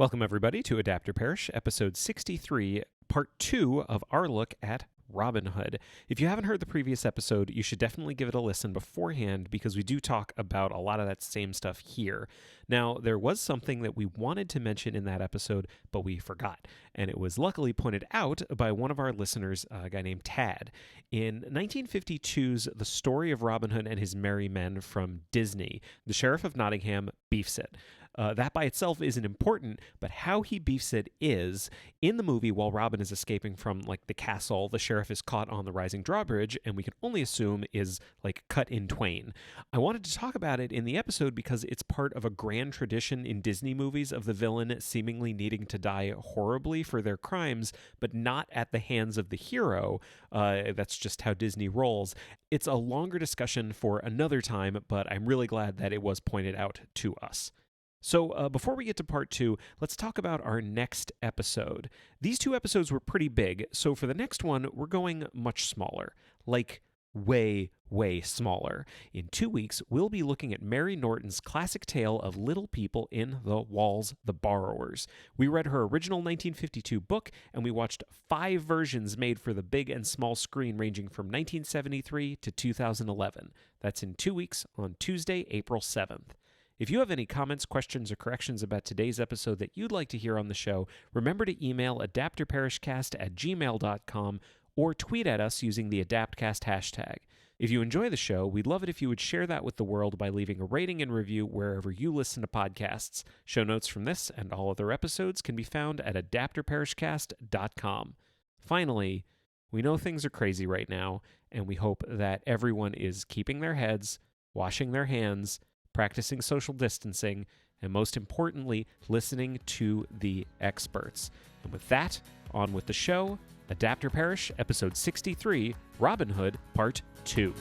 Welcome, everybody, to Adapt or Perish, episode 63, part 2 of our look at Robin Hood. If you haven't heard the previous episode, you should definitely give it a listen beforehand because we do talk about a lot of that same stuff here. Now, there was something that we wanted to mention in that episode, but we forgot, and it was luckily pointed out by one of our listeners, a guy named Tad. In 1952's The Story of Robin Hood and His Merry Men from Disney, the Sheriff of Nottingham beefs it. That by itself isn't important, but how he beefs it is, in the movie, while Robin is escaping from, the castle, the sheriff is caught on the rising drawbridge, and we can only assume is, cut in twain. I wanted to talk about it in the episode because it's part of a grand tradition in Disney movies of the villain seemingly needing to die horribly for their crimes, but not at the hands of the hero. That's just how Disney rolls. It's a longer discussion for another time, but I'm really glad that it was pointed out to us. So before we get to part 2, let's talk about our next episode. These 2 episodes were pretty big, so for the next one, we're going much smaller. Way, way smaller. In 2 weeks, we'll be looking at Mary Norton's classic tale of little people in the walls, The Borrowers. We read her original 1952 book, and we watched 5 versions made for the big and small screen ranging from 1973 to 2011. That's in 2 weeks on Tuesday, April 7th. If you have any comments, questions, or corrections about today's episode that you'd like to hear on the show, remember to email adaptorperishcast@gmail.com or tweet at us using the AdaptCast hashtag. If you enjoy the show, we'd love it if you would share that with the world by leaving a rating and review wherever you listen to podcasts. Show notes from this and all other episodes can be found at adaptorperishcast.com. Finally, we know things are crazy right now, and we hope that everyone is keeping their heads, washing their hands, practicing social distancing, and most importantly, listening to the experts. And with that, on with the show, Adapt or Perish, episode 63, Robin Hood, part 2.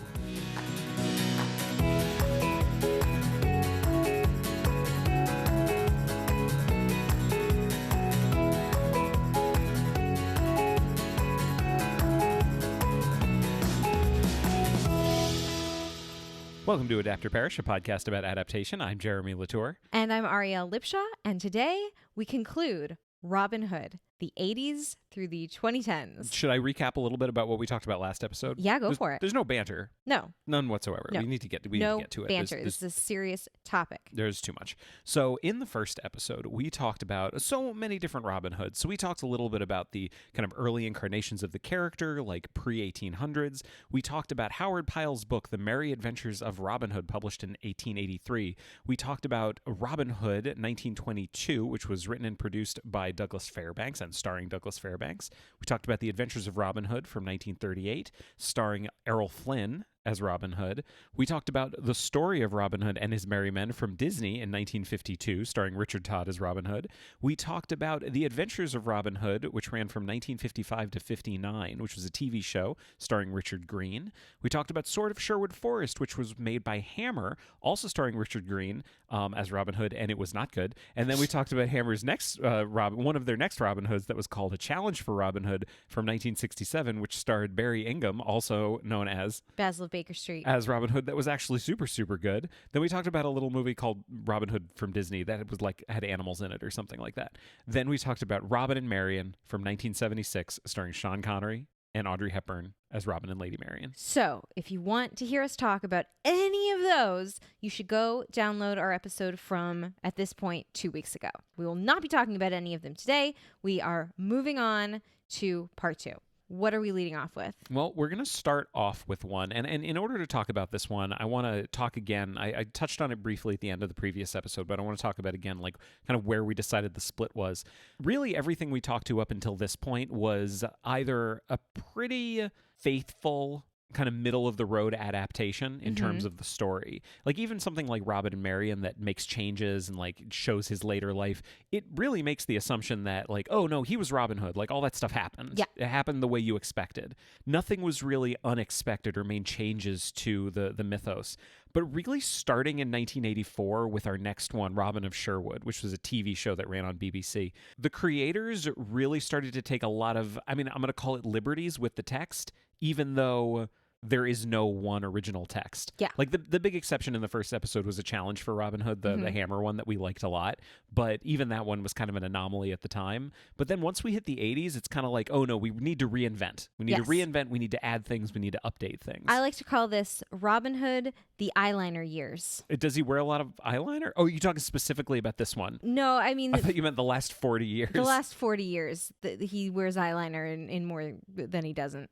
Welcome to Adapt or Perish, a podcast about adaptation. I'm Jeremy Latour. And I'm Arielle Lipshaw, and today we conclude Robin Hood, the 80s through the 2010s. Should I recap a little bit about what we talked about last episode? Yeah, go for it. There's no banter. No. None whatsoever. No. We need to get to it. No banter. This is a serious topic. There's too much. So in the first episode, we talked about so many different Robin Hoods. So we talked a little bit about the kind of early incarnations of the character, like pre-1800s. We talked about Howard Pyle's book, The Merry Adventures of Robin Hood, published in 1883. We talked about Robin Hood, 1922, which was written and produced by Douglas Fairbanks and starring Douglas Fairbanks. We talked about The Adventures of Robin Hood from 1938, starring Errol Flynn as Robin Hood. We talked about The Story of Robin Hood and His Merry Men from Disney in 1952, starring Richard Todd as Robin Hood. We talked about The Adventures of Robin Hood, which ran from 1955 to 59, which was a TV show starring Richard Green. We talked about Sword of Sherwood Forest, which was made by Hammer, also starring Richard Green as Robin Hood, and it was not good. And then we talked about Hammer's next one of their next Robin Hoods that was called A Challenge for Robin Hood from 1967, which starred Barry Ingham, also known as Basil Baker Street, as Robin Hood. That was actually super, super good. Then we talked about a little movie called Robin Hood from Disney that was had animals in it or something like that. Then we talked about Robin and Marian from 1976, starring Sean Connery and Audrey Hepburn as Robin and Lady Marian. So if you want to hear us talk about any of those, you should go download our episode from, at this point, 2 weeks ago. We will not be talking about any of them today. We are moving on to part 2. What are we leading off with? Well, we're going to start off with one. And in order to talk about this one, I want to talk again. I touched on it briefly at the end of the previous episode, but I want to talk about again, kind of where we decided the split was. Really, everything we talked to up until this point was either a pretty faithful kind of middle of the road adaptation in terms of the story. Even something like Robin and Marian that makes changes and shows his later life, it really makes the assumption that oh no, he was Robin Hood. All that stuff happened. Yeah. It happened the way you expected. Nothing was really unexpected or made changes to the mythos. But really starting in 1984 with our next one, Robin of Sherwood, which was a TV show that ran on BBC, the creators really started to take a lot of, I'm going to call it liberties with the text, even though there is no one original text. Yeah. Like the big exception in the first episode was a challenge for Robin Hood, the Hammer one that we liked a lot. But even that one was kind of an anomaly at the time. But then once we hit the 80s, it's kind of like, oh no, we need to reinvent. We need to reinvent. We need to add things. We need to update things. I like to call this Robin Hood, the eyeliner years. Does he wear a lot of eyeliner? Oh, you're talking specifically about this one. No, I mean... I thought you meant the last 40 years. The last 40 years, he wears eyeliner in more than he doesn't.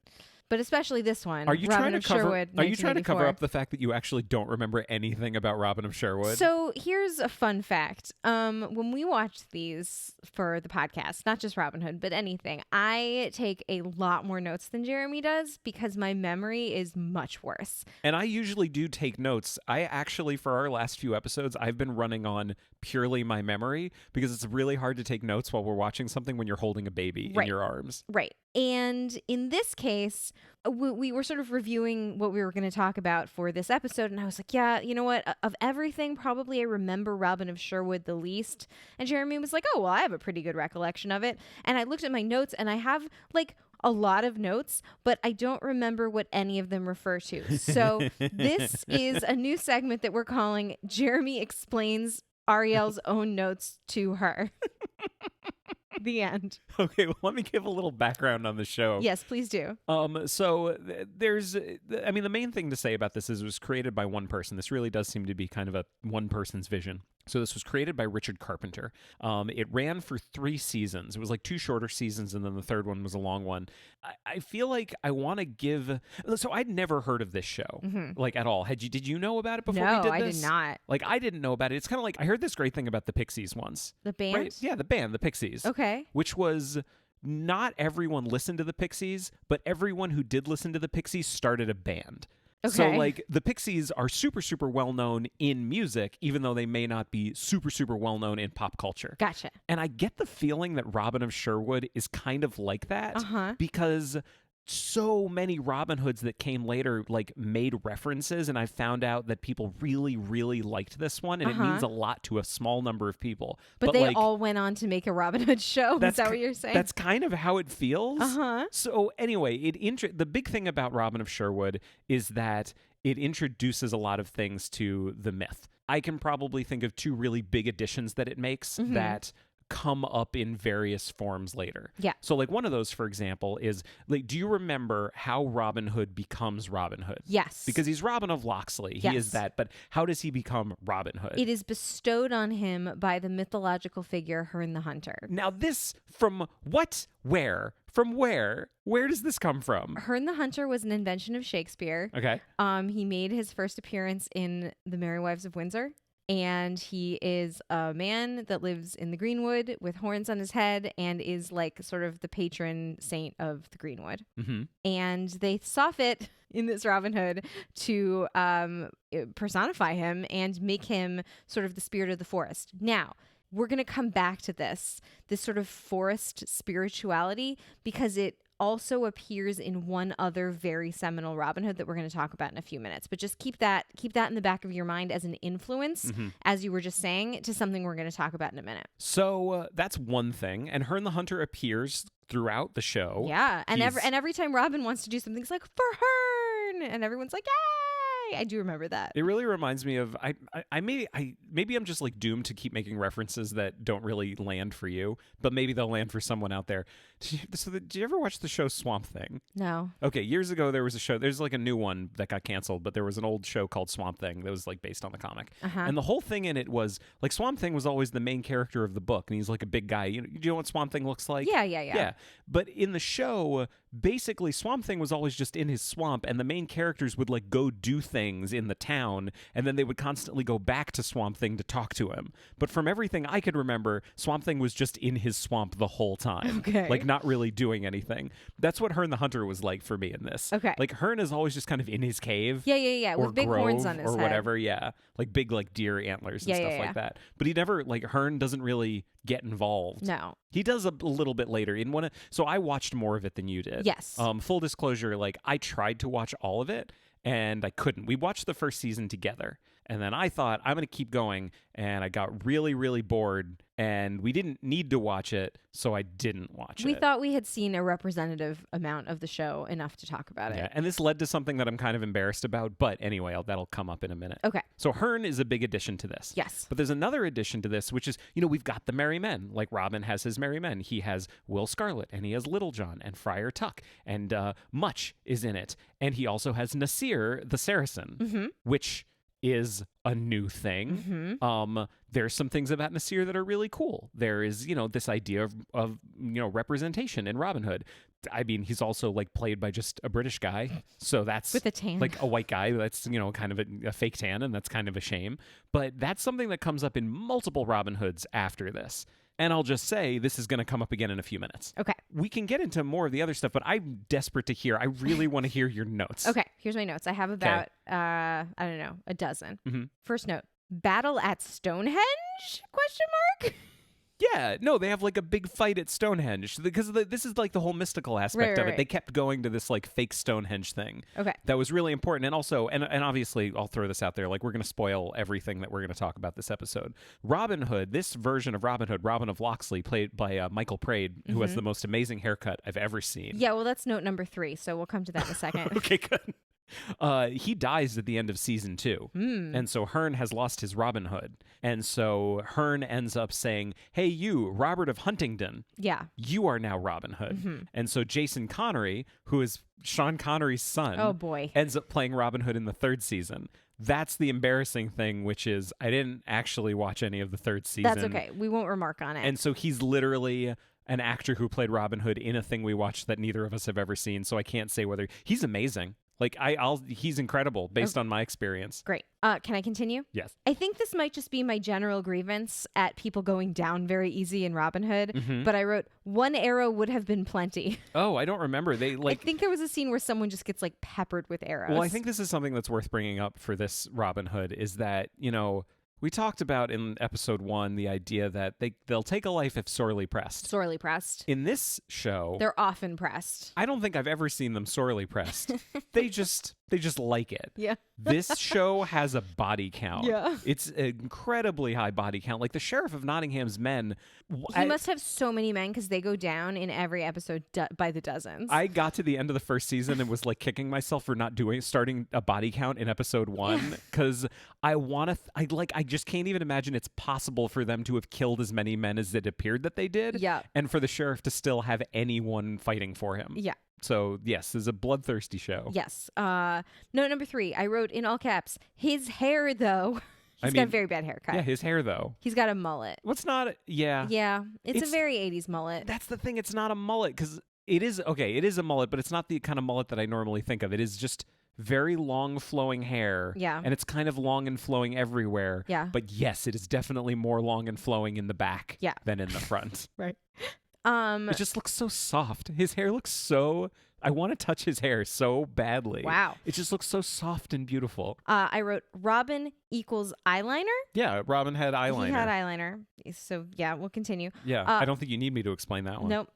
But especially this one, Are you Robin trying to of cover? Sherwood, Are you trying to cover 1984. up the fact that you actually don't remember anything about Robin of Sherwood? So here's a fun fact. When we watch these for the podcast, not just Robin Hood, but anything, I take a lot more notes than Jeremy does because my memory is much worse. And I usually do take notes. I actually, for our last few episodes, I've been running on purely my memory because it's really hard to take notes while we're watching something when you're holding a baby in your arms. Right. And in this case, we were sort of reviewing what we were going to talk about for this episode. And I was like, yeah, you know what? Of everything, probably I remember Robin of Sherwood the least. And Jeremy was like, oh, well, I have a pretty good recollection of it. And I looked at my notes and I have like a lot of notes, but I don't remember what any of them refer to. So this is a new segment that we're calling Jeremy Explains Ariel's Own Notes to Her. The end. Okay, well, let me give a little background on the show. Yes, please do. So there's, I mean, the main thing to say about this is it was created by one person. This really does seem to be kind of a one person's vision. So this was created by Richard Carpenter. It ran for 3 seasons. It was like 2 shorter seasons, and then the third one was a long one. I feel like I want to give... So I'd never heard of this show, like at all. Did you know about it before we did this? No, I did not. Like, I didn't know about it. It's kind of like, I heard this great thing about the Pixies once. The band? Right? Yeah, the band, the Pixies. Okay. Which was... Not everyone listened to the Pixies, but everyone who did listen to the Pixies started a band. Okay. So, like, the Pixies are super, super well-known in music, even though they may not be super, super well-known in pop culture. Gotcha. And I get the feeling that Robin of Sherwood is kind of like that because so many Robin Hoods that came later, like, made references, and I found out that people really, really liked this one, and it means a lot to a small number of people. But they like, all went on to make a Robin Hood show. Is that what you're saying? That's kind of how it feels. So anyway, the big thing about Robin of Sherwood is that it introduces a lot of things to the myth. I can probably think of 2 really big additions that it makes that come up in various forms later. Yeah. So like one of those, for example, is like, do you remember how Robin Hood becomes Robin Hood? Yes. Because he's Robin of Locksley. Yes. He is that. But how does he become Robin Hood? It is bestowed on him by the mythological figure Herne the Hunter. Now this, from what? Where? From where? Where does this come from? Herne the Hunter was an invention of Shakespeare. Okay. He made his first appearance in The Merry Wives of Windsor. And he is a man that lives in the Greenwood with horns on his head and is like sort of the patron saint of the Greenwood. And they saw fit in this Robin Hood to personify him and make him sort of the spirit of the forest. Now, we're going to come back to this sort of forest spirituality because it also appears in one other very seminal Robin Hood that we're going to talk about in a few minutes. But just keep that in the back of your mind as an influence, as you were just saying, to something we're going to talk about in a minute. So that's one thing. And Herne the Hunter appears throughout the show. Yeah. And every time Robin wants to do something, it's like, for Herne! And everyone's like, yay! I do remember that. It really reminds me of maybe I'm just like doomed to keep making references that don't really land for you, but maybe they'll land for someone out there. Did you ever watch the show Swamp Thing? No. Okay, years ago there was a show. There's like a new one that got canceled, but there was an old show called Swamp Thing that was like based on the comic. And the whole thing in it was like Swamp Thing was always the main character of the book, and he's like a big guy. You know what Swamp Thing looks like? Yeah. But in the show, basically Swamp Thing was always just in his swamp, and the main characters would like go do things in the town, and then they would constantly go back to Swamp Thing to talk to him. But from everything I could remember, Swamp Thing was just in his swamp the whole time. Okay. Like not really doing anything. That's what Herne the Hunter was like for me in this. Okay. Like Herne is always just kind of in his cave. Yeah. Or With big grove horns on his or head. whatever, yeah. Like big like deer antlers and stuff like that. But he never, like Herne doesn't really get involved. No. He does a little bit later in one. So I watched more of it than you did. Yes. Full disclosure, like I tried to watch all of it and I couldn't. We watched the first season together. And then I thought, I'm going to keep going. And I got really, really bored. And we didn't need to watch it, so I didn't watch We it. thought we had seen a representative amount of the show, enough to talk about Yeah, it. and this led to something that I'm kind of embarrassed about. But anyway, that'll come up in a minute. Okay. So Hearn is a big addition to this. Yes. But there's another addition to this, which is, we've got the Merry Men. Like Robin has his Merry Men. He has Will Scarlet, and he has Little John, and Friar Tuck, and Much is in it. And he also has Nasir the Saracen, which is a new thing. There's some things about Nasir that are really cool. There is, this idea of representation in Robin Hood. I mean, he's also like played by just a British guy, so that's With a tan. like a white guy. That's kind of a fake tan, and that's kind of a shame. But that's something that comes up in multiple Robin Hoods after this. And I'll just say this is going to come up again in a few minutes. Okay. We can get into more of the other stuff, but I'm desperate to hear. I really want to hear your notes. Okay. Here's my notes. I have about, I don't know, a dozen. Mm-hmm. First note, battle at Stonehenge? Question mark? Yeah, no, they have like a big fight at Stonehenge because this is like the whole mystical aspect of it. Right. They kept going to this like fake Stonehenge thing. Okay. That was really important. And also, and obviously, I'll throw this out there, like we're going to spoil everything that we're going to talk about this episode. Robin Hood, this version of Robin Hood, Robin of Locksley, played by Michael Prade, who has the most amazing haircut I've ever seen. Yeah, well, that's note number 3, so we'll come to that in a second. Okay, good. He dies at the end of season 2. And so Hearn has lost his Robin Hood. And so Hearn ends up saying, hey, you, Robert of Huntingdon, Yeah. you are now Robin Hood. And so Jason Connery, who is Sean Connery's son, Oh, boy. ends up playing Robin Hood in the 3rd season. That's the embarrassing thing, which is I didn't actually watch any of the 3rd season. That's okay. We won't remark on it. And so he's literally an actor who played Robin Hood in a thing we watched that neither of us have ever seen. So I can't say whether he's amazing. Like he's incredible based on my experience. Great. Can I continue? Yes. I think this might just be my general grievance at people going down very easy in Robin Hood, but I wrote, one arrow would have been plenty. Oh, I don't remember. They I think there was a scene where someone just gets like peppered with arrows. Well, I think this is something that's worth bringing up for this Robin Hood is that, we talked about in episode 1 the idea that they'll take a life if sorely pressed. Sorely pressed. In this show, They're often pressed. I don't think I've ever seen them sorely pressed. They just like it. Yeah. This show has a body count. Yeah. It's an incredibly high body count. Like the Sheriff of Nottingham's men. He must have so many men because they go down in every episode by the dozens. I got to the end of the 1st season and was like kicking myself for not starting a body count in episode 1 because I just can't even imagine it's possible for them to have killed as many men as it appeared that they did. Yeah. And for the sheriff to still have anyone fighting for him. Yeah. So, yes, it's a bloodthirsty show. Yes. Note number 3, I wrote in all caps, his hair, though. He's got a very bad haircut. Yeah, his hair, though. He's got a mullet. What's not... Yeah. Yeah. It's a very 80s mullet. That's the thing. It's not a mullet because it is a mullet, but it's not the kind of mullet that I normally think of. It is just very long flowing hair. Yeah. And it's kind of long and flowing everywhere. Yeah. But yes, it is definitely more long and flowing in the back than in the front. Right. It just looks so soft. His hair looks so... I want to touch his hair so badly. Wow. It just looks so soft and beautiful. I wrote Robin equals eyeliner. Yeah, Robin had eyeliner. He had eyeliner. So, yeah, we'll continue. Yeah, I don't think you need me to explain that one. Nope.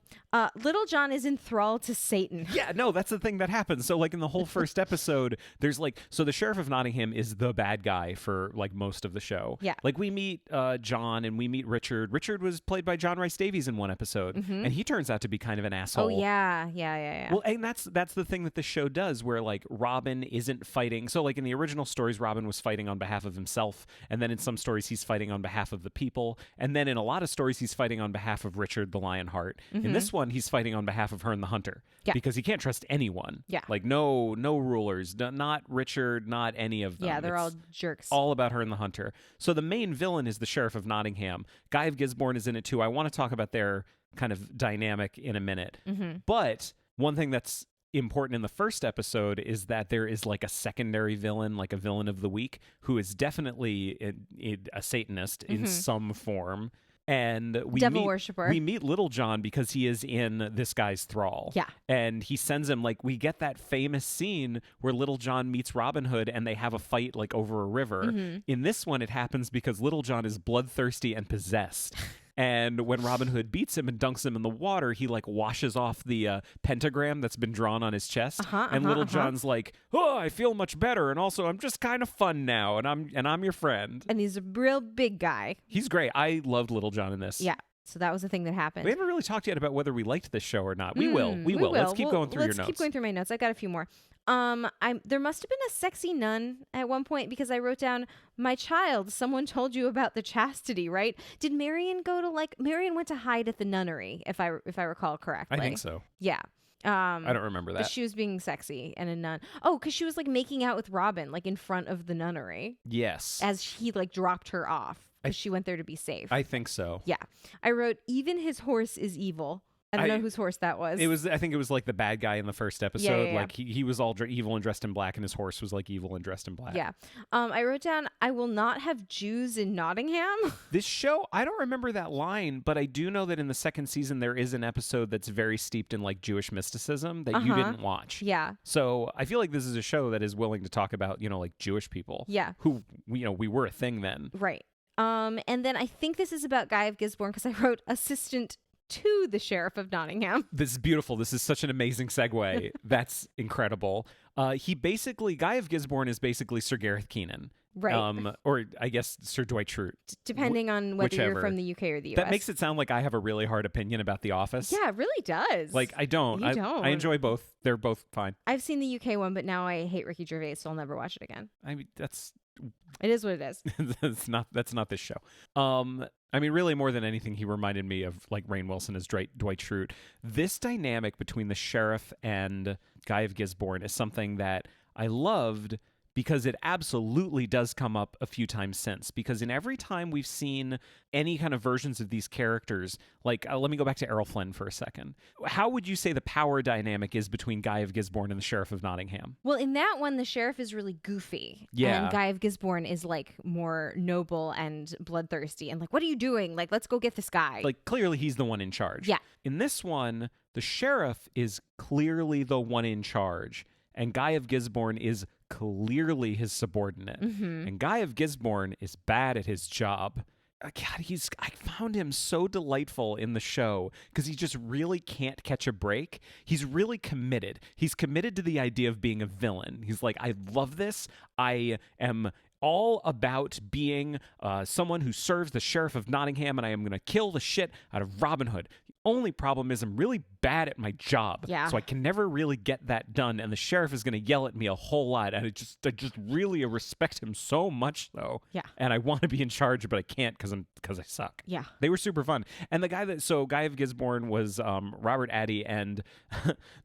Little John is enthralled to Satan. Yeah, no, that's the thing that happens. So, like, in the whole first episode, there's, like, so the Sheriff of Nottingham is the bad guy for, like, most of the show. Yeah. Like, we meet John and we meet Richard. Richard was played by John Rhys Davies in one episode, and he turns out to be kind of an asshole. Oh, yeah. Well, and that's the thing that the show does, where, like, Robin isn't fighting. So, like, in the original stories, Robin was fighting on behalf of himself, and then in some stories, he's fighting on behalf of the people, and then in a lot of stories, he's fighting on behalf of Richard the Lionheart. In this one, he's fighting on behalf of Hearn the Hunter, because he can't trust anyone. Yeah. Like, no rulers, not Richard, not any of them. Yeah, they're It's all jerks. all about Hearn the Hunter. So the main villain is the Sheriff of Nottingham. Guy of Gisborne is in it too. I want to talk about their kind of dynamic in a minute. But one thing that's important in the first episode is that there is like a secondary villain, like a villain of the week, who is definitely a Satanist in some form. And Devil worshiper. We meet Little John because he is in this guy's thrall. Yeah. And he sends him, like, we get that famous scene where Little John meets Robin Hood and they have a fight, like, over a river. In this one, it happens because Little John is bloodthirsty and possessed. And when Robin Hood beats him and dunks him in the water, he like washes off the pentagram that's been drawn on his chest. And Little John's like, "Oh, I feel much better, and also I'm just kind of fun now, and I'm your friend." And he's a real big guy. He's great. I loved Little John in this. Yeah. So that was the thing that happened. We haven't really talked yet about whether we liked this show or not. We will. Let's keep going through your notes. Let's keep going through my notes. I got a few more. There must have been a sexy nun at one point because I wrote down, "My child, someone told you about the chastity, right?" Did Marion Marion went to hide at the nunnery, if I recall correctly. I think so. Yeah. I don't remember that. She was being sexy and a nun. Oh, because she was like making out with Robin, like in front of the nunnery. Yes. As he like dropped her off because she went there to be safe. I think so. Yeah. I wrote, "Even his horse is evil." I don't know whose horse that was. I think it was like the bad guy in the first episode. Yeah. Like he was all evil and dressed in black, and his horse was like evil and dressed in black. Yeah. I wrote down, "I will not have Jews in Nottingham." This show, I don't remember that line, but I do know that in the second season there is an episode that's very steeped in like Jewish mysticism that you didn't watch. Yeah. So I feel like this is a show that is willing to talk about, like Jewish people. Yeah. Who, we were a thing then. Right. And then I think this is about Guy of Gisborne because I wrote assistant to the Sheriff of Nottingham. This is beautiful. This is such an amazing segue. That's incredible. Guy of Gisborne is basically Sir Gareth Keenan. Right. Or I guess Sir Dwight Schrute. Depending on whether whichever. you're from the UK or the US. That makes it sound like I have a really hard opinion about The Office. Yeah, it really does. Like, I don't. You don't. I enjoy both. They're both fine. I've seen the UK one, but now I hate Ricky Gervais, so I'll never watch it again. I mean, It is what it is. that's not this show. I mean, really, more than anything, he reminded me of like Rainn Wilson as Dwight Schrute. This dynamic between the sheriff and Guy of Gisborne is something that I loved because it absolutely does come up a few times since. Because in every time we've seen any kind of versions of these characters, like let me go back to Errol Flynn for a second. How would you say the power dynamic is between Guy of Gisborne and the Sheriff of Nottingham? Well, in that one, the sheriff is really goofy. Yeah. And Guy of Gisborne is like more noble and bloodthirsty and like, "What are you doing? Like, let's go get this guy." Like, clearly he's the one in charge. Yeah. In this one, the sheriff is clearly the one in charge, and Guy of Gisborne is clearly his subordinate. And Guy of Gisborne is bad at his job. God, I found him so delightful in the show because he just really can't catch a break. He's really committed. He's committed to the idea of being a villain. He's like, "I love this. I am all about being someone who serves the Sheriff of Nottingham, and I am going to kill the shit out of Robin Hood. Only problem is I'm really bad at my job, so I can never really get that done, and the sheriff is going to yell at me a whole lot, and I just really respect him so much, though. Yeah. And I want to be in charge, but I can't because I suck." Yeah. They were super fun. And the Guy of Gisborne was Robert Addy, and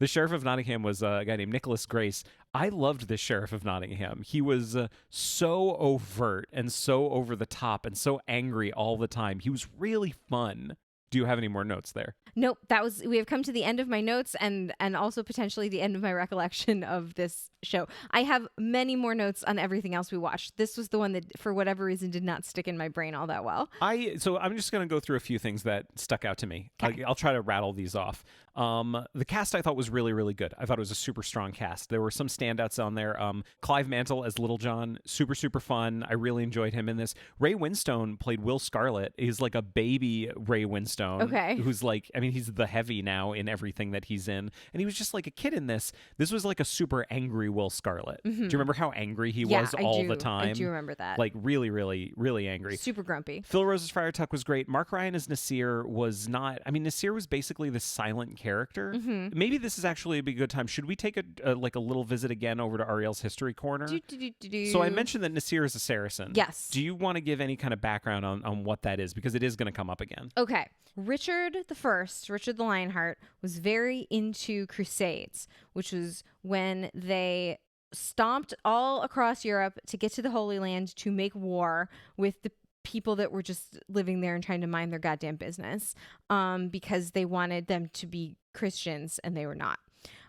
the Sheriff of Nottingham was a guy named Nicholas Grace. I loved the Sheriff of Nottingham. He was so overt and so over the top and so angry all the time. He was really fun. Do you have any more notes there? Nope. We have come to the end of my notes and also potentially the end of my recollection of this show. I have many more notes on everything else we watched. This was the one that, for whatever reason, did not stick in my brain all that well. So I'm just going to go through a few things that stuck out to me. Okay. I'll try to rattle these off. The cast I thought was really, really good. I thought it was a super strong cast. There were some standouts on there. Clive Mantle as Little John, super, super fun. I really enjoyed him in this. Ray Winstone played Will Scarlet. He's like a baby Ray Winstone. Okay. Who's like, I mean, he's the heavy now in everything that he's in. And he was just like a kid in this. This was like a super angry Will Scarlet. Do you remember how angry he was all the time? I do remember that. Like really, really, really angry. Super grumpy. Phil Rose's Friar Tuck was great. Mark Ryan as Nasir was not. I mean, Nasir was basically the silent character. Maybe this is actually a good time. Should we take a little visit again over to Ariel's History Corner? So I mentioned that Nasir is a Saracen. Yes. Do you want to give any kind of background on what that is? Because it is going to come up again. Okay. Richard the Lionheart, was very into Crusades, which was when they stomped all across Europe to get to the Holy Land to make war with the people that were just living there and trying to mind their goddamn business, because they wanted them to be Christians and they were not.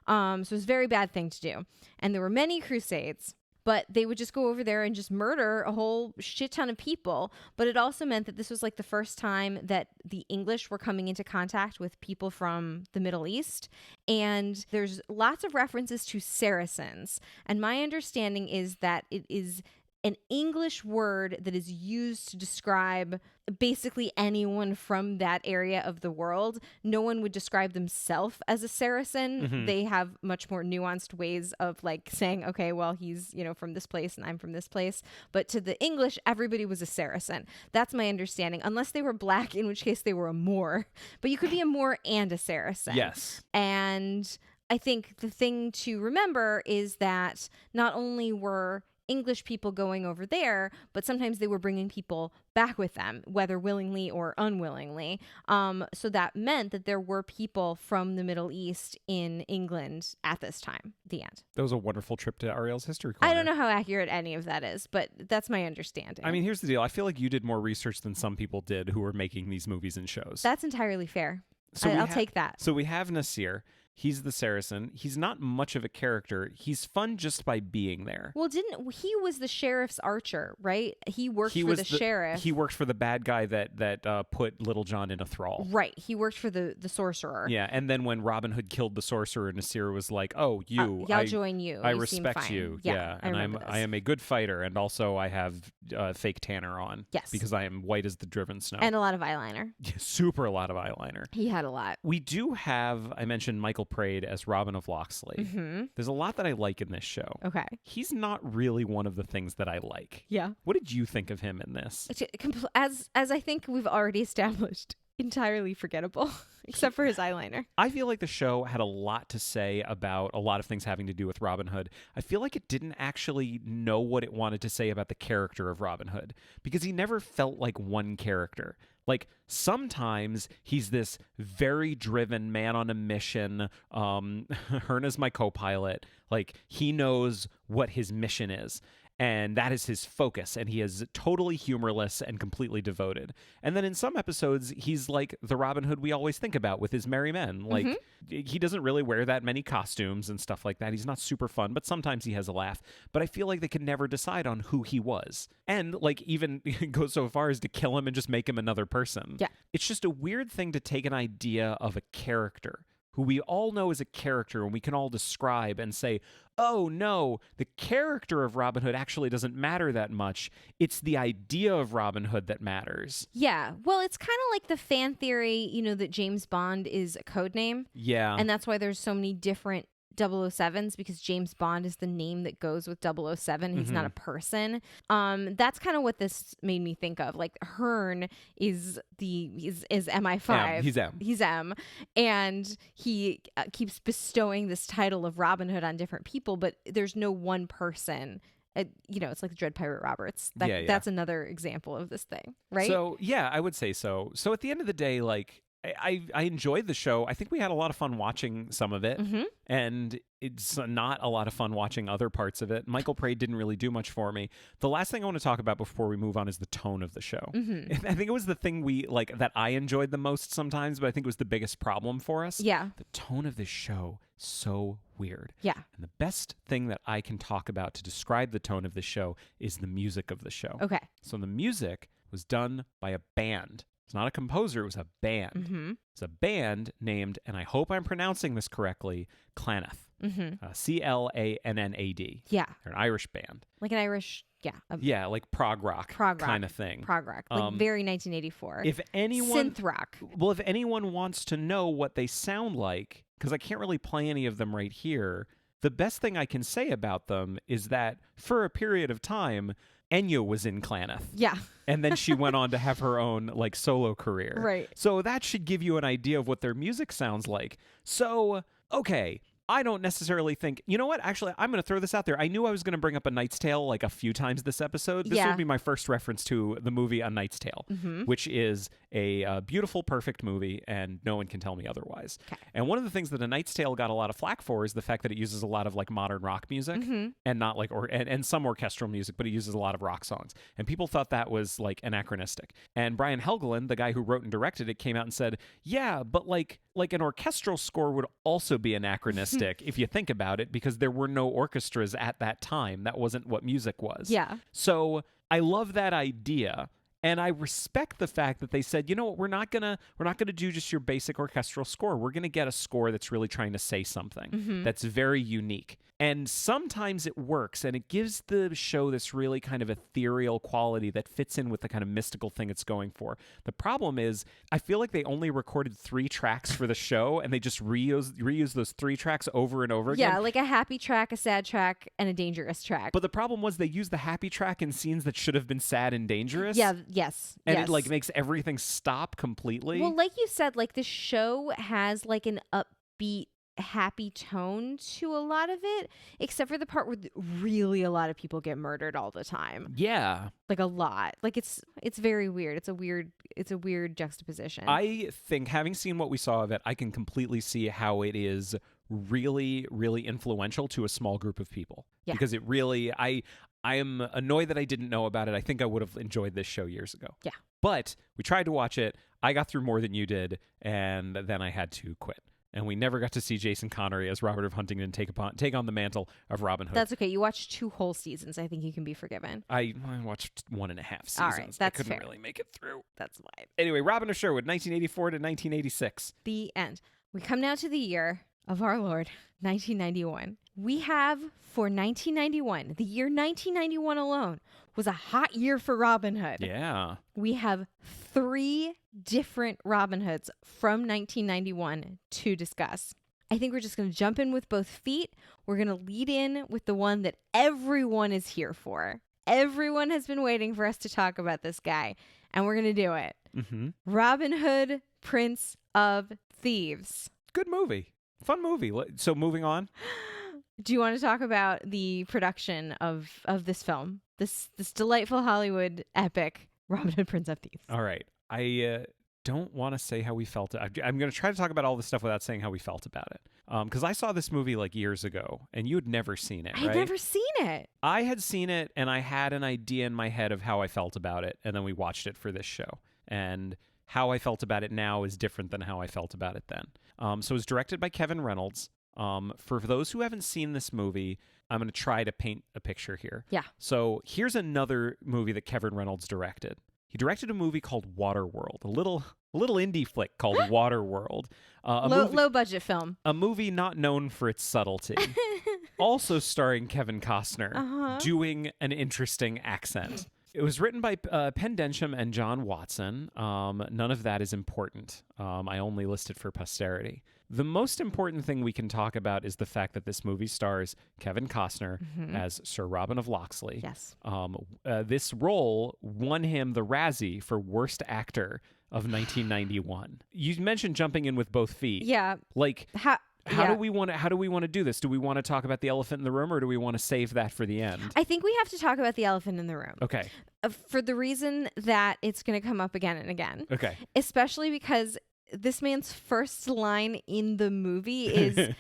So it was a very bad thing to do. And there were many crusades, but they would just go over there and just murder a whole shit ton of people. But it also meant that this was like the first time that the English were coming into contact with people from the Middle East. And there's lots of references to Saracens. And my understanding is that it is an English word that is used to describe basically anyone from that area of the world. No one would describe themselves as a Saracen. They have much more nuanced ways of like saying, okay, well, he's, from this place and I'm from this place. But to the English, everybody was a Saracen. That's my understanding, unless they were black, in which case they were a Moor. But you could be a Moor and a Saracen. Yes. And I think the thing to remember is that not only were English people going over there, but sometimes they were bringing people back with them, whether willingly or unwillingly. So that meant that there were people from the Middle East in England at this time. The end. That was a wonderful trip to Ariel's History Corner. I don't know how accurate any of that is, but that's my understanding. I mean, here's the deal. I feel like you did more research than some people did who were making these movies and shows. That's entirely fair. So I'll take that. So we have Nasir. He's the Saracen. He's not much of a character. He's fun just by being there. Well, he was the sheriff's archer, right? He worked for the sheriff. He worked for the bad guy that put Little John in a thrall. Right. He worked for the sorcerer. Yeah, and then when Robin Hood killed the sorcerer, Nasir was like, "Oh, I'll join you. I You respect seem you. fine." Yeah, and remember I am a good fighter, and also I have fake tanner on. Yes. Because I am white as the driven snow. And a lot of eyeliner. Super a lot of eyeliner. He had a lot. We do have, I mentioned Michael Praed as Robin of Locksley. Mm-hmm. There's a lot that I like in this show. Okay. He's not really one of the things that I like. Yeah. What did you think of him in this? As I think we've already established, entirely forgettable, except for his eyeliner. I feel like the show had a lot to say about a lot of things having to do with Robin Hood. I feel like it didn't actually know what it wanted to say about the character of Robin Hood, because he never felt like one character. Like, sometimes he's this very driven man on a mission. Herna's my co-pilot. Like, he knows what his mission is. And that is his focus, and he is totally humorless and completely devoted. And then in some episodes, he's like the Robin Hood we always think about with his merry men. Like, he doesn't really wear that many costumes and stuff like that. He's not super fun, but sometimes he has a laugh. But I feel like they could never decide on who he was. And, like, even go so far as to kill him and just make him another person. Yeah. It's just a weird thing to take an idea of a character who we all know is a character and we can all describe and say, oh no, the character of Robin Hood actually doesn't matter that much. It's the idea of Robin Hood that matters. Yeah. Well, it's kind of like the fan theory, that James Bond is a code name. Yeah. And that's why there's so many different 007s, because James Bond is the name that goes with 007. He's not a person. That's kind of what this made me think of. Like, Hearn is MI5. He's M. And he keeps bestowing this title of Robin Hood on different people, but there's no one person. It's like the Dread Pirate Roberts. That's another example of this thing, right? So, yeah, I would say so. So at the end of the day, like, I enjoyed the show. I think we had a lot of fun watching some of it, and it's not a lot of fun watching other parts of it. Michael Praed didn't really do much for me. The last thing I want to talk about before we move on is the tone of the show. I think it was the thing that I enjoyed the most sometimes, but I think it was the biggest problem for us. Yeah. The tone of this show, so weird. Yeah. And the best thing that I can talk about to describe the tone of the show is the music of the show. Okay. So the music was done by a band. It's not a composer, it was a band. It's a band named, and I hope I'm pronouncing this correctly, Clannad. Clannad. Yeah. They're an Irish band. Like an Irish, yeah, like prog rock kind of thing. Prog rock, like very 1984. If anyone... Synth rock. Well, if anyone wants to know what they sound like, because I can't really play any of them right here, the best thing I can say about them is that for a period of time, Enya was in Clannad. Yeah. And then she went on to have her own solo career. Right. So that should give you an idea of what their music sounds like. So, okay, I don't necessarily think, you know what? Actually, I'm going to throw this out there. I knew I was going to bring up A Knight's Tale a few times this episode. This would be my first reference to the movie A Knight's Tale, which is a beautiful, perfect movie, and no one can tell me otherwise. Okay. And one of the things that A Knight's Tale got a lot of flack for is the fact that it uses a lot of modern rock music and not and some orchestral music, but it uses a lot of rock songs. And people thought that was anachronistic. And Brian Helgeland, the guy who wrote and directed it, came out and said, yeah, but like an orchestral score would also be anachronistic if you think about it, because there were no orchestras at that time. That wasn't what music was. Yeah. So I love that idea. And I respect the fact that they said, you know what, we're not gonna do just your basic orchestral score. We're gonna get a score that's really trying to say something that's very unique. And sometimes it works, and it gives the show this really kind of ethereal quality that fits in with the kind of mystical thing it's going for. The problem is, I feel like they only recorded 3 tracks for the show, and they just reuse those 3 tracks over and over again. Yeah, like a happy track, a sad track, and a dangerous track. But the problem was they used the happy track in scenes that should have been sad and dangerous. Yeah, yes. And yes. it like makes everything stop completely. Well, like you said, like the show has like an upbeat, happy tone to a lot of it, except for the part where really a lot of people get murdered all the time. Yeah. Like a lot. Like it's very weird. It's a weird juxtaposition. I think, having seen what we saw of it, I can completely see how it is really, really influential to a small group of people. Yeah. Because it really, I am annoyed that I didn't know about it. I think I would have enjoyed this show years ago. Yeah. But we tried to watch it. I got through more than you did, and then I had to quit. And we never got to see Jason Connery as Robert of Huntingdon take on the mantle of Robin Hood. That's okay. You watched 2 whole seasons. I think you can be forgiven. I watched 1.5 seasons. All right, that's I couldn't fair. really make it through. That's fine. Anyway, Robin of Sherwood, 1984 to 1986. The end. We come now to the year of our Lord, 1991. We have, for 1991, the year 1991 alone was a hot year for Robin Hood. Yeah. We have 3 different Robin Hoods from 1991 to discuss. I think we're just going to jump in with both feet. We're going to lead in with the one that everyone is here for. Everyone has been waiting for us to talk about this guy, and we're going to do it. Mm-hmm. Robin Hood, Prince of Thieves. Good movie. Fun movie. So moving on. Do you want to talk about the production of this film? This delightful Hollywood epic, Robin Hood, Prince of Thieves. All right. I don't want to say how we felt. I'm going to try to talk about all this stuff without saying how we felt about it. Because I saw this movie like years ago, and you had never seen it, right? I'd never seen it. I had seen it, and I had an idea in my head of how I felt about it, and then we watched it for this show. And how I felt about it now is different than how I felt about it then. So it was directed by Kevin Reynolds. For those who haven't seen this movie, I'm going to try to paint a picture here. Yeah. So here's another movie that Kevin Reynolds directed. He directed a movie called Waterworld, a little indie flick called Waterworld. Low budget film. A movie not known for its subtlety. Also starring Kevin Costner, doing an interesting accent. It was written by Penn Densham and John Watson. None of that is important. I only listed for posterity. The most important thing we can talk about is the fact that this movie stars Kevin Costner as Sir Robin of Locksley. Yes. This role won him the Razzie for Worst Actor of 1991. You mentioned jumping in with both feet. Yeah. Like, How do we want to do this? Do we want to talk about the elephant in the room, or do we want to save that for the end? I think we have to talk about the elephant in the room. Okay. For the reason that it's going to come up again and again. Okay. Especially because this man's first line in the movie is,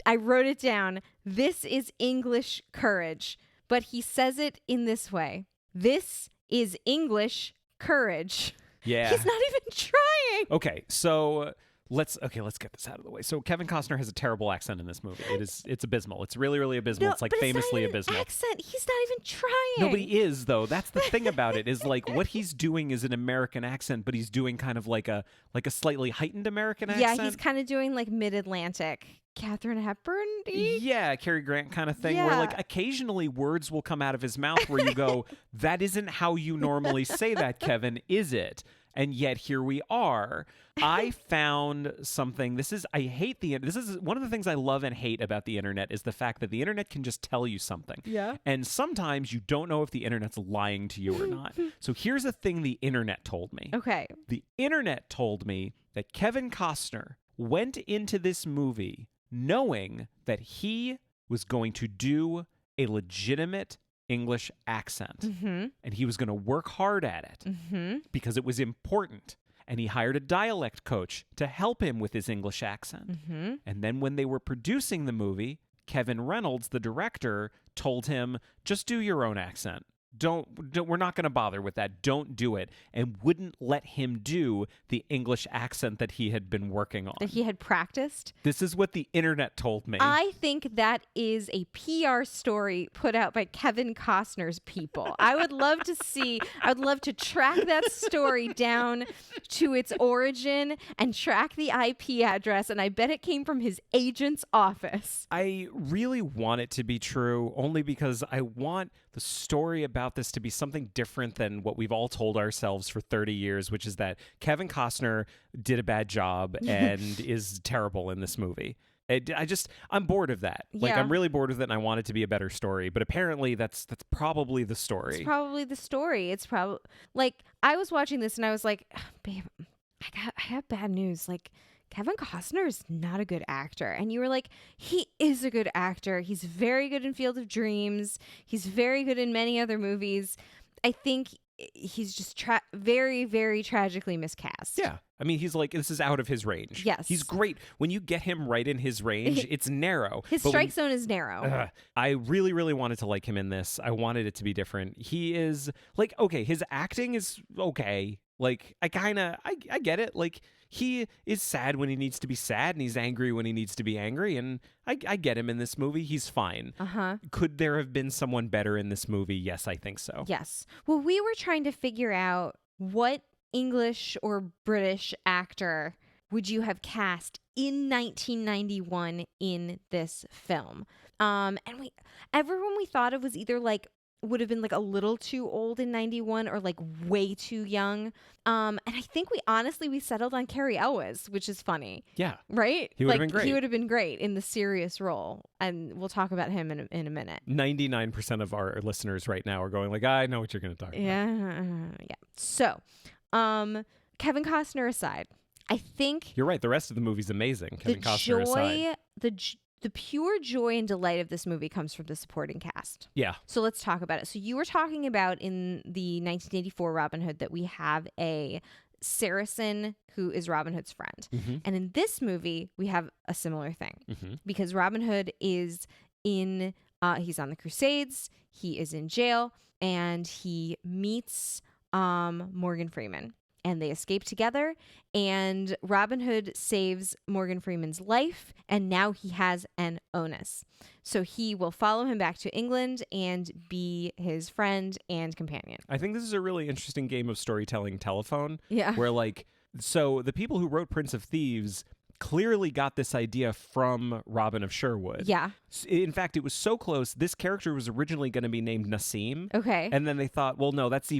I wrote it down, "This is English courage." But he says it in this way. "This is English courage." Yeah. He's not even trying. Okay, so let's get this out of the way. So Kevin Costner has a terrible accent in this movie. It's abysmal. It's really, really abysmal. No, it's like but famously it's not even abysmal. an accent. He's not even trying. No, but he is, though. That's the thing about it, is like what he's doing is an American accent, but he's doing kind of like a slightly heightened American accent. Yeah, he's kind of doing like mid-Atlantic. Katharine Hepburn? Yeah, Cary Grant kind of thing, where Yeah. like occasionally words will come out of his mouth where you go, that isn't how you normally say that, Kevin, is it? And yet here we are. I found something. This is one of the things I love and hate about the internet, is the fact that the internet can just tell you something. Yeah. And sometimes you don't know if the internet's lying to you or not. So here's a thing the internet told me. Okay. The internet told me that Kevin Costner went into this movie knowing that he was going to do a legitimate English accent. And he was going to work hard at it because it was important. And he hired a dialect coach to help him with his English accent. And then when they were producing the movie, Kevin Reynolds, the director, told him, just do your own accent. we're not going to bother with that. Don't do it. And wouldn't let him do the English accent that he had been working on. That he had practiced. This is what the internet told me. I think that is a PR story put out by Kevin Costner's people. I would love to track that story down to its origin and track the IP address. And I bet it came from his agent's office. I really want it to be true, only because I want the story about this to be something different than what we've all told ourselves for 30 years, which is that Kevin Costner did a bad job and is terrible in this movie. I'm bored of that. Like, Yeah. I'm really bored of it, and I want it to be a better story. But apparently, that's probably the story. It's probably the story. It's probably like I was watching this and I was like, babe, I have bad news. Like, Kevin Costner is not a good actor. And you were like, he is a good actor. He's very good in Field of Dreams. He's very good in many other movies. I think he's just very, very tragically miscast. Yeah. I mean, he's like, this is out of his range. Yes. He's great. When you get him right in his range, it's narrow. His strike zone is narrow. I really, really wanted to like him in this. I wanted it to be different. He is like, okay, his acting is okay. Like, I get it. Like, he is sad when he needs to be sad, and he's angry when he needs to be angry, and I get him in this movie. He's fine. Could there have been someone better in this movie? Yes, I think so. Yes. Well, we were trying to figure out what English or British actor would you have cast in 1991 in this film? And everyone we thought of was either like would have been like a little too old in 91 or like way too young. And I think we settled on Cary Elwes, which is funny. Yeah. Right? He would have been great. He would have been great in the serious role. And we'll talk about him in a minute. 99% of our listeners right now are going like, I know what you're going to talk about. Yeah. So, Kevin Costner aside, I think you're right. The rest of the movie's amazing. Kevin Costner aside. The pure joy and delight of this movie comes from the supporting cast. Yeah. So let's talk about it. So you were talking about in the 1984 Robin Hood that we have a Saracen who is Robin Hood's friend. Mm-hmm. And in this movie, we have a similar thing because Robin Hood is he's on the Crusades, he is in jail, and he meets Morgan Freeman. And they escape together, and Robin Hood saves Morgan Freeman's life, and now he has an onus. So he will follow him back to England and be his friend and companion. I think this is a really interesting game of storytelling telephone. Yeah. Where so the people who wrote Prince of Thieves clearly got this idea from Robin of Sherwood. Yeah. In fact, it was so close. This character was originally going to be named Nassim. Okay. And then they thought, well, no, that's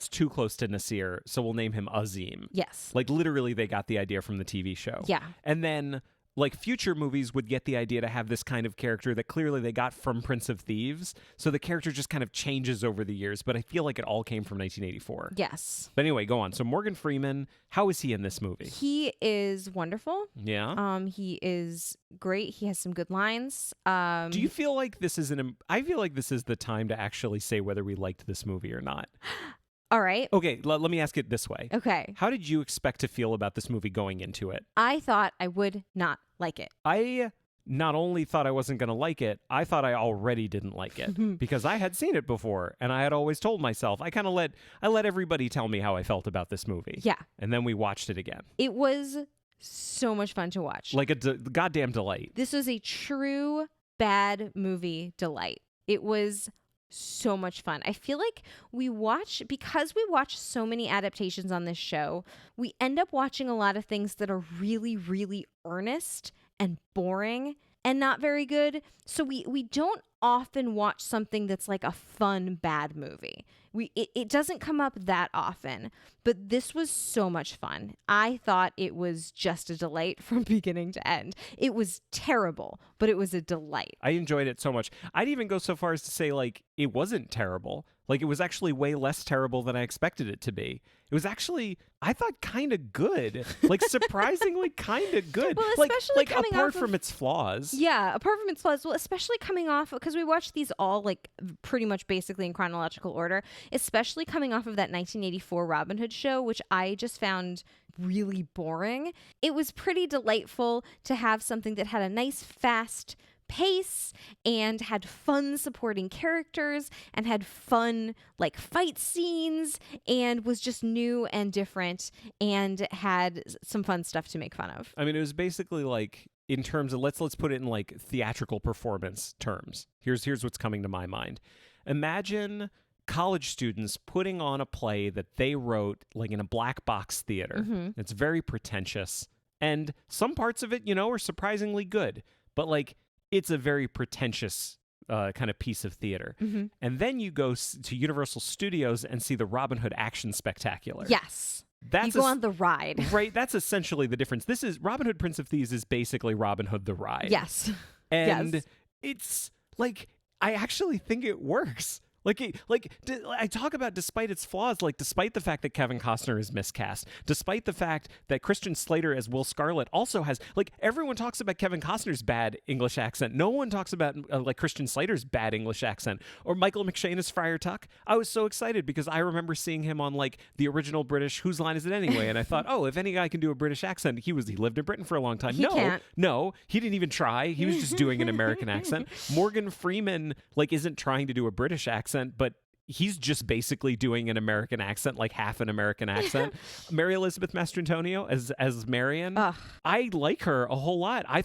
too close to Nasir, so we'll name him Azim. Yes. Like, literally, they got the idea from the TV show. Yeah. And then, like, future movies would get the idea to have this kind of character that clearly they got from Prince of Thieves. So the character just kind of changes over the years, but I feel like it all came from 1984. Yes. But anyway, go on. So Morgan Freeman, how is he in this movie? He is wonderful. Yeah. He is great. He has some good lines. Do you feel like this is I feel like this is the time to actually say whether we liked this movie or not. All right. Okay, let me ask it this way. Okay. How did you expect to feel about this movie going into it? I thought I would not like it. I not only thought I wasn't going to like it, I thought I already didn't like it because I had seen it before and I had always told myself, I let everybody tell me how I felt about this movie. Yeah. And then we watched it again. It was so much fun to watch. Like a goddamn delight. This was a true bad movie delight. It was so much fun. I feel like because we watch so many adaptations on this show, we end up watching a lot of things that are really, really earnest and boring and not very good. So we don't often watch something that's like a fun bad movie. It doesn't come up that often, but this was so much fun. I thought it was just a delight from beginning to end. It was terrible, but it was a delight. I enjoyed it so much. I'd even go so far as to say, like, it wasn't terrible. Like, it was actually way less terrible than I expected it to be. It was actually, I thought, kind of good. Like, surprisingly kind of good. Well, especially coming apart off from its flaws. Yeah, apart from its flaws. Well, especially coming off, because we watched these all, like, pretty much basically in chronological order, especially coming off of that 1984 Robin Hood show, which I just found really boring. It was pretty delightful to have something that had a nice, fast pace and had fun supporting characters and had fun like fight scenes and was just new and different and had some fun stuff to make fun of. I mean, it was basically like, in terms of, let's put it in like theatrical performance terms. Here's what's coming to my mind. Imagine college students putting on a play that they wrote like in a black box theater. It's very pretentious, and some parts of it, are surprisingly good, but like it's a very pretentious kind of piece of theater. And then you go to Universal Studios and see the Robin Hood action spectacular. Yes. You go on the ride. Right, that's essentially the difference. This is Robin Hood Prince of Thieves is basically Robin Hood the Ride. Yes. And it's like, I actually think it works. I talk about, despite its flaws, like despite the fact that Kevin Costner is miscast, despite the fact that Christian Slater as Will Scarlet also has, like, everyone talks about Kevin Costner's bad English accent. No one talks about like Christian Slater's bad English accent, or Michael McShane as Friar Tuck. I was so excited because I remember seeing him on like the original British Whose Line Is It Anyway? And I thought, oh, if any guy can do a British accent, he lived in Britain for a long time. No, he didn't even try. He was just doing an American accent. Morgan Freeman like isn't trying to do a British accent, but he's just basically doing an American accent, like half an American accent. Mary Elizabeth Mastrantonio as Marion. I like her a whole lot. I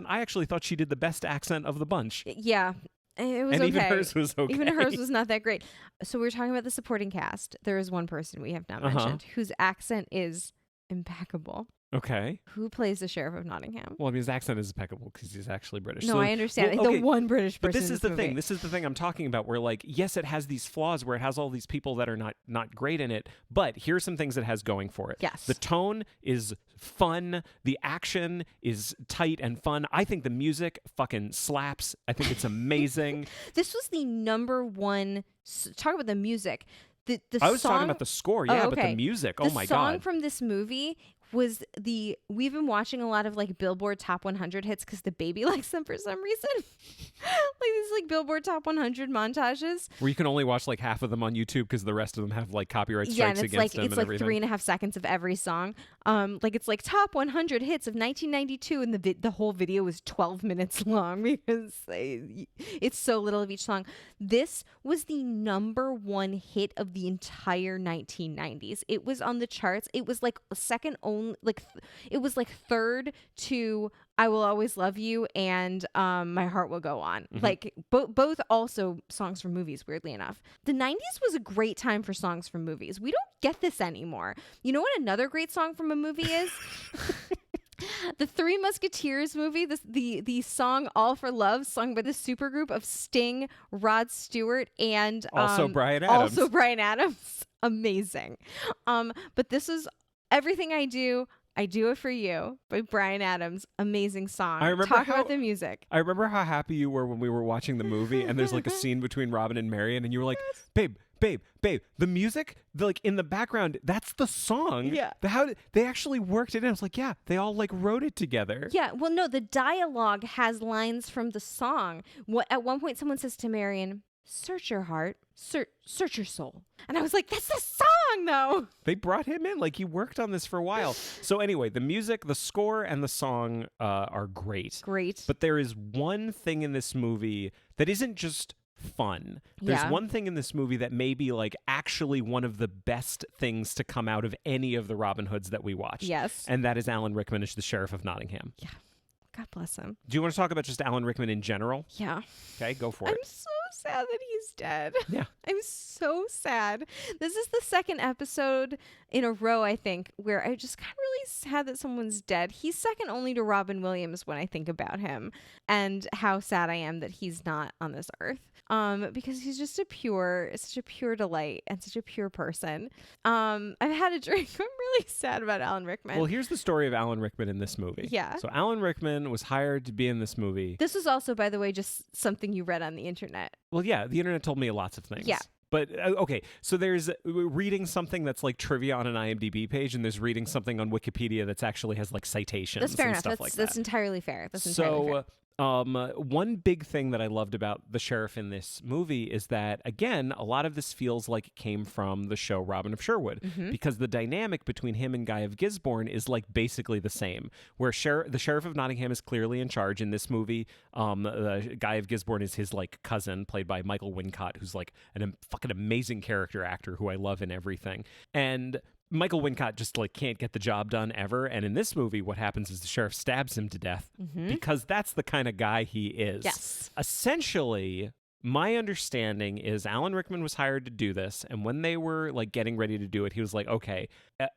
actually thought she did the best accent of the bunch. Yeah. It was and okay. even hers was okay. Even hers was not that great. So we were talking about the supporting cast. There is one person we have not mentioned whose accent is impeccable. Okay. Who plays the Sheriff of Nottingham? Well, I mean, his accent is impeccable because he's actually British. No, so, I understand. Well, okay, the one British person. But this is the thing. This is the thing I'm talking about, where like, yes, it has these flaws where it has all these people that are not great in it, but here's some things it has going for it. Yes. The tone is fun. The action is tight and fun. I think the music fucking slaps. I think it's amazing. This was the number one. Talk about the music. I was talking about the score, but the music, oh my God. The song from this movie was we've been watching a lot of like Billboard Top 100 hits because the baby likes them for some reason. Like these like Billboard Top 100 montages. Where you can only watch like half of them on YouTube because the rest of them have like copyright strikes against them and everything. It's like 3.5 seconds of every song. Like it's like Top 100 hits of 1992 and the whole video is 12 minutes long because it's so little of each song. This was the number one hit of the entire 1990s. It was on the charts. It was like second only, it was like third to I Will Always Love You and My Heart Will Go On. Like both also songs from movies, weirdly enough. The 90s was a great time for songs from movies. We don't get this anymore. You know what another great song from a movie is? The Three Musketeers movie, the song All for Love, sung by the supergroup of Sting, Rod Stewart, and also Bryan Adams. Amazing. But this is Everything I Do It For You by Bryan Adams. Amazing song. Talk about the music. I remember how happy you were when we were watching the movie and there's like a scene between Robin and Marion and you were like, babe, the music, like in the background, that's the song. Yeah. How they actually worked it in. I was like, yeah, they all like wrote it together. Yeah. Well, no, the dialogue has lines from the song. At one point, someone says to Marion, "Search your heart, search your soul." And I was like, that's the song, though. They brought him in. Like, he worked on this for a while. So anyway, the music, the score, and the song are great. Great. But there is one thing in this movie that isn't just fun. There's one thing in this movie that may be like actually one of the best things to come out of any of the Robin Hoods that we watched. Yes. And that is Alan Rickman as the Sheriff of Nottingham. Yeah. God bless him. Do you want to talk about just Alan Rickman in general? Yeah. Okay, go for it. I'm so sad that he's dead. Yeah. I'm so sad. This is the second episode in a row, I think, where I just got really sad that someone's dead. He's second only to Robin Williams when I think about him and how sad I am that he's not on this earth. Because he's just such a pure delight and such a pure person. I've had a drink. I'm really sad about Alan Rickman. Well, here's the story of Alan Rickman in this movie. Yeah. So Alan Rickman was hired to be in this movie. This was also, by the way, just something you read on the internet. Well, yeah, the internet told me lots of things. Yeah. But, okay, so there's reading something that's like trivia on an IMDb page, and there's reading something on Wikipedia that's actually has like citations That's fair and enough. stuff like that. That's entirely fair. That's entirely fair. One big thing that I loved about the sheriff in this movie is that, again, a lot of this feels like it came from the show Robin of Sherwood, because the dynamic between him and Guy of Gisborne is like basically the same, where the sheriff of Nottingham is clearly in charge. In this movie, the Guy of Gisborne is his like cousin, played by Michael Wincott, who's like an fucking amazing character actor who I love in everything. And Michael Wincott just like can't get the job done ever. And in this movie, what happens is the sheriff stabs him to death because that's the kind of guy he is. Yes. Essentially, my understanding is Alan Rickman was hired to do this, and when they were like getting ready to do it, he was like, "Okay,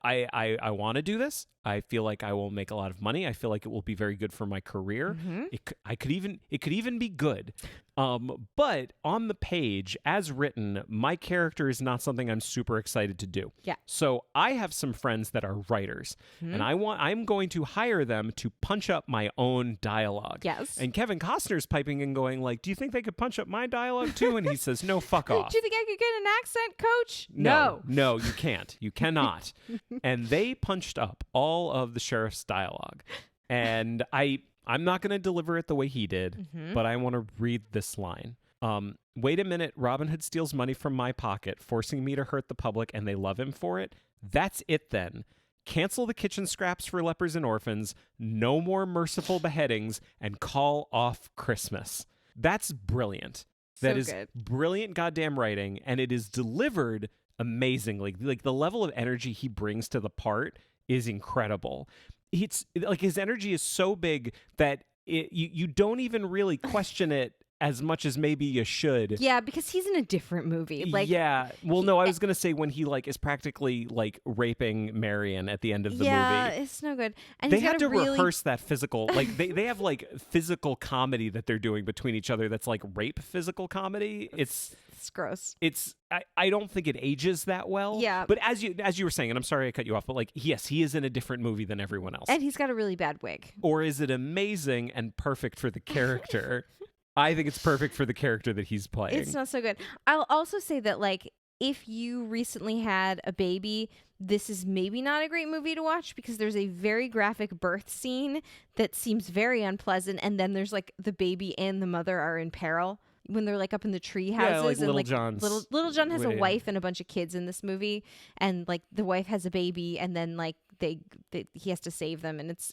I want to do this. I feel like I will make a lot of money. I feel like it will be very good for my career. It could even be good." But on the page, as written, my character is not something I'm super excited to do. Yeah. So I have some friends that are writers, and I'm going to hire them to punch up my own dialogue. Yes. And Kevin Costner's piping in going like, "Do you think they could punch up my dialogue too?" And he says, "No, fuck off." Do you think I could get an accent, coach? No, you can't. You cannot. And they punched up all of the sheriff's dialogue. And I'm not going to deliver it the way he did, but I want to read this line. "Wait a minute, Robin Hood steals money from my pocket, forcing me to hurt the public, and they love him for it? That's it then. Cancel the kitchen scraps for lepers and orphans, no more merciful beheadings, and call off Christmas." That's brilliant. That is good. Brilliant goddamn writing, and it is delivered amazingly. Like the level of energy he brings to the part is incredible. It's like his energy is so big that you don't even really question it as much as maybe you should. Yeah, because he's in a different movie. Like, yeah. Well, no, I was gonna say when he like is practically like raping Marion at the end of the movie. Yeah, it's no good. And they he's had to got a rehearse that physical, like they have like physical comedy that they're doing between each other. That's like rape physical comedy. It's gross. I don't think it ages that well. Yeah. But as you were saying, and I'm sorry I cut you off, but like yes, he is in a different movie than everyone else. And he's got a really bad wig. Or is it amazing and perfect for the character? I think it's perfect for the character that he's playing. It's not so good. I'll also say that, like, if you recently had a baby, this is maybe not a great movie to watch because there's a very graphic birth scene that seems very unpleasant. And then there's like the baby and the mother are in peril when they're like up in the tree houses. Like and Little like John's. Little John has a Yeah. wife and a bunch of kids in this movie. And like the wife has a baby and then like he has to save them. And it's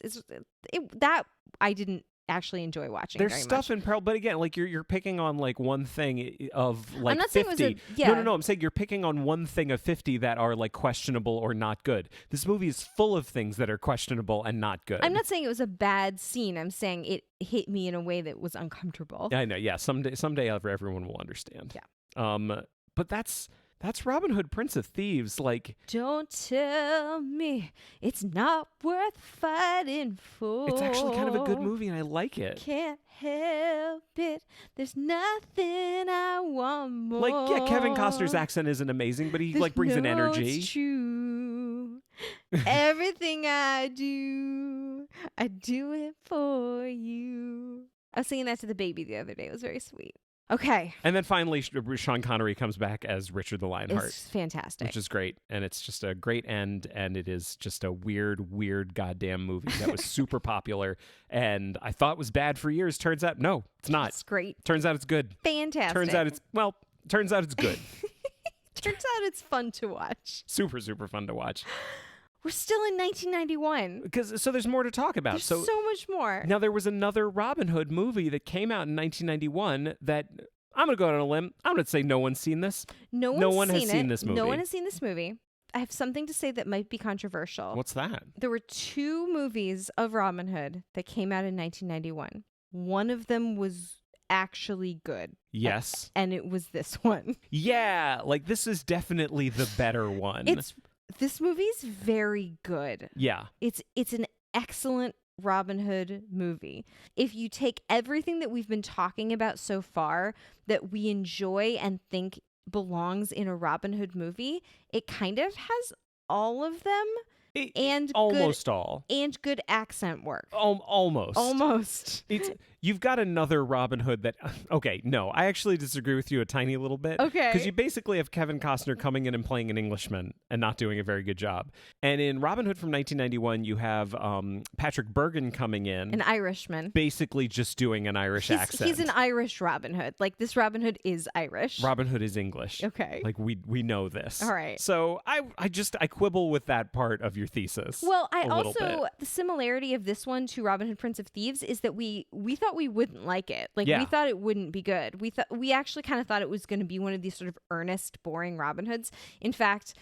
that I didn't actually enjoy watching. There's very stuff much. in peril, but again, like you're picking on like one thing of like I'm not 50. saying it was a, No. I'm saying you're picking on one thing of 50 that are like questionable or not good. This movie is full of things that are questionable and not good. I'm not saying it was a bad scene. I'm saying it hit me in a way that was uncomfortable. I know. Yeah. Someday everyone will understand. Yeah. But that's Robin Hood, Prince of Thieves. Like, Don't tell me it's not worth fighting for. it's actually kind of a good movie, and I like it. Can't help it. There's nothing I want more. Like, yeah, Kevin Costner's accent isn't amazing, but he like brings an energy. It's true. Everything I do it for you. I was singing that to the baby the other day. It was very sweet. Okay. And then finally, Sean Connery comes back as Richard the Lionheart. It's fantastic. Which is great. And it's just a great end. And it is just a weird goddamn movie that was super popular. And I thought was bad for years. Turns out, no, it's not. It's great. Turns out it's good. Fantastic. Turns out it's good. Turns out it's fun to watch. Super fun to watch. We're still in 1991. So there's more to talk about. There's so much more. Now, there was another Robin Hood movie that came out in 1991 that I'm going to go out on a limb. I'm going to say no one's seen this. No one has seen this movie. No one has seen this movie. I have something to say that might be controversial. What's that? There were 2 movies of Robin Hood that came out in 1991. One of them was actually good. Yes. And it was this one. Yeah, like this is definitely the better one. This movie's very good. Yeah. It's an excellent Robin Hood movie. If you take everything that we've been talking about so far that we enjoy and think belongs in a Robin Hood movie, it kind of has all of them and almost all. And good accent work. Almost. Almost. You've got another Robin Hood that... Okay, no, I actually disagree with you a tiny little bit. Okay. Because you basically have Kevin Costner coming in and playing an Englishman and not doing a very good job. And in Robin Hood from 1991, you have Patrick Bergen coming in. An Irishman. Basically just doing an Irish accent. He's an Irish Robin Hood. Like, this Robin Hood is Irish. Robin Hood is English. Okay. Like, we know this. All right. So I quibble with that part of your thesis. Well, the similarity of this one to Robin Hood Prince of Thieves is that we thought we wouldn't like it. Like, Yeah. we thought it wouldn't be good. We actually kind of thought it was going to be one of these sort of earnest, boring Robin Hoods. In fact,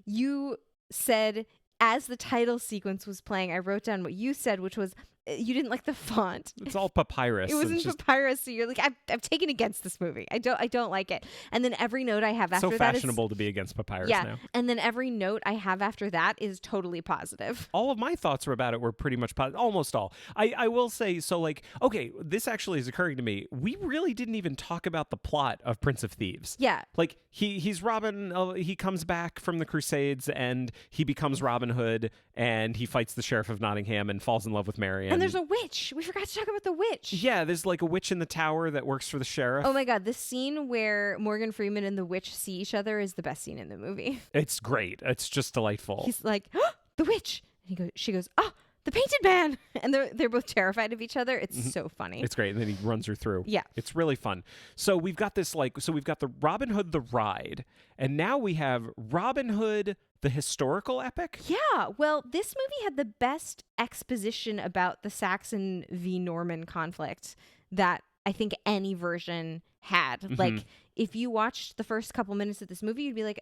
you said, as the title sequence was playing, I wrote down what you said, which was, you didn't like the font. It's all papyrus. It wasn't papyrus, so you're like, I've taken against this movie. I don't like it. And then every note I have after so that is fashionable to be against papyrus yeah. now. And then every note I have after that is totally positive. All of my thoughts about it were pretty much positive. Almost all. I will say, so like, okay, this actually is occurring to me. We really didn't even talk about the plot of Prince of Thieves. Yeah. Like, he's Robin. He comes back from the Crusades and he becomes Robin Hood and he fights the Sheriff of Nottingham and falls in love with Marion. And there's a witch. We forgot to talk about the witch. Yeah, there's like a witch in the tower that works for the sheriff. Oh my God. The scene where Morgan Freeman and the witch see each other is the best scene in the movie. It's great. It's just delightful. He's like, oh, the witch. And she goes, oh, the painted man. And they're both terrified of each other. It's so funny. It's great. And then he runs her through. Yeah. It's really fun. So we've got this we've got the Robin Hood the Ride. And now we have Robin Hood the historical epic. Yeah. Well, this movie had the best exposition about the Saxon v. Norman conflict that I think any version had. Mm-hmm. Like, if you watched the first couple minutes of this movie, you'd be like,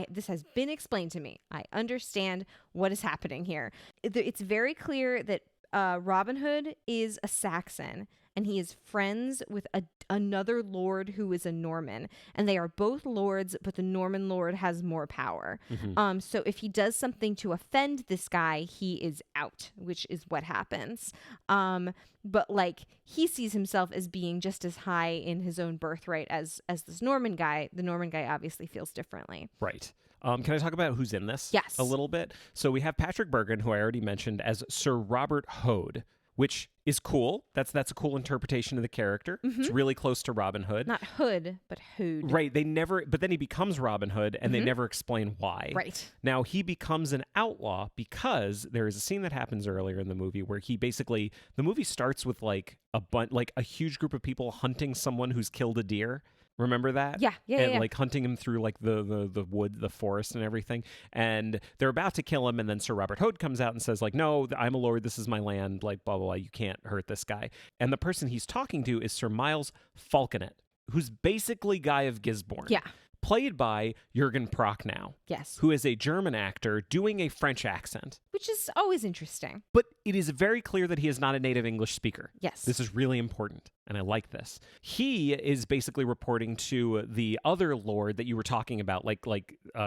this has been explained to me. I understand what is happening here. It's very clear that Robin Hood is a Saxon and he is friends with another lord who is a Norman, and they are both lords, but the Norman lord has more power. Mm-hmm. So if he does something to offend this guy, he is out, which is what happens. But like, he sees himself as being just as high in his own birthright as this Norman guy. The Norman guy obviously feels differently. Right. Can I talk about who's in this? Yes. A little bit. So we have Patrick Bergen, who I already mentioned, as Sir Robert Hood, which is cool. That's a cool interpretation of the character. Mm-hmm. It's really close to Robin Hood. Not Hood, but Hood. Right. But then he becomes Robin Hood, and they never explain why. Right. Now, he becomes an outlaw because there is a scene that happens earlier in the movie where the movie starts with like a huge group of people hunting someone who's killed a deer. Remember that? Yeah. And like hunting him through like the wood, the forest and everything. And they're about to kill him. And then Sir Robert Hood comes out and says like, no, I'm a lord. This is my land. Like blah, blah, blah. You can't hurt this guy. And the person he's talking to is Sir Miles Falconet, who's basically Guy of Gisborne. Yeah. Played by Jürgen Prochnow. Yes. Who is a German actor doing a French accent. Which is always interesting. But it is very clear that he is not a native English speaker. Yes. This is really important, and I like this. He is basically reporting to the other lord that you were talking about, like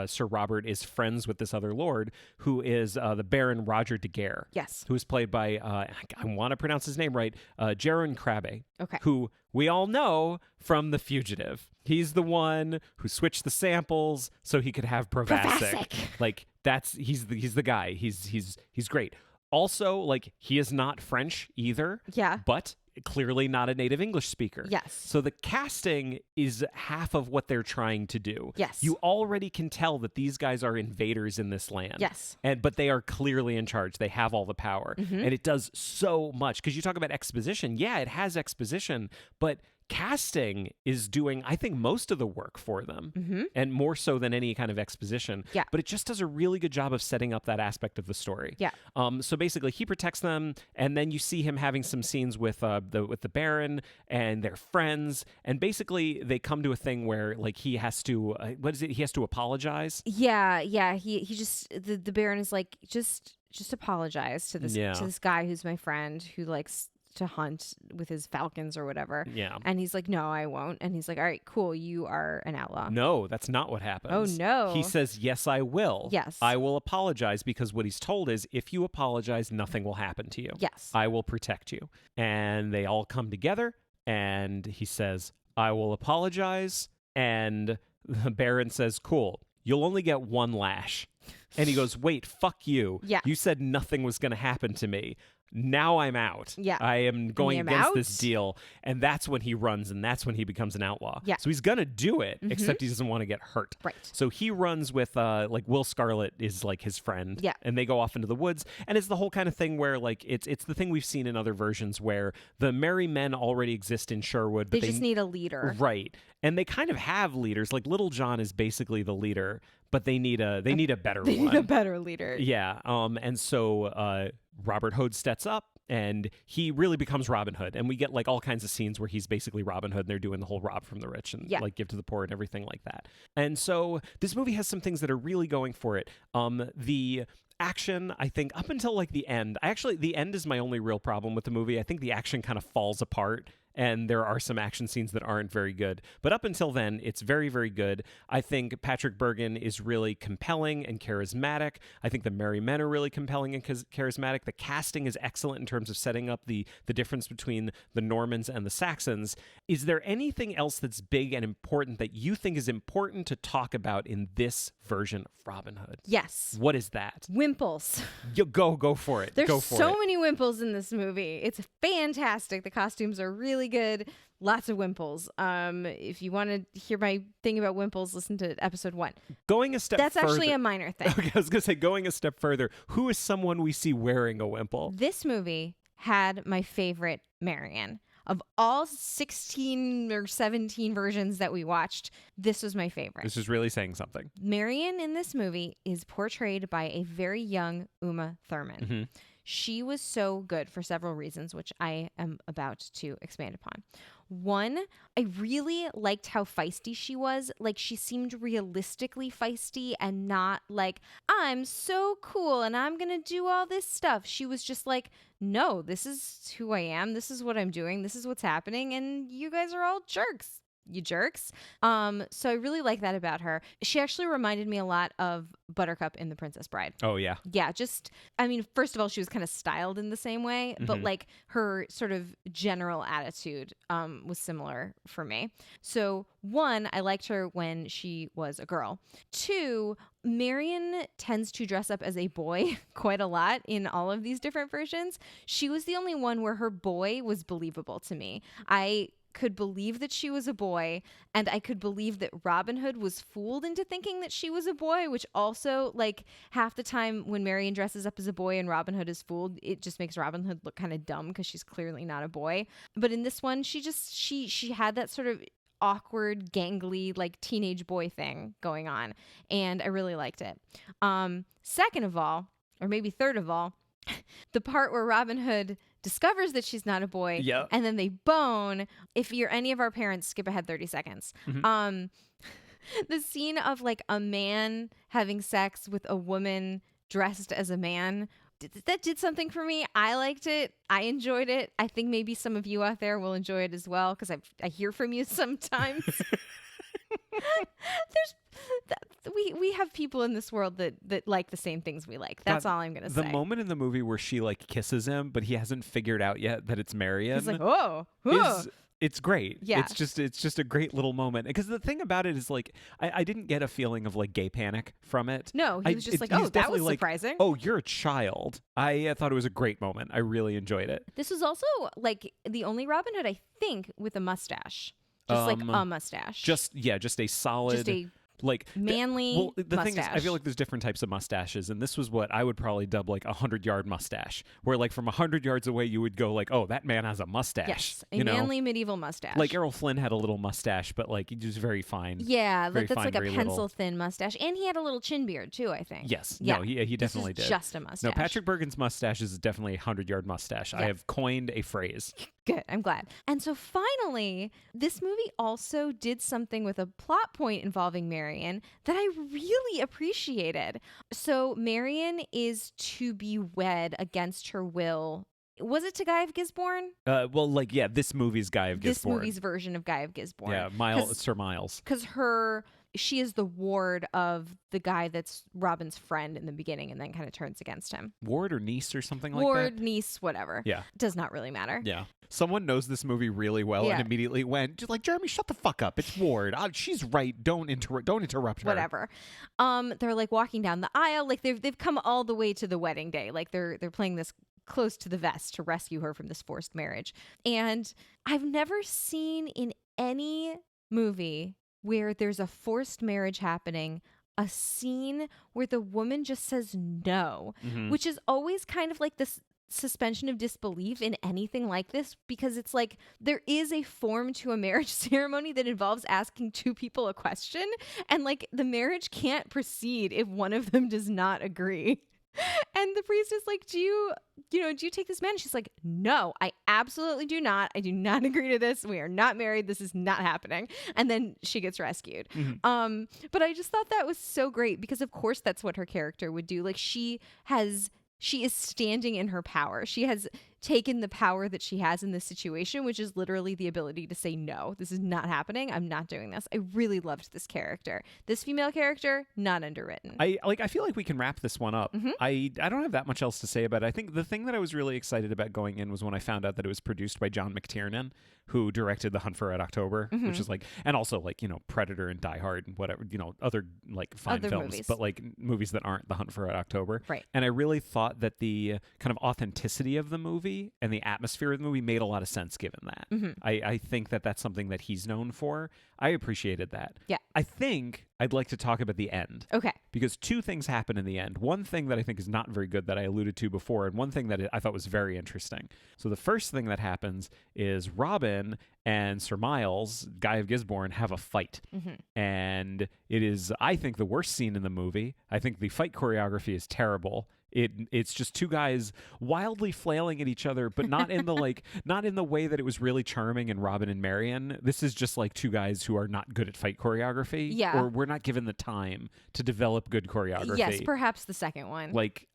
Sir Robert is friends with this other lord, who is the Baron Roger de Guerre. Yes. Who is played by, I want to pronounce his name right, Jaron Krabbe. Okay. Who we all know from The Fugitive. He's the one who switched the samples so he could have Provasic. Like he's the guy. He's great. Also, like, he is not French either. Yeah. But clearly not a native English speaker. Yes. So the casting is half of what they're trying to do. Yes. You already can tell that these guys are invaders in this land. Yes. But they are clearly in charge. They have all the power. Mm-hmm. And it does so much. Because you talk about exposition. Yeah, it has exposition, but casting is doing, I think, most of the work for them, and more so than any kind of exposition. Yeah. But it just does a really good job of setting up that aspect of the story. Yeah. So basically, he protects them, and then you see him having some scenes with the Baron and their friends, and basically they come to a thing where like he has to he has to apologize. Yeah. He just the Baron is like just apologize to this guy who's my friend who likes to hunt with his falcons or whatever. Yeah. And he's like, no, I won't. And he's like, all right, cool. You are an outlaw. No, that's not what happens. Oh, no. He says, yes, I will. Yes. I will apologize, because what he's told is if you apologize, nothing will happen to you. Yes. I will protect you. And they all come together and he says, I will apologize. And the Baron says, cool. you'll only get one lash. And he goes, wait, fuck you. Yeah. You said nothing was going to happen to me. Now I'm out. Yeah. I am going am against out? this deal. And that's when he runs, and that's when he becomes an outlaw. Yeah. So he's going to do it, except he doesn't want to get hurt. Right. So he runs with, like, Will Scarlet is, like, his friend. Yeah. And they go off into the woods. And it's the whole kind of thing where, like, it's the thing we've seen in other versions where the merry men already exist in Sherwood. But They just need a leader. Right. And they kind of have leaders. Like, Little John is basically the leader, but they need a better They one. need a better leader. Yeah. And so Robert Hood steps up and he really becomes Robin Hood. And we get like all kinds of scenes where he's basically Robin Hood and they're doing the whole rob from the rich and like give to the poor and everything like that. And so this movie has some things that are really going for it. The action, I think, up until like the end, the end is my only real problem with the movie. I think the action kind of falls apart. And there are some action scenes that aren't very good. But up until then, it's very, very good. I think Patrick Bergin is really compelling and charismatic. I think the Merry Men are really compelling and charismatic. The casting is excellent in terms of setting up the difference between the Normans and the Saxons. Is there anything else that's big and important that you think is important to talk about in this version of Robin Hood? Yes. What is that? Wimples. Go for it. There's go for so it. many wimples in this movie. It's fantastic. The costumes are really good. Lots of wimples. If you want to hear my thing about wimples, listen to episode 1. Going a step That's further. actually a minor thing. Okay, I was going to say, going a step further, who is someone we see wearing a wimple? This movie had my favorite Marion. Of all 16 or 17 versions that we watched, this was my favorite. This is really saying something. Marion in this movie is portrayed by a very young Uma Thurman. Mm-hmm. She was so good for several reasons, which I am about to expand upon. One, I really liked how feisty she was. Like, she seemed realistically feisty and not like, I'm so cool and I'm going to do all this stuff. She was just like, no, this is who I am. This is what I'm doing. This is what's happening. And you guys are all jerks. You jerks. So I really like that about her. She actually reminded me a lot of Buttercup in The Princess Bride. Oh, yeah. Yeah, I mean, first of all, she was kind of styled in the same way, but like her sort of general attitude was similar for me. So 1, I liked her when she was a girl. 2, Marion tends to dress up as a boy quite a lot in all of these different versions. She was the only one where her boy was believable to me. I could believe that she was a boy, and I could believe that Robin Hood was fooled into thinking that she was a boy, which also, like, half the time when Marion dresses up as a boy and Robin Hood is fooled, it just makes Robin Hood look kind of dumb because she's clearly not a boy. But in this one, she had that sort of awkward, gangly, like, teenage boy thing going on, and I really liked it. Second of all, or maybe third of all, the part where Robin Hood discovers that she's not a boy, and then they bone. If you're any of our parents, skip ahead 30 seconds. The scene of like a man having sex with a woman dressed as a man, that did something for me. I liked it. I enjoyed it. I think maybe some of you out there will enjoy it as well, because I hear from you sometimes. We have people in this world that like the same things we like. That's all I'm gonna say. The moment in the movie where she like kisses him, but he hasn't figured out yet that it's Marion. He's like, oh. It's great. Yeah. It's just a great little moment. Because the thing about it is like I didn't get a feeling of like gay panic from it. No, he was just like, oh, that was surprising. Oh, you're a child. I thought it was a great moment. I really enjoyed it. This was also like the only Robin Hood, I think, with a mustache. Just like a mustache. Just a solid. Just a like manly the mustache. thing is, I feel like there's different types of mustaches, and this was what I would probably dub like 100-yard mustache, where like from 100 yards away you would go like, oh, that man has a mustache. Yes, a manly medieval mustache. Like Errol Flynn had a little mustache, but like he was very fine. Yeah, very that's fine, like a pencil little. Thin mustache, and he had a little chin beard too, I think. Yes, yeah. No, he definitely this is did. Just a mustache. No, Patrick Bergin's mustache is definitely a 100-yard mustache. Yeah. I have coined a phrase. Good, I'm glad. And so finally, this movie also did something with a plot point involving Marion that I really appreciated. So Marion is to be wed against her will. Was it to Guy of Gisborne? Well, like, yeah, this movie's Guy of Gisborne. This movie's version of Guy of Gisborne. Yeah, Sir Miles. Because she is the ward of the guy that's Robin's friend in the beginning and then kind of turns against him. Ward or niece or something like that? Ward, niece, whatever. Yeah. Does not really matter. Yeah. Someone knows this movie really well Yeah. and immediately went, just like, Jeremy, shut the fuck up. It's Ward. She's right. Don't interrupt her. Whatever. They're like walking down the aisle, like they've come all the way to the wedding day. Like they're playing this close to the vest to rescue her from this forced marriage. And I've never seen in any movie where there's a forced marriage happening a scene where the woman just says no, which is always kind of like this suspension of disbelief in anything like this, because it's like there is a form to a marriage ceremony that involves asking two people a question, and like the marriage can't proceed if one of them does not agree. And the priest is like, do you take this man? And she's like, no, I absolutely do not. I do not agree to this. We are not married. This is not happening. And then she gets rescued. But I just thought that was so great because of course that's what her character would do. Like she is standing in her power. She has taken the power that she has in this situation, which is literally the ability to say, no, this is not happening. I'm not doing this. I really loved this character. This female character, not underwritten. I feel like we can wrap this one up. I don't have that much else to say about it. I think the thing that I was really excited about going in was when I found out that it was produced by John McTiernan, who directed The Hunt for Red October, which is like, and also like, Predator and Die Hard and whatever, other like fine Other films, movies. but like movies that aren't The Hunt for Red October. Right. And I really thought that the kind of authenticity of the movie and the atmosphere of the movie made a lot of sense given that. I think that that's something that he's known for. I appreciated that. Yeah. I think I'd like to talk about the end. Okay. Because two things happen in the end. One thing that I think is not very good that I alluded to before, and one thing that I thought was very interesting. So the first thing that happens is Robin and Sir Miles, Guy of Gisborne, have a fight. And it is, I think, the worst scene in the movie. I think the fight choreography is terrible. It's just two guys wildly flailing at each other, but not in the not in the way that it was really charming in Robin and Marion. This is just like two guys who are not good at fight choreography. Yeah. Or we're not given the time to develop good choreography. Yes, perhaps the second one. Like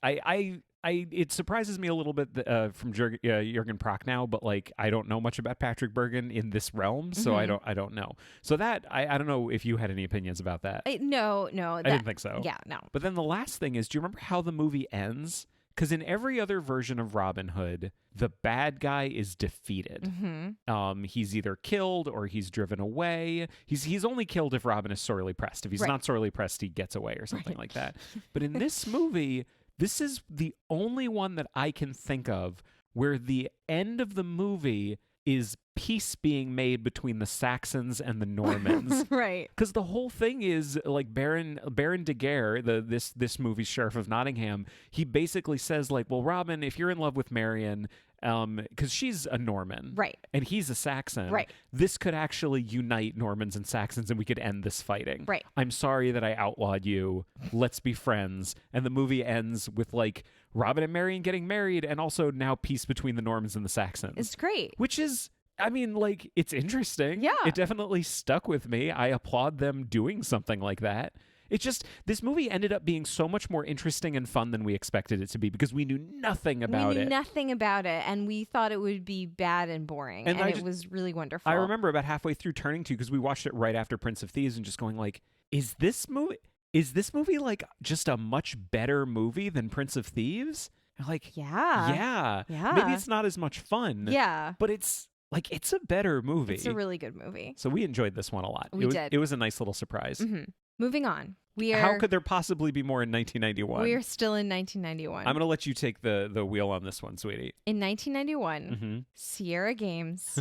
it surprises me a little bit from Jürgen Prochnow, but like I don't know much about Patrick Bergin in this realm, so I don't know. So that I don't know if you had any opinions about that. No, I didn't think so. Yeah, no. But then the last thing is, do you remember how the movie ends? Because in every other version of Robin Hood, the bad guy is defeated. He's either killed or he's driven away. He's only killed if Robin is sorely pressed. If he's not sorely pressed, he gets away or something like that. But in this movie, this is the only one that I can think of where the end of the movie is peace being made between the Saxons and the Normans. Right. Because the whole thing is like Baron de Gere, this movie's Sheriff of Nottingham, he basically says like, well, Robin, if you're in love with Marion, because she's a Norman, right, and he's a Saxon, right, this could actually unite Normans and Saxons and we could end this fighting. Right. I'm sorry that I outlawed you. Let's be friends. And the movie ends with like Robin and Marion getting married and also now peace between the Normans and the Saxons. It's great. Which is, I mean, like, it's interesting. Yeah. It definitely stuck with me. I applaud them doing something like that. It's just, this movie ended up being so much more interesting and fun than we expected it to be because we knew nothing about it. We knew nothing about it, and we thought it would be bad and boring, and it was really wonderful. I remember about halfway through turning to, because we watched it right after Prince of Thieves, and just going like, is this movie like just a much better movie than Prince of Thieves? And like, yeah. Maybe it's not as much fun. Yeah. But it's like, it's a better movie. It's a really good movie. So we enjoyed this one a lot. We did. It was a nice little surprise. Mm-hmm. Moving on. How could there possibly be more in 1991? We are still in 1991. I'm going to let you take the wheel on this one, sweetie. In 1991, Sierra Games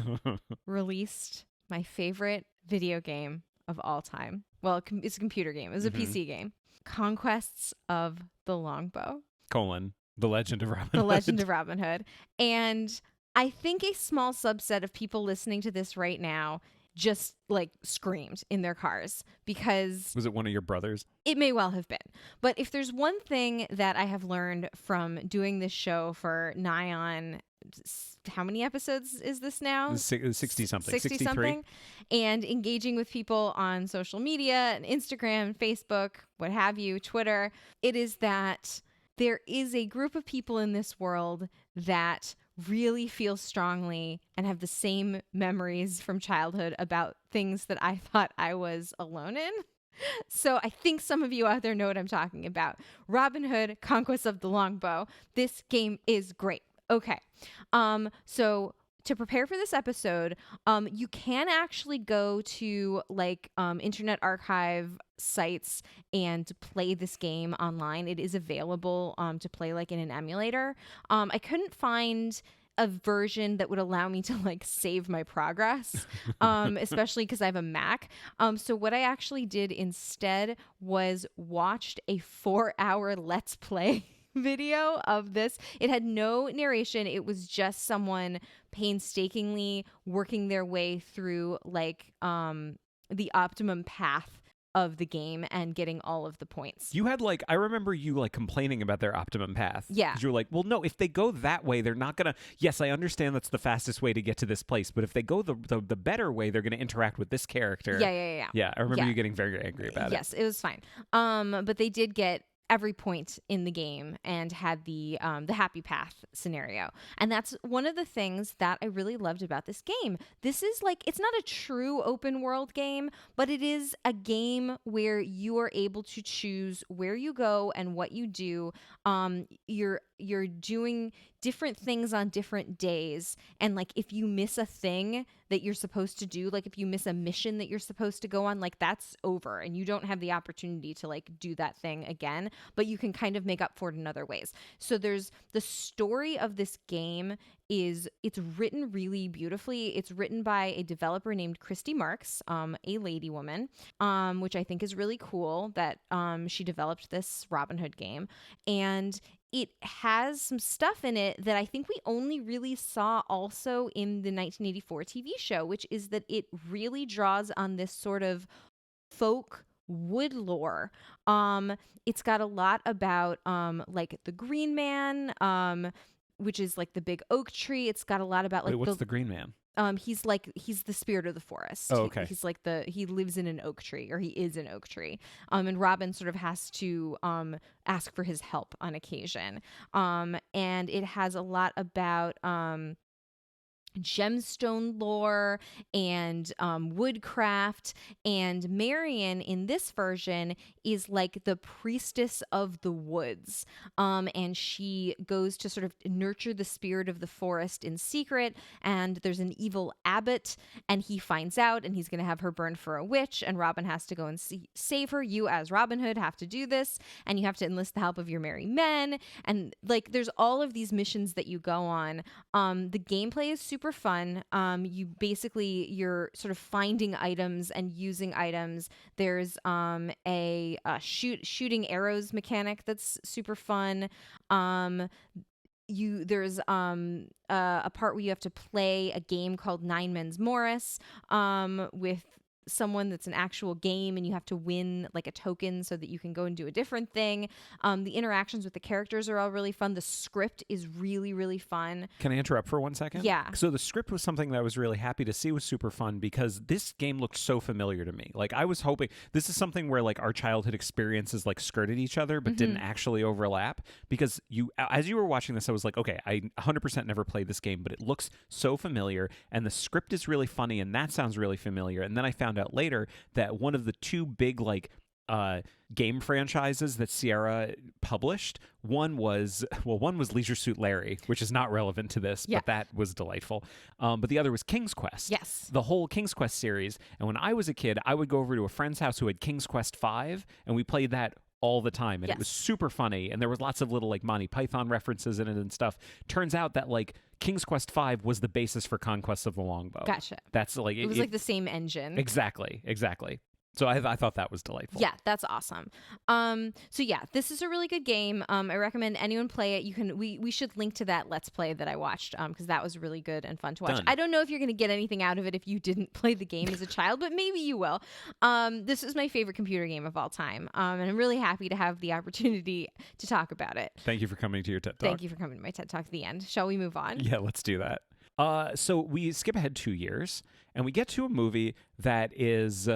released my favorite video game of all time. Well, it's a computer game. It was a PC game. Conquests of the Longbow. The Legend of Robin Hood. The Legend of Robin Hood. And I think a small subset of people listening to this right now just like screamed in their cars because... Was it one of your brothers? It may well have been. But if there's one thing that I have learned from doing this show for nigh on... How many episodes is this now? 60-something. 60-something. And engaging with people on social media, and Instagram, Facebook, what have you, Twitter. It is that there is a group of people in this world that really feel strongly and have the same memories from childhood about things that I thought I was alone in. So I think some of you out there know what I'm talking about. Robin Hood, Conquest of the Longbow. This game is great. Okay. So to prepare for this episode, you can actually go to like Internet Archive sites and play this game online. It is available to play like in an emulator. I couldn't find a version that would allow me to like save my progress, especially because I have a Mac. So what I actually did instead was watched a 4-hour Let's Play video of this. It had no narration. It was just someone painstakingly working their way through like the optimum path of the game and getting all of the points. You had like, I remember you like complaining about their optimum path. Yeah. 'Cause you were like, well, no, if they go that way, they're not going to, yes, I understand that's the fastest way to get to this place, but if they go the better way, they're going to interact with this character. Yeah. Yeah, I remember you getting very angry about it. Yes, it was fine. But they did get every point in the game and had the happy path scenario. And that's one of the things that I really loved about this game. This is like, it's not a true open world game, but it is a game where you are able to choose where you go and what you do. You're doing different things on different days, and like if you miss a thing that you're supposed to do, like if you miss a mission that you're supposed to go on, like that's over and you don't have the opportunity to like do that thing again, but you can kind of make up for it in other ways. So there's the story of this game it's written really beautifully. It's written by a developer named Christy Marks, a lady woman, which I think is really cool that she developed this Robin Hood game. And it has some stuff in it that I think we only really saw also in the 1984 TV show, which is that it really draws on this sort of folk wood lore. It's got a lot about like the Green Man, which is like the big oak tree. It's got a lot about like what's the Green Man? He's the spirit of the forest. Oh, okay. He's like he lives in an oak tree, or he is an oak tree. And Robin sort of has to ask for his help on occasion. And it has a lot about gemstone lore and woodcraft, and Marion in this version is like the priestess of the woods, and she goes to sort of nurture the spirit of the forest in secret, and there's an evil abbot and he finds out and he's going to have her burned for a witch, and Robin has to go and save her. You as Robin Hood have to do this, and you have to enlist the help of your merry men, and like there's all of these missions that you go on. The gameplay is super fun. You're sort of finding items and using items. There's a shooting arrows mechanic that's super fun. There's a part where you have to play a game called Nine Men's Morris with someone that's an actual game, and you have to win like a token so that you can go and do a different thing. The interactions with the characters are all really fun. The script is really, really fun. Can I interrupt for 1 second? Yeah. So the script was something that I was really happy to see was super fun, because this game looked so familiar to me. Like I was hoping this is something where like our childhood experiences like skirted each other but didn't actually overlap, because as you were watching this, I was like, okay, I 100% never played this game, but it looks so familiar, and the script is really funny, and that sounds really familiar. And then I found out later that one of the two big like game franchises that Sierra published, one was Leisure Suit Larry, which is not relevant to this, but that was delightful. But the other was King's Quest. Yes. The whole King's Quest series. And when I was a kid, I would go over to a friend's house who had King's Quest 5, and we played that all the time, and it was super funny, and there was lots of little like Monty Python references in it and stuff. Turns out that like King's Quest 5 was the basis for Conquest of the Longbow. Gotcha. That's like it was like the same engine. Exactly. So I thought that was delightful. Yeah, that's awesome. So yeah, this is a really good game. I recommend anyone play it. You can. We should link to that Let's Play that I watched, because that was really good and fun to watch. Done. I don't know if you're going to get anything out of it if you didn't play the game as a child, but maybe you will. This is my favorite computer game of all time, and I'm really happy to have the opportunity to talk about it. Thank you for coming to your TED Talk. Thank you for coming to my TED Talk at the end. Shall we move on? Yeah, let's do that. So we skip ahead 2 years, and we get to a movie that is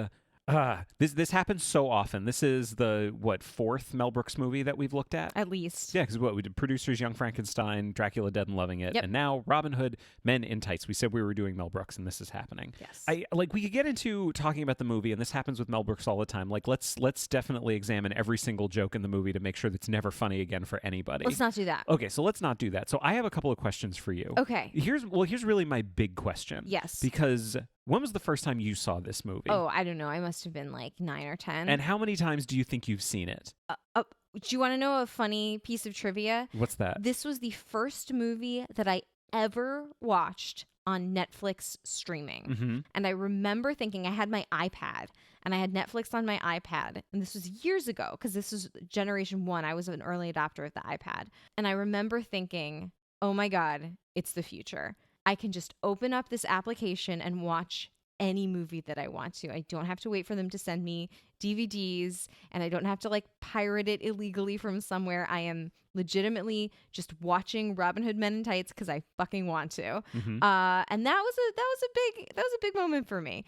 This happens so often. This is the fourth Mel Brooks movie that we've looked at. At least. Yeah, because we did Producers, Young Frankenstein, Dracula Dead and Loving It, Yep. and now Robin Hood, Men in Tights. We said we were doing Mel Brooks, and this is happening. Yes. We could get into talking about the movie, and this happens with Mel Brooks all the time. Like, let's definitely examine every single joke in the movie to make sure that's never funny again for anybody. Let's not do that. Okay, so let's not do that. So I have a couple of questions for you. Okay. Here's really my big question. Yes. Because when was the first time you saw this movie? Oh, I don't know. I must have been like 9 or 10. And how many times do you think you've seen it? Do you want to know a funny piece of trivia? What's that? This was the first movie that I ever watched on Netflix streaming. Mm-hmm. And I remember thinking, I had my iPad and I had Netflix on my iPad. And this was years ago because this was generation 1. I was an early adopter of the iPad. And I remember thinking, oh my God, it's the future. I can just open up this application and watch any movie that I want to. I don't have to wait for them to send me DVDs and I don't have to like pirate it illegally from somewhere. I am legitimately just watching Robin Hood Men in Tights because I fucking want to. Mm-hmm. And that was a big moment for me.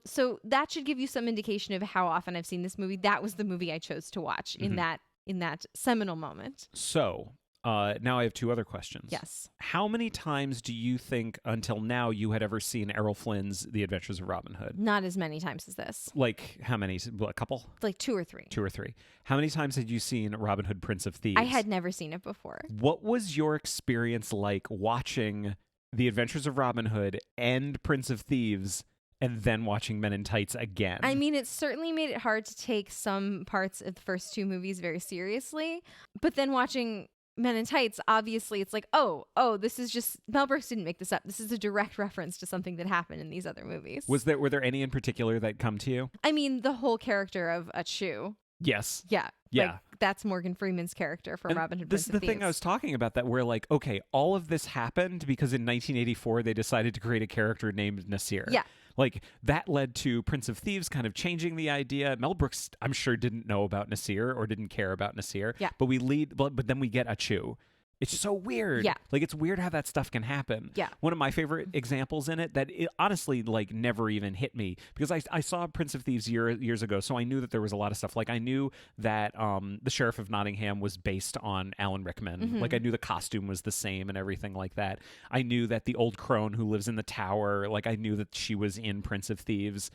So that should give you some indication of how often I've seen this movie. That was the movie I chose to watch in that seminal moment. So now I have 2 other questions. Yes. How many times do you think until now you had ever seen Errol Flynn's The Adventures of Robin Hood? Not as many times as this. Like how many? A couple? Like 2 or 3. 2 or 3. How many times had you seen Robin Hood, Prince of Thieves? I had never seen it before. What was your experience like watching The Adventures of Robin Hood and Prince of Thieves and then watching Men in Tights again? I mean, it certainly made it hard to take some parts of the first 2 movies very seriously. But then watching Men in Tights, obviously it's like, oh, this is just, Mel Brooks didn't make this up. This is a direct reference to something that happened in these other movies. Were there any in particular that come to you? I mean, the whole character of a Chew. Yes. Yeah. Yeah. Like, that's Morgan Freeman's character from And Robin Hood. This is the thing I was talking about, that we're like, okay, all of this happened because in 1984 they decided to create a character named Nasir. Yeah. Like, that led to Prince of Thieves kind of changing the idea. Mel Brooks, I'm sure, didn't know about Nasir or didn't care about Nasir. Yeah. But then we get a Chew. It's so weird. Yeah. Like, it's weird how that stuff can happen. Yeah. One of my favorite examples in it that it honestly, like, never even hit me, because I saw Prince of Thieves years ago, so I knew that there was a lot of stuff. Like, I knew that the Sheriff of Nottingham was based on Alan Rickman. Mm-hmm. Like, I knew the costume was the same and everything like that. I knew that the old crone who lives in the tower, like, I knew that she was in Prince of Thieves.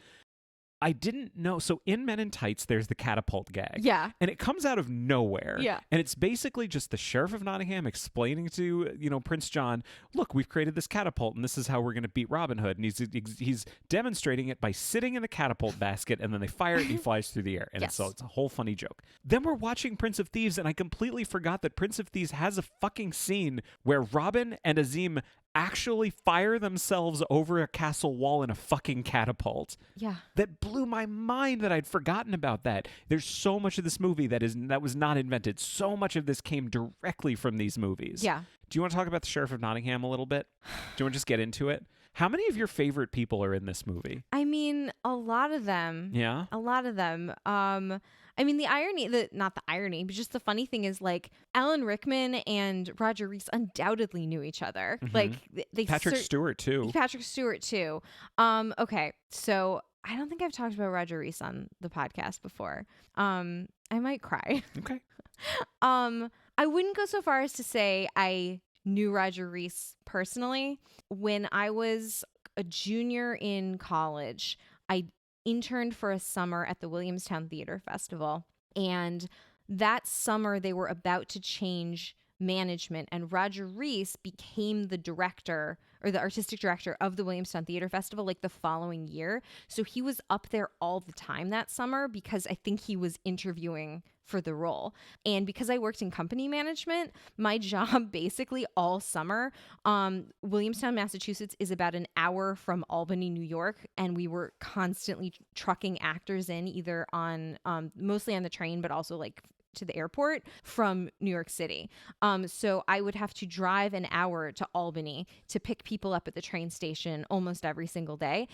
I didn't know. So in Men in Tights, there's the catapult gag. Yeah. And it comes out of nowhere. Yeah. And it's basically just the Sheriff of Nottingham explaining to, Prince John, look, we've created this catapult and this is how we're going to beat Robin Hood. And he's demonstrating it by sitting in the catapult basket, and then they fire it and he flies through the air. And Yes. it's a whole funny joke. Then we're watching Prince of Thieves, and I completely forgot that Prince of Thieves has a fucking scene where Robin and Azim actually fire themselves over a castle wall in a fucking catapult. Yeah. That blew my mind that I'd forgotten about that. There's so much of this movie that was not invented. So much of this came directly from these movies. Yeah. Do you want to talk about the Sheriff of Nottingham a little bit? Do you want to just get into it? How many of your favorite people are in this movie? I mean, a lot of them. Yeah? A lot of them. I mean, not the irony, but just the funny thing is, like, Alan Rickman and Roger Rees undoubtedly knew each other. Mhm. Like, they Patrick Stewart, too. Patrick Stewart, too. Okay, so I don't think I've talked about Roger Rees on the podcast before. I might cry. Okay. I wouldn't go so far as to say I knew Roger Rees personally. When I was a junior in college, I interned for a summer at the Williamstown Theater Festival, and that summer they were about to change management, and Roger Rees became the director or the artistic director of the Williamstown Theater Festival like the following year. So he was up there all the time that summer because I think he was interviewing for the role. And because I worked in company management, my job basically all summer, Williamstown, Massachusetts is about an hour from Albany, New York. And we were constantly trucking actors in either on, mostly on the train, but also like to the airport from New York City. So I would have to drive an hour to Albany to pick people up at the train station almost every single day,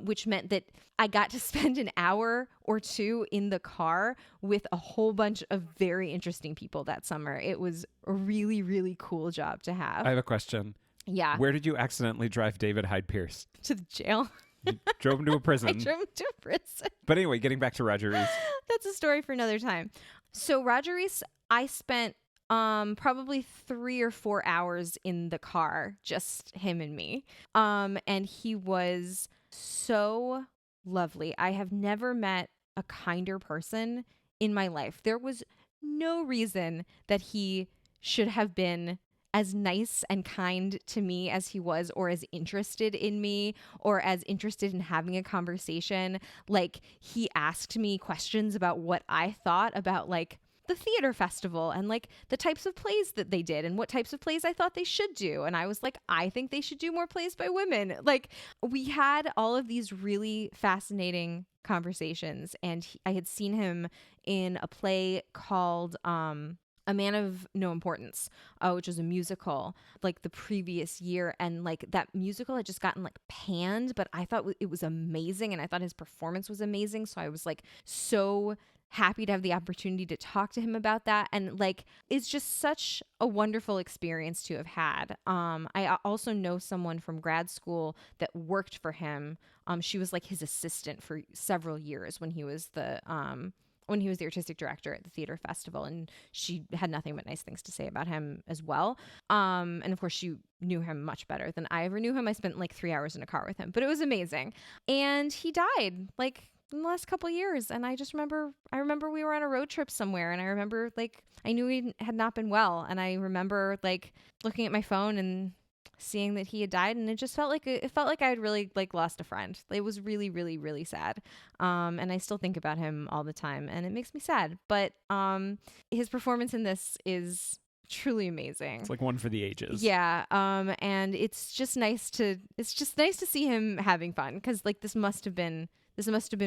which meant that I got to spend an hour or two in the car with a whole bunch of very interesting people that summer. It was a really, really cool job to have. I have a question. Yeah. Where did you accidentally drive David Hyde Pierce? To the jail. You drove him to a I prison. drove him to a prison. But anyway, getting back to Roger Reese. That's a story for another time. So Roger Reese, I spent probably 3 or 4 hours in the car, just him and me. And he was so lovely. I have never met a kinder person in my life. There was no reason that he should have been as nice and kind to me as he was, or as interested in me, or as interested in having a conversation. Like, he asked me questions about what I thought about, like, the theater festival and like the types of plays that they did and what types of plays I thought they should do. And I was like, I think they should do more plays by women. Like, we had all of these really fascinating conversations, and I had seen him in a play called A Man of No Importance, which was a musical like the previous year. And like that musical had just gotten like panned, but I thought it was amazing, and I thought his performance was amazing. So I was like so happy to have the opportunity to talk to him about that. And like, it's just such a wonderful experience to have had. I also know someone from grad school that worked for him. She was like his assistant for several years when he was the artistic director at the theater festival, and she had nothing but nice things to say about him as well. And of course she knew him much better than I ever knew him. I spent like 3 hours in a car with him, but it was amazing. And he died like in the last couple of years. And I remember we were on a road trip somewhere, and I remember like, I knew he had not been well. And I remember like looking at my phone and seeing that he had died, and it just felt like I had really like lost a friend. It was really, really, really sad. And I still think about him all the time, and it makes me sad. But his performance in this is truly amazing. It's like one for the ages. Yeah. And it's just nice to see him having fun, because like this must have been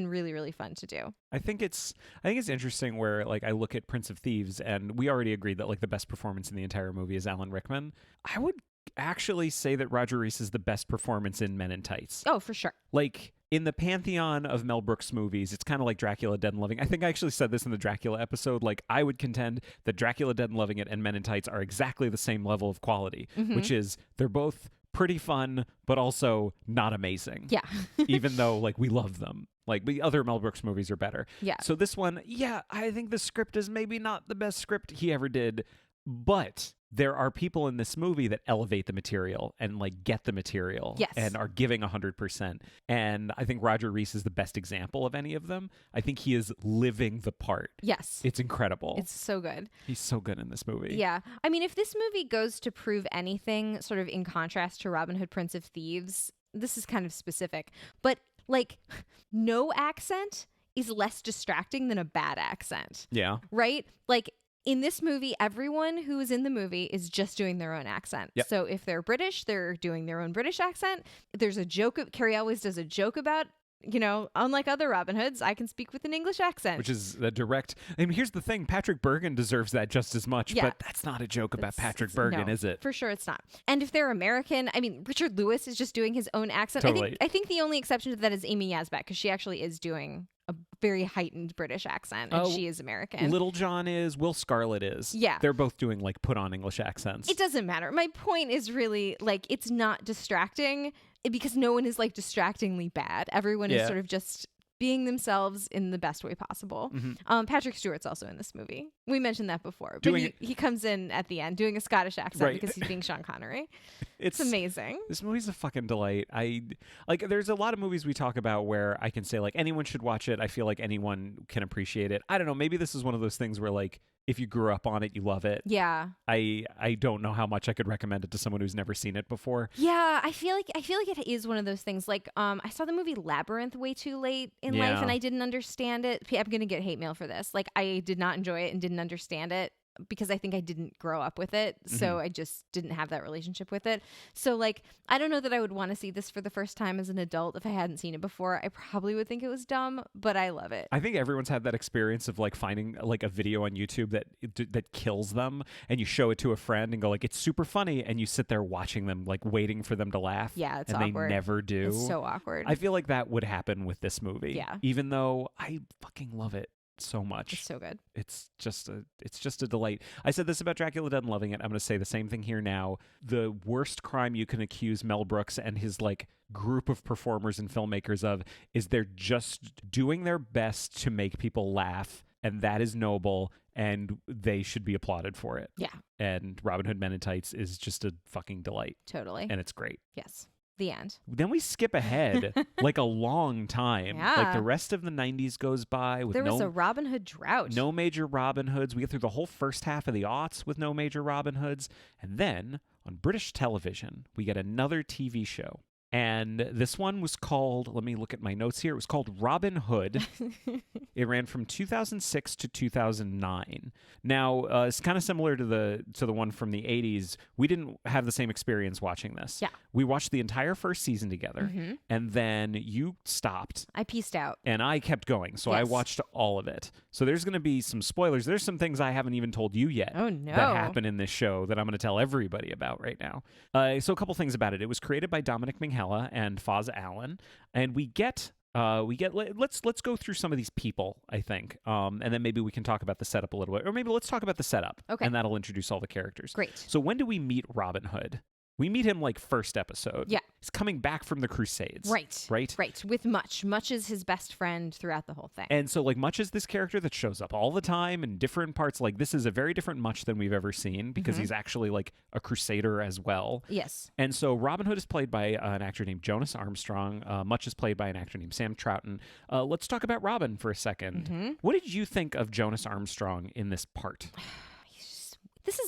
really, really fun to do. I think it's interesting where like I look at Prince of Thieves, and we already agreed that like the best performance in the entire movie is Alan Rickman. I would actually say that Roger Reese is the best performance in Men in Tights. Oh, for sure. Like, in the pantheon of Mel Brooks movies, it's kind of like Dracula Dead and Loving. I think I actually said this in the Dracula episode. Like, I would contend that Dracula Dead and Loving It and Men in Tights are exactly the same level of quality, which is they're both pretty fun, but also not amazing. Yeah. Even though, like, we love them. Like, the other Mel Brooks movies are better. Yeah. So this one, yeah, I think the script is maybe not the best script he ever did, but there are people in this movie that elevate the material and like get the material. Yes. And are giving 100%. And I think Roger Reese is the best example of any of them. I think he is living the part. Yes. It's incredible. It's so good. He's so good in this movie. Yeah. I mean, if this movie goes to prove anything, sort of in contrast to Robin Hood, Prince of Thieves, this is kind of specific, but like, no accent is less distracting than a bad accent. Yeah. Right? Like, in this movie, everyone who is in the movie is just doing their own accent. Yep. So if they're British, they're doing their own British accent. There's a joke. Carrie always does a joke about, you know, unlike other Robin Hoods, I can speak with an English accent. Which is the direct. I mean, here's the thing. Patrick Bergen deserves that just as much, Yeah. but that's not a joke about Patrick Bergen, no, is it? For sure it's not. And if they're American, I mean, Richard Lewis is just doing his own accent. Totally. I think the only exception to that is Amy Yasbeck, because she actually is doing a very heightened British accent, and she is American. Little John is, Will Scarlet is. Yeah. They're both doing like put on English accents. It doesn't matter. My point is really like, it's not distracting because no one is like distractingly bad. Everyone is sort of just being themselves in the best way possible. Patrick Stewart's also in this movie. We mentioned that before, but he comes in at the end doing a Scottish accent because he's being Sean Connery. It's amazing. This movie's a fucking delight. There's a lot of movies we talk about where I can say like anyone should watch it. I feel like anyone can appreciate it. I don't know. Maybe this is one of those things where like, if you grew up on it, you love it. Yeah. I don't know how much I could recommend it to someone who's never seen it before. Yeah, I feel like it is one of those things. Like, I saw the movie Labyrinth way too late in life, and I didn't understand it. I'm gonna get hate mail for this. Like, I did not enjoy it and didn't understand it because I think I didn't grow up with it. So I just didn't have that relationship with it. So like, I don't know that I would want to see this for the first time as an adult if I hadn't seen it before. I probably would think it was dumb, but I love it. I think everyone's had that experience of like finding like a video on YouTube that kills them, and you show it to a friend and go like, it's super funny, and you sit there watching them like waiting for them to laugh. Yeah, it's and awkward. They never do. It's so awkward. I feel like that would happen with this movie. Yeah. Even though I fucking love it. so much. It's so good. It's just a delight. I said this about Dracula Dead and loving it. I'm going to say the same thing here now. The worst crime you can accuse Mel Brooks and his like group of performers and filmmakers of is they're just doing their best to make people laugh, and that is noble, and they should be applauded for it. Yeah. And Robin Hood Men in Tights is just a fucking delight. Totally. And it's great. Yes. The end. Then we skip ahead like a long time. Yeah. Like the rest of the 90s goes by with There was a Robin Hood drought. no major Robin Hoods. We get through the whole first half of the aughts with no major Robin Hoods. And then on British television, we get another TV show. And this one was called, let me look at my notes here. It was called Robin Hood. It ran from 2006 to 2009. Now, it's kind of similar to the one from the 80s. We didn't have the same experience watching this. Yeah. We watched the entire first season together, and then you stopped. I pieced out. And I kept going, so I Yes. watched all of it. So there's going to be some spoilers. There's some things I haven't even told you yet Oh, no. that happen in this show that I'm going to tell everybody about right now. So a couple things about it. It was created by Dominic Minghella and Foz Allen, and let's go through some of these people, I think, and then maybe we can talk about the setup a little bit, or maybe let's talk about the setup, Okay. and that'll introduce all the characters. Great. So when do we meet Robin Hood? We meet him like first episode. Yeah. He's coming back from the Crusades. Right. Right? Right. With Much. Much is his best friend throughout the whole thing. And so, like, Much is this character that shows up all the time in different parts. Like, this is a very different Much than we've ever seen because he's actually, like, a crusader as well. Yes. And so Robin Hood is played by an actor named Jonas Armstrong. Much is played by an actor named Sam Troughton. Let's talk about Robin for a second. What did you think of Jonas Armstrong in this part? This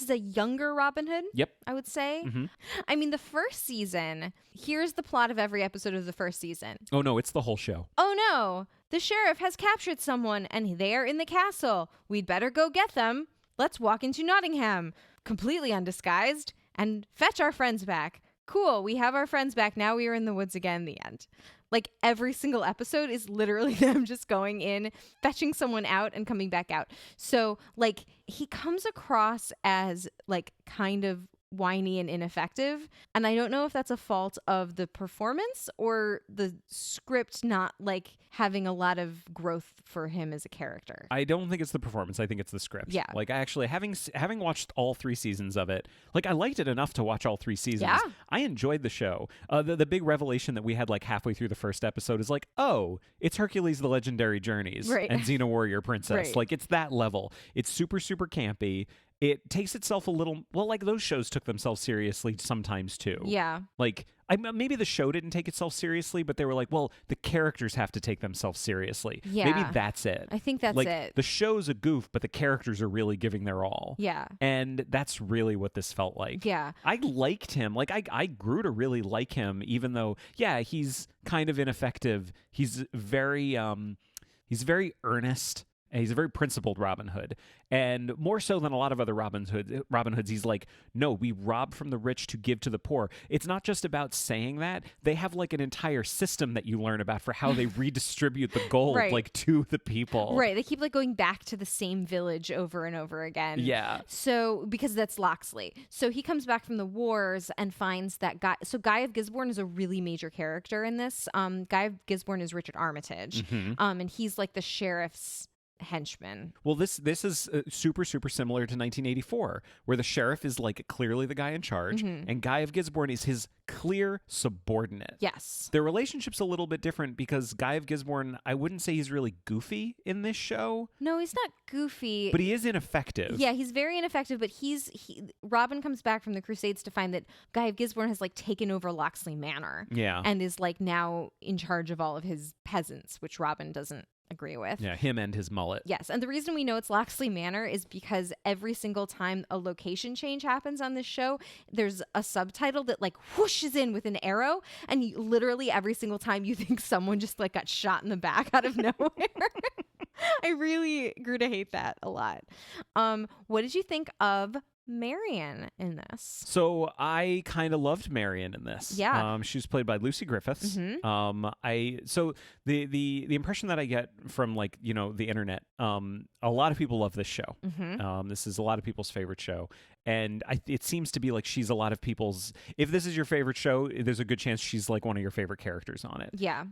is a younger Robin Hood. Yep. I would say. Mhm. I mean, the first season, here's the plot of every episode of the first season. Oh, no, it's the whole show. Oh no, the sheriff has captured someone and they are in the castle. We'd better go get them. Let's walk into Nottingham, completely undisguised, and fetch our friends back. Cool, we have our friends back. Now we are in the woods again, the end. Like every single episode is literally them just going in, fetching someone out and coming back out. So like he comes across as like kind of whiny and ineffective. And I don't know if that's a fault of the performance or the script not like having a lot of growth for him as a character. I don't think it's the performance. I think it's the script. Yeah. Like, I actually, having watched all 3 seasons of it, like, I liked it enough to watch all 3 seasons. Yeah. I enjoyed the show. The big revelation that we had, like, halfway through the first episode is like, oh, it's Hercules the Legendary Journeys Right. and Xena Warrior Princess. Right. Like, it's that level. It's super, super campy. It takes itself a little, well, like, those shows took themselves seriously sometimes, too. Yeah. Like, maybe the show didn't take itself seriously, but they were like, well, the characters have to take themselves seriously. Yeah. Maybe that's it. I think that's like, it. The show's a goof, but the characters are really giving their all. Yeah. And that's really what this felt like. Yeah. I liked him. Like, I grew to really like him, even though, yeah, he's kind of ineffective. He's very earnest. And he's a very principled Robin Hood. And more so than a lot of other Robin Hoods, he's like, no, we rob from the rich to give to the poor. It's not just about saying that. They have like an entire system that you learn about for how they redistribute the gold Right. like to the people. Right. They keep like going back to the same village over and over again. Yeah. So, because that's Locksley. So he comes back from the wars and finds that guy. So Guy of Gisborne is a really major character in this. Guy of Gisborne is Richard Armitage. And he's like the sheriff's henchman. Well, this is super, super similar to 1984, where the sheriff is like clearly the guy in charge, and Guy of Gisborne is his clear subordinate. Yes. Their relationship's a little bit different because Guy of Gisborne, I wouldn't say he's really goofy in this show, No, he's not goofy. but he is ineffective. Yeah, he's very ineffective, but Robin comes back from the Crusades to find that Guy of Gisborne has like taken over Locksley Manor. Yeah. And is like now in charge of all of his peasants, which Robin doesn't agree with. Yeah, him and his mullet. Yes, and the reason we know it's Locksley Manor is because every single time a location change happens on this show, there's a subtitle that like whooshes in with an arrow, and literally every single time you think someone just like got shot in the back out of nowhere. I really grew to hate that a lot. What did you think of Marion in this? So I kind of loved Marion in this. Yeah. She was played by Lucy Griffiths. So the impression that I get from like, you know, the internet, a lot of people love this show. This is a lot of people's favorite show. And it seems to be like she's a lot of people's, if this is your favorite show, there's a good chance she's like one of your favorite characters on it. Yeah.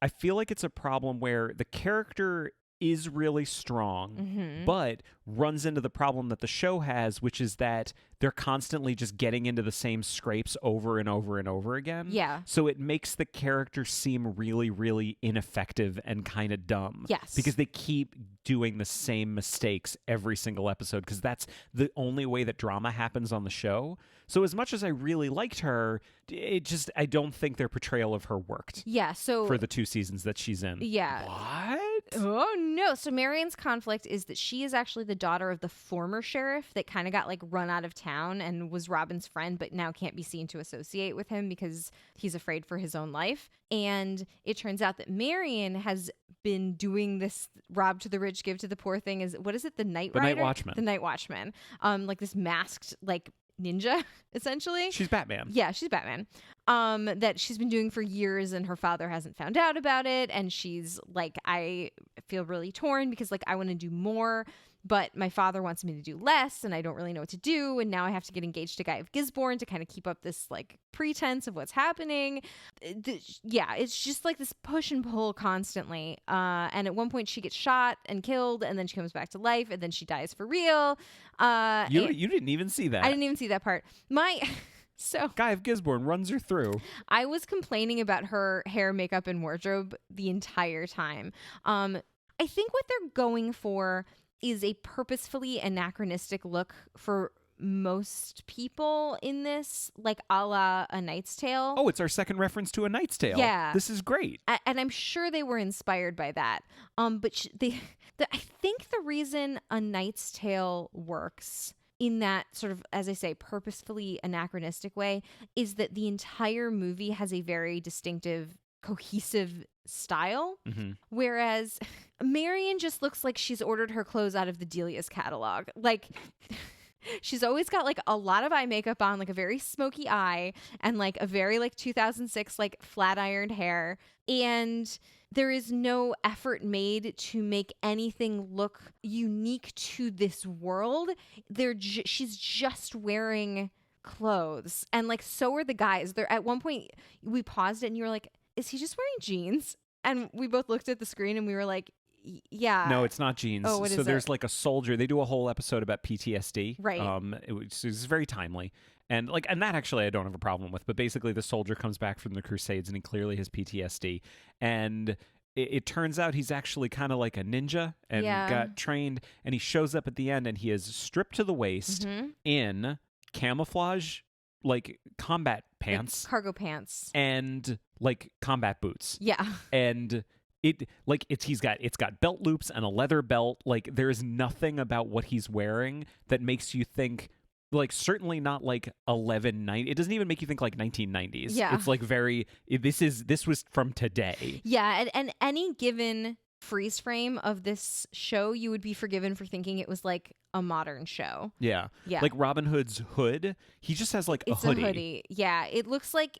I feel like it's a problem where the character is really strong, but runs into the problem that the show has, which is that they're constantly just getting into the same scrapes over and over and over again. Yeah. So it makes the character seem really, really ineffective and kind of dumb. Yes. Because they keep doing the same mistakes every single episode, because that's the only way that drama happens on the show. So as much as I really liked her, I don't think their portrayal of her worked. Yeah, so for the 2 seasons that she's in. Yeah. What? Oh no. So Marion's conflict is that she is actually the daughter of the former sheriff that kind of got like run out of town and was Robin's friend, but now can't be seen to associate with him because he's afraid for his own life. And it turns out that Marion has been doing this rob to the rich, give to the poor thing. What is it? The Night Rider? The Night Watchman. The Night Watchman. Like this masked like ninja, essentially. She's Batman. Yeah, she's Batman. That she's been doing for years, and her father hasn't found out about it. And she's like, I feel really torn because like I want to do more, but my father wants me to do less, and I don't really know what to do. And now I have to get engaged to Guy of Gisborne to kind of keep up this like pretense of what's happening. Yeah, it's just like this push and pull constantly. And at one point she gets shot and killed, and then she comes back to life, and then she dies for real. You didn't even see that. I didn't even see that part. So Guy of Gisborne runs her through. I was complaining about her hair, makeup, and wardrobe the entire time. I think what they're going for is a purposefully anachronistic look for most people in this, like a la A Knight's Tale. Oh, it's our second reference to A Knight's Tale. Yeah. This is great. And I'm sure they were inspired by that. But I think the reason A Knight's Tale works in that sort of, as I say, purposefully anachronistic way is that the entire movie has a very distinctive, cohesive style. Whereas Marion just looks like she's ordered her clothes out of the Delia's catalog. Like she's always got like a lot of eye makeup on, like a very smoky eye, and like a very like 2006 like flat ironed hair. And there is no effort made to make anything look unique to this world. She's just wearing clothes, and like so are the guys. They're at one point we paused it, and you were like, "Is he just wearing jeans?" And we both looked at the screen, and we were like, "Yeah." No, it's not jeans. Oh, what so is there's it? like a soldier. They do a whole episode about PTSD. Right. It's very timely. And that actually I don't have a problem with. But basically, the soldier comes back from the Crusades, and he clearly has PTSD. And it turns out he's actually kind of like a ninja and got trained. And he shows up at the end, and he is stripped to the waist in camouflage, like combat pants, like cargo pants, and like combat boots. Yeah. And it's got belt loops and a leather belt. Like there is nothing about what he's wearing that makes you think, like, certainly not like 1190. It doesn't even make you think like 1990s. Yeah. It's like this was from today. Yeah, and any given freeze frame of this show, you would be forgiven for thinking it was like a modern show. Yeah. Yeah. Like Robin Hood's hood, he just has like It's a hoodie. a hoodie. Yeah, it looks like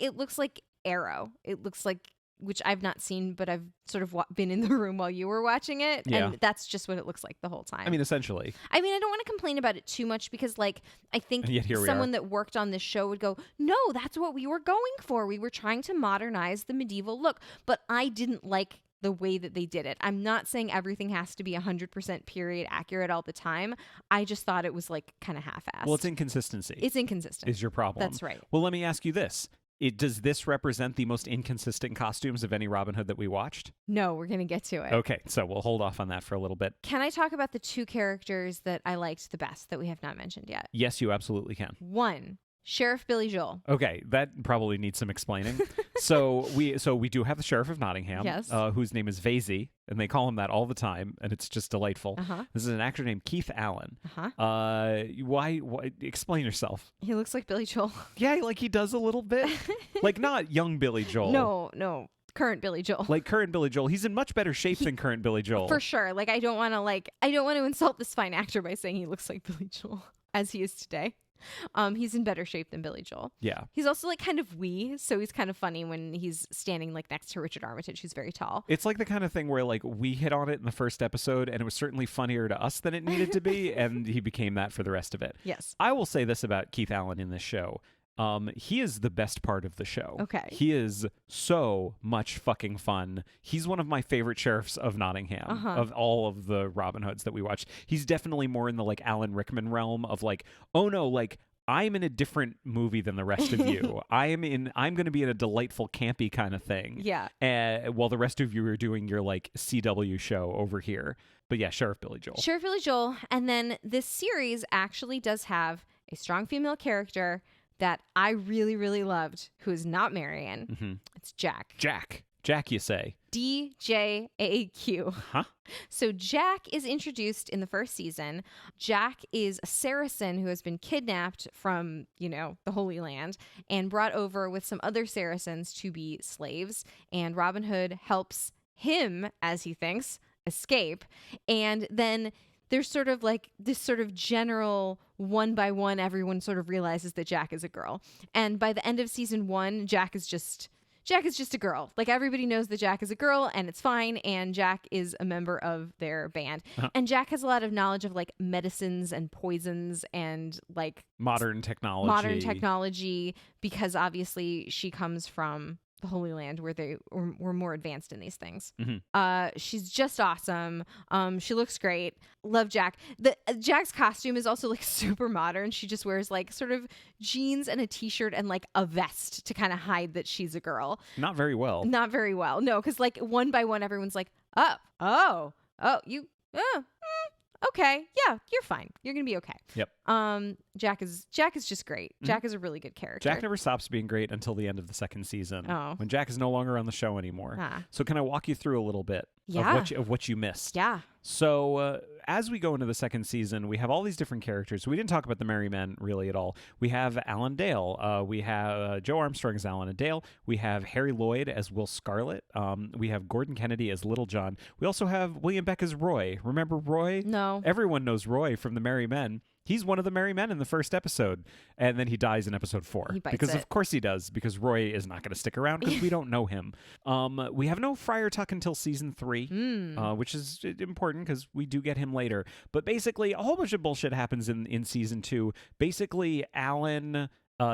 Arrow. It looks like, which I've not seen, but I've sort of been in the room while you were watching it. Yeah. And that's just what it looks like the whole time. I mean, essentially. I don't want to complain about it too much because, like, I think And yet here we someone are. that worked on this show would go, no, that's what we were going for. We were trying to modernize the medieval look. But I didn't like the way that they did it. I'm not saying everything has to be 100% period accurate all the time. I just thought it was, like, kind of half-assed. Well, it's inconsistency. It's inconsistent. Is your problem. That's right. Well, let me ask you this. Does this represent the most inconsistent costumes of any Robin Hood that we watched? No, we're going to get to it. Okay, so we'll hold off on that for a little bit. Can I talk about the 2 characters that I liked the best that we have not mentioned yet? Yes, you absolutely can. 1, Sheriff Billy Joel. Okay, that probably needs some explaining. so we do have the Sheriff of Nottingham, Yes. Whose name is Vasey, and they call him that all the time, and it's just delightful. Uh-huh. This is an actor named Keith Allen. Uh-huh. Why? Explain yourself. He looks like Billy Joel. Yeah, like he does a little bit. Like not young Billy Joel. No. Current Billy Joel. Like current Billy Joel. He's in much better shape than current Billy Joel. For sure. Like I don't want to insult this fine actor by saying he looks like Billy Joel as he is today. He's in better shape than Billy Joel. Yeah. He's also like kind of wee, so he's kind of funny when he's standing like next to Richard Armitage, who's very tall. It's like the kind of thing where like we hit on it in the first episode and it was certainly funnier to us than it needed to be, and he became that for the rest of it. Yes. I will say this about Keith Allen in this show. He is the best part of the show. Okay. He is so much fucking fun. He's one of my favorite sheriffs of Nottingham, of all of the Robin Hoods that we watched. He's definitely more in the like Alan Rickman realm of like, oh no, like I'm in a different movie than the rest of you. I'm going to be in a delightful campy kind of thing. Yeah. While the rest of you are doing your like CW show over here. But yeah, Sheriff Billy Joel. Sheriff Billy Joel. And then this series actually does have a strong female character that I really, really loved, who is not Marion. Mm-hmm. It's Jack. Jack, you say? DJAQ. Huh? So Jack is introduced in the first season. Jack is a Saracen who has been kidnapped from, the Holy Land and brought over with some other Saracens to be slaves. And Robin Hood helps him, as he thinks, escape. And then there's sort of like this sort of general one by one, everyone sort of realizes that Jack is a girl. And by the end of season 1, Jack is just a girl. Like everybody knows that Jack is a girl and it's fine. And Jack is a member of their band. And Jack has a lot of knowledge of like medicines and poisons and like modern technology because obviously she comes from the Holy Land where they were more advanced in these things. Mm-hmm. She's just awesome. She looks great. Love Jack. Jack's costume is also like super modern. She just wears like sort of jeans and a t-shirt and like a vest to kind of hide that she's a girl. Not very well. No, because like one by one, everyone's like, okay, yeah, you're fine. You're gonna be okay. Yep. Jack is just great. Jack is a really good character. Jack never stops being great until the end of the second season. Oh. When Jack is no longer on the show anymore. So can I walk you through a little bit of what you missed? Yeah. So as we go into the second season, we have all these different characters. We didn't talk about the Merry Men really at all. We have Alan Dale. We have Joe Armstrong as Alan and Dale. We have Harry Lloyd as Will Scarlet. We have Gordon Kennedy as Little John. We also have William Beck as Roy. Remember Roy? No. Everyone knows Roy from the Merry Men. He's one of the Merry Men in the first episode, and then he dies in episode 4. Of course he does, because Roy is not going to stick around because we don't know him. We have no Friar Tuck until season 3, which is important because we do get him later. But basically, a whole bunch of bullshit happens in season 2. Basically, Alan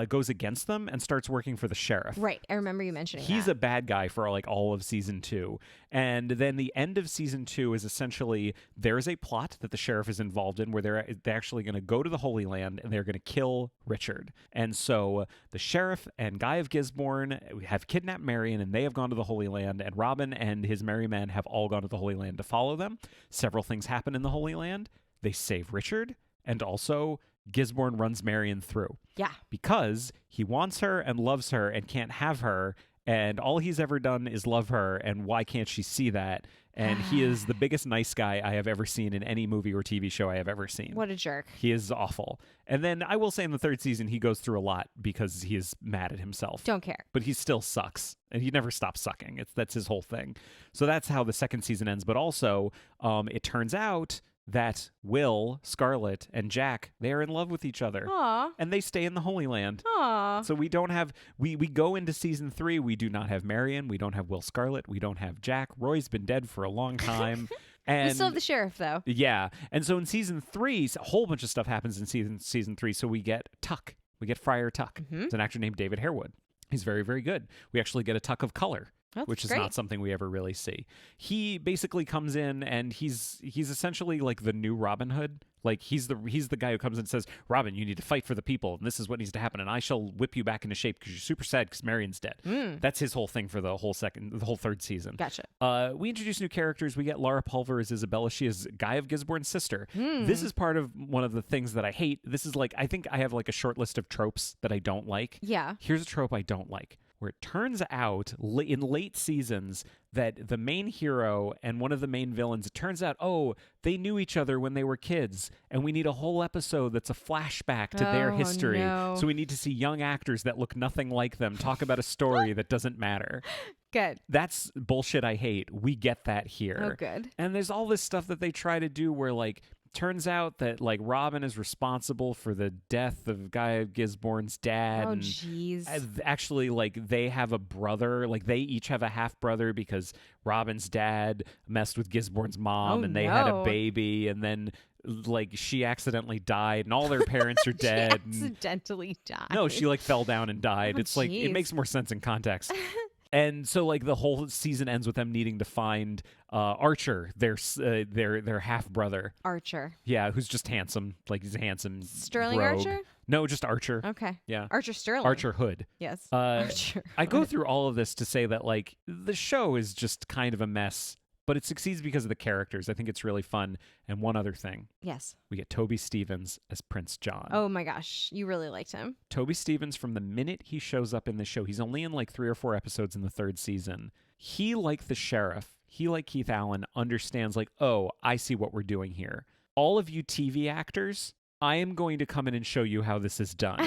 goes against them and starts working for the sheriff. Right. I remember you mentioning He's that. a bad guy for like all of season 2. And then the end of season 2 is essentially there's a plot that the sheriff is involved in where they're actually going to go to the Holy Land and they're going to kill Richard. And so the sheriff and Guy of Gisborne have kidnapped Marion and they have gone to the Holy Land, and Robin and his merry men have all gone to the Holy Land to follow them. Several things happen in the Holy Land. They save Richard, and also Gisborne runs Marion through. Yeah. Because he wants her and loves her and can't have her, and all he's ever done is love her, and why can't she see that? And he is the biggest nice guy I have ever seen in any movie or TV show I have ever seen. What a jerk. He is awful. And then I will say in the third season, he goes through a lot because he is mad at himself. Don't care. But he still sucks, and he never stops sucking. That's his whole thing. So that's how the second season ends. But also, it turns out that Will, Scarlet, and Jack, they are in love with each other. Aww. And they stay in the Holy Land. Aww. So we don't have, we go into season 3, we do not have Marion, we don't have Will Scarlet, we don't have Jack. Roy's been dead for a long time. And you still have the sheriff, though. Yeah. And so in season 3, a whole bunch of stuff happens in season 3. So we get Tuck. We get Friar Tuck. It's an actor named David Harewood. He's very, very good. We actually get a Tuck of color. Which is great. not something we ever really see. He basically comes in and he's essentially like the new Robin Hood. Like he's the guy who comes in and says, Robin, you need to fight for the people, and this is what needs to happen, and I shall whip you back into shape because you're super sad because Marion's dead. That's his whole thing for the whole third season. Gotcha. We introduce new characters. We get Laura Pulver as Isabella. She is Guy of Gisborne's sister. This is part of one of the things that I hate. This is like, I think I have like a short list of tropes that I don't like. Yeah. Here's a trope I don't like, where it turns out in late seasons that the main hero and one of the main villains, it turns out, they knew each other when they were kids, and we need a whole episode that's a flashback to their history. No. So we need to see young actors that look nothing like them talk about a story that doesn't matter. Good. That's bullshit I hate. We get that here. Oh, good. And there's all this stuff that they try to do where, like, turns out that like Robin is responsible for the death of Guy of Gisborne's dad. Oh, jeez. Actually, like they have a brother. Like they each have a half brother because Robin's dad messed with Gisborne's mom, and they had a baby. And then like she accidentally died and all their parents are dead. She accidentally died. No, she like fell down and died. Oh, it's like, it jeez. makes more sense in context. And so like the whole season ends with them needing to find Archer, their half brother. Archer. Yeah, who's just handsome. Like he's a handsome Sterling rogue. Archer? No, just Archer. Okay. Yeah. Archer Sterling. Archer Hood. Yes. Archer. I go through all of this to say that like the show is just kind of a mess, but it succeeds because of the characters. I think it's really fun. And one other thing. Yes. We get Toby Stephens as Prince John. Oh my gosh. You really liked him. Toby Stephens, from the minute he shows up in the show, he's only in like 3 or 4 episodes in the 3rd season. He, like the sheriff, he, like Keith Allen, understands like, oh, I see what we're doing here. All of you TV actors, I am going to come in and show you how this is done.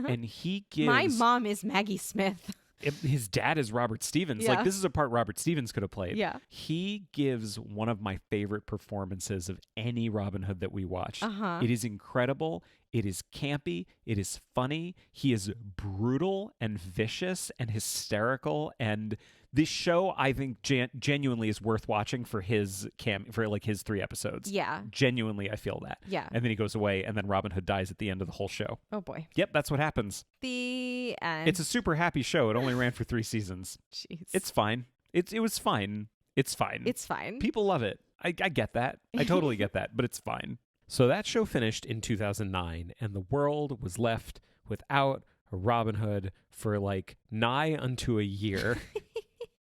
And he gives... My mom is Maggie Smith. His dad is Robert Stevens. Yeah. Like, this is a part Robert Stevens could have played. Yeah. He gives one of my favorite performances of any Robin Hood that we watched. It is incredible. It is campy. It is funny. He is brutal and vicious and hysterical. And this show, I think, genuinely is worth watching for his like his 3 episodes. Yeah. Genuinely, I feel that. Yeah. And then he goes away, and then Robin Hood dies at the end of the whole show. Oh boy. Yep, that's what happens. The end. It's a super happy show. It only ran for 3 seasons. Jeez. It's fine. It was fine. It's fine. It's fine. People love it. I get that. I totally get that, but it's fine. So that show finished in 2009, and the world was left without a Robin Hood for like nigh unto a year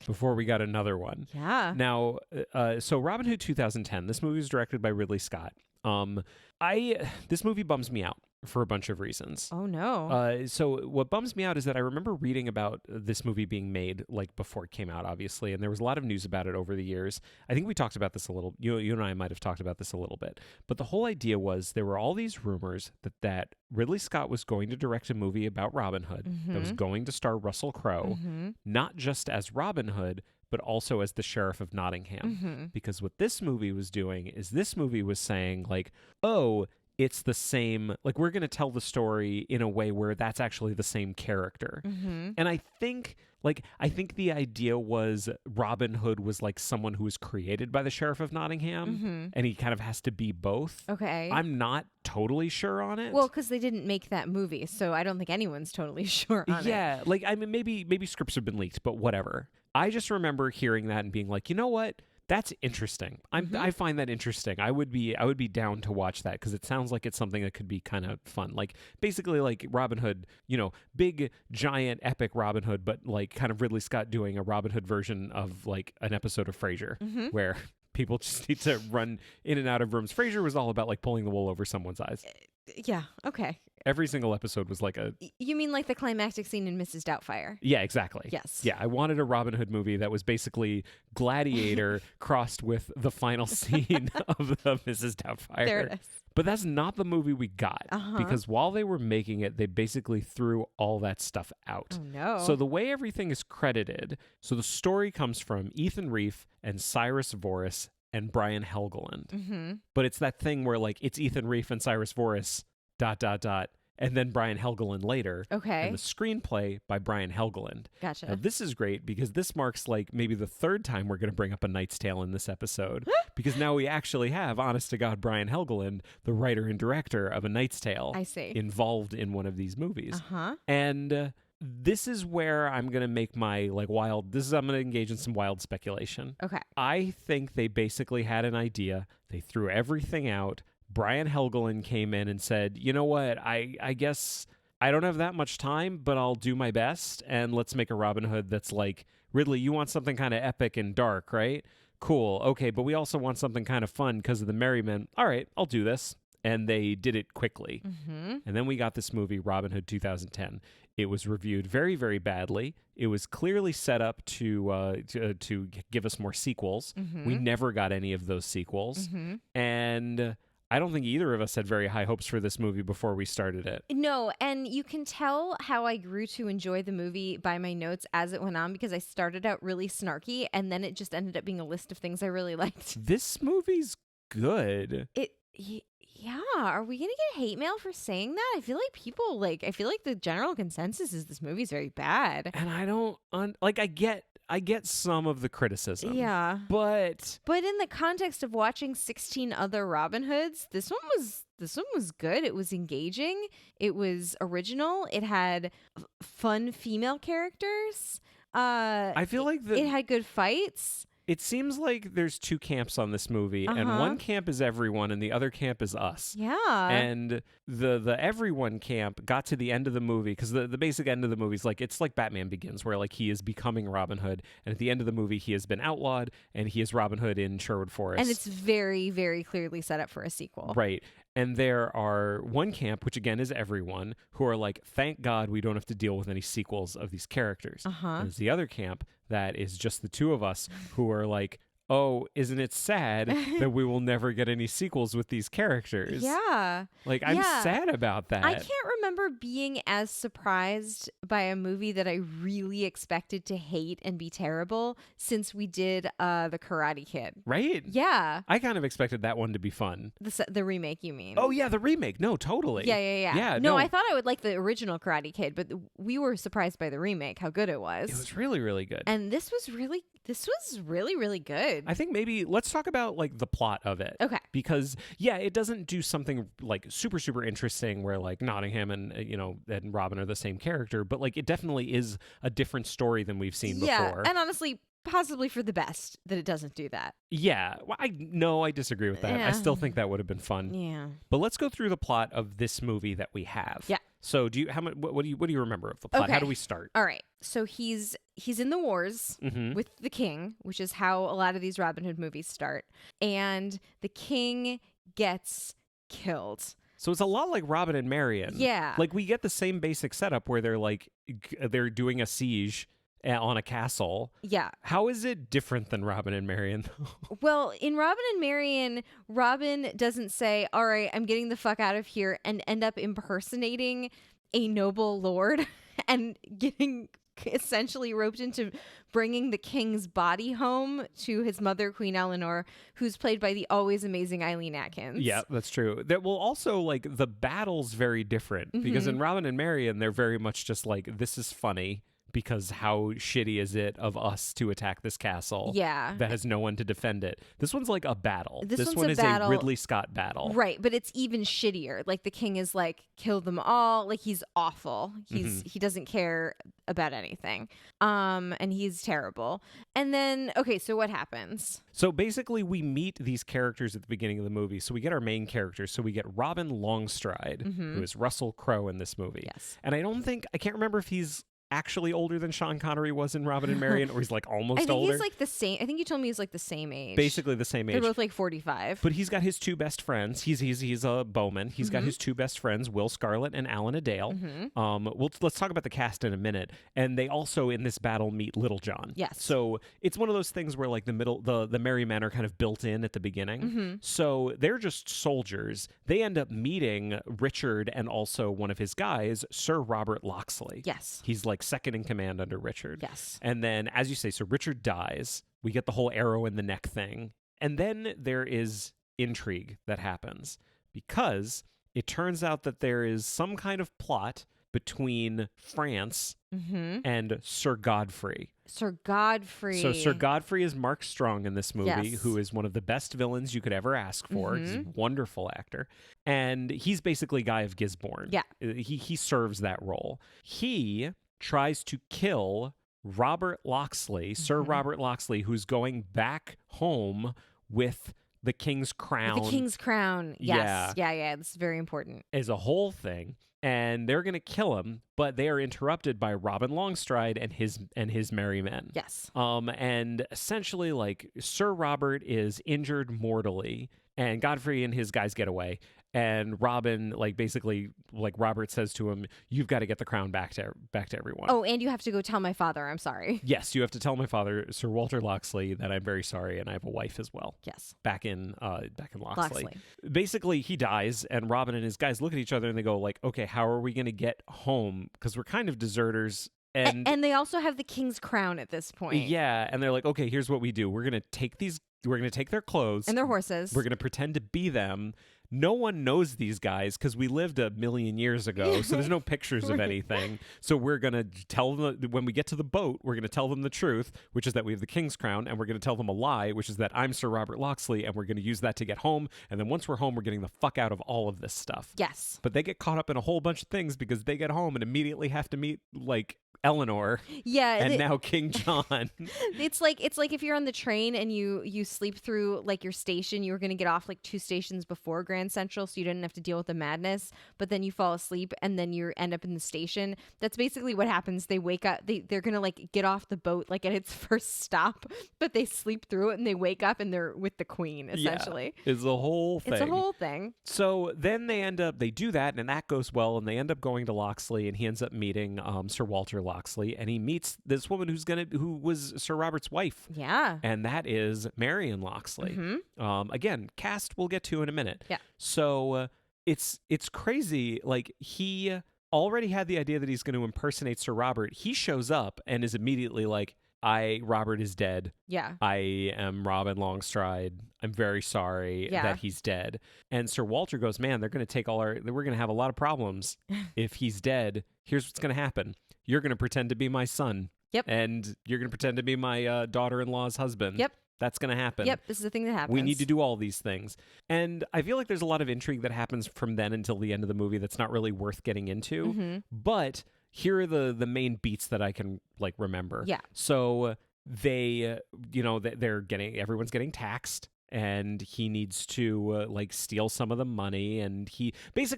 before we got another one. Yeah. Now, so Robin Hood 2010, this movie was directed by Ridley Scott. This movie bums me out for a bunch of reasons. Oh no. So what bums me out is that I remember reading about this movie being made like before it came out, obviously, and there was a lot of news about it over the years. I think we talked about this a little. You and I might have talked about this a little bit. But the whole idea was there were all these rumors that Ridley Scott was going to direct a movie about Robin Hood that was going to star Russell Crowe, not just as Robin Hood, but also as the Sheriff of Nottingham. Because what this movie was doing is this movie was saying like, oh, it's the same, like we're going to tell the story in a way where that's actually the same character. And I think the idea was Robin Hood was like someone who was created by the Sheriff of Nottingham, and he kind of has to be both. Okay. I'm not totally sure on it. Well, because they didn't make that movie, so I don't think anyone's totally sure on it. Yeah, like I mean, maybe scripts have been leaked, but whatever. I just remember hearing that and being like, you know what? That's interesting. I find that interesting. I would be down to watch that because it sounds like it's something that could be kind of fun. Like basically like Robin Hood, you know, big giant epic Robin Hood, but like kind of Ridley Scott doing a Robin Hood version of like an episode of Frasier where people just need to run in and out of rooms. Frasier was all about like pulling the wool over someone's eyes. Yeah. Okay. Every single episode was like a... You mean like the climactic scene in Mrs. Doubtfire? Yeah, exactly. Yes. Yeah, I wanted a Robin Hood movie that was basically Gladiator crossed with the final scene of the Mrs. Doubtfire. There it is. But that's not the movie we got because while they were making it, they basically threw all that stuff out. Oh, no. So the way everything is credited, so the story comes from Ethan Reef and Cyrus Voris and Brian Helgeland. But it's that thing where like it's Ethan Reef and Cyrus Voris ... and then Brian Helgeland later. Okay. And the screenplay by Brian Helgeland. Gotcha. Now, this is great because this marks like maybe the 3rd time we're going to bring up A Knight's Tale in this episode because now we actually have, honest to God, Brian Helgeland, the writer and director of A Knight's Tale, I see. involved in one of these movies. And this is where I'm going to make my like I'm going to engage in some wild speculation. Okay. I think they basically had an idea. They threw everything out. Brian Helgeland came in and said, you know what, I guess I don't have that much time, but I'll do my best. And let's make a Robin Hood that's like, Ridley, you want something kind of epic and dark, right? Cool. Okay, but we also want something kind of fun because of the Merry Men. All right, I'll do this. And they did it quickly. And then we got this movie, Robin Hood 2010. It was reviewed very, very badly. It was clearly set up to give us more sequels. We never got any of those sequels. And I don't think either of us had very high hopes for this movie before we started it. No, and you can tell how I grew to enjoy the movie by my notes as it went on because I started out really snarky and then it just ended up being a list of things I really liked. This movie's good. Yeah, are we going to get hate mail for saying that? I feel like the general consensus is this movie's very bad. And I don't, I I get some of the criticism. Yeah. But in the context of watching 16 other Robin Hoods, this one was good. It was engaging. It was original. It had fun female characters. I feel like it had good fights. it seems like there's two camps on this movie, and one camp is everyone and the other camp is us. Yeah. And the everyone camp got to the end of the movie, because the basic end of the movie is like, it's like Batman Begins, where like he is becoming Robin Hood, and at the end of the movie he has been outlawed and he is Robin Hood in Sherwood Forest. And it's very, very clearly set up for a sequel. Right. And there are one camp, which again is everyone, who are like, thank God we don't have to deal with any sequels of these characters. And there's the other camp that is just the two of us, who are like, oh, isn't it sad that we will never get any sequels with these characters? Yeah. Like, I'm sad about that. I can't remember being as surprised by a movie that I really expected to hate and be terrible since we did The Karate Kid. Right? Yeah. I kind of expected that one to be fun. The remake, you mean? Oh, yeah, the remake. No, totally. Yeah. No, I thought I would like the original Karate Kid, but we were surprised by the remake, how good it was. It was really, really good. And this was really, really good. I think maybe let's talk about like the plot of it. Okay. Because it doesn't do something like super, super interesting where like Nottingham and and Robin are the same character, but like it definitely is a different story than we've seen before. And honestly, possibly for the best that it doesn't do that. Yeah. Well, I disagree with that. I still think that would have been fun. Yeah. But let's go through the plot of this movie that we have. Yeah. So what do you remember of the plot? Okay. How do we start? All right. So he's in the wars with the king, which is how a lot of these Robin Hood movies start. And the king gets killed. So it's a lot like Robin and Marian. Yeah. Like we get the same basic setup where they're doing a siege on a castle. Yeah. How is it different than Robin and Marian? Well, in Robin and Marian, Robin doesn't say, all right, I'm getting the fuck out of here, and end up impersonating a noble lord and getting essentially roped into bringing the king's body home to his mother, Queen Eleanor, who's played by the always amazing Eileen Atkins. Yeah, that's true. That will also, like, the battle's very different because in Robin and Marian, they're very much just like, this is funny. Because how shitty is it of us to attack this castle that has no one to defend it? This one's like a battle. This one is a Ridley Scott battle. Right, but it's even shittier. Like the king is like, kill them all. Like he's awful. He doesn't care about anything. And he's terrible. And then, okay, so what happens? So basically we meet these characters at the beginning of the movie. So we get our main characters. So we get Robin Longstride, who is Russell Crowe in this movie. Yes. And I can't remember if he's actually older than Sean Connery was in Robin and Marian, or he's like almost older. I think he's like the same. I think you told me he's like the same age. Basically the same age. They're both like 45. But he's got his two best friends. He's a bowman. He's got his two best friends, Will Scarlet and Alan Adale. Let's talk about the cast in a minute. And they also in this battle meet Little John. Yes. So it's one of those things where like the merry men are kind of built in at the beginning. So they're just soldiers. They end up meeting Richard and also one of his guys, Sir Robert Locksley. Yes. He's like second in command under Richard. Yes. And then, as you say, so Richard dies. We get the whole arrow in the neck thing. And then there is intrigue that happens because it turns out that there is some kind of plot between France and Sir Godfrey. Sir Godfrey. So Sir Godfrey is Mark Strong in this movie, Yes. who is one of the best villains you could ever ask for. He's a wonderful actor. And he's basically Guy of Gisborne. Yeah. He serves that role. He tries to kill Robert Locksley, Sir Robert Locksley, who's going back home with the King's Crown. The King's Crown. Yes. Yeah. It's very important. As a whole thing. And they're going to kill him, but they are interrupted by Robin Longstride and his merry men. Yes. And essentially, like, Sir Robert is injured mortally, and Godfrey and his guys get away. And Robin, like, basically, like, Robert says to him, "You've got to get the crown back to everyone." Oh, and you have to go tell my father I'm sorry. Yes, you have to tell my father, Sir Walter Locksley, that I'm very sorry, and I have a wife as well. Yes. Back in Locksley. Basically, he dies, and Robin and his guys look at each other and they go, like, "Okay, how are we going to get home? Because we're kind of deserters." And they also have the King's Crown at this point. Yeah, and they're like, "Okay, here's what we do. We're going to take their clothes and their horses. We're going to pretend to be them, no one knows these guys because we lived a million years ago, so there's no pictures of anything. So we're going to tell them, when we get to the boat, we're going to tell them the truth, which is that we have the King's Crown, and we're going to tell them a lie, which is that I'm Sir Robert Locksley, and we're going to use that to get home. And then once we're home, we're getting the fuck out of all of this stuff. Yes. But they get caught up in a whole bunch of things because they get home and immediately have to meet, like, Eleanor. Yeah. And now King John. It's like if you're on the train and you sleep through like your station, you were going to get off like 2 stations before Grand Central, so you didn't have to deal with the madness, but then you fall asleep and then you end up in the station. That's basically what happens. They wake up, they're going to like get off the boat like at its first stop, but they sleep through it and they wake up and they're with the queen, essentially. Yeah, it's a whole thing. It's a whole thing. So then they do that, and that goes well, and they end up going to Locksley, and he ends up meeting Sir Walter Locksley, and he meets this woman who was Sir Robert's wife. Yeah. And that is Marion Locksley. Mm-hmm. Again, cast we'll get to in a minute. Yeah. So it's crazy. Like, he already had the idea that he's going to impersonate Sir Robert. He shows up and is immediately like, Robert is dead. Yeah. I am Robin Longstride. I'm very sorry that he's dead. And Sir Walter goes, man, they're going to take we're going to have a lot of problems if he's dead. Here's what's going to happen. You're going to pretend to be my son. Yep. And you're going to pretend to be my daughter-in-law's husband. Yep. That's going to happen. Yep, this is the thing that happens. We need to do all these things. And I feel like there's a lot of intrigue that happens from then until the end of the movie that's not really worth getting into. Mm-hmm. But here are the main beats that I can like remember. Yeah. So they, everyone's getting taxed. And he needs to like steal some of the money, and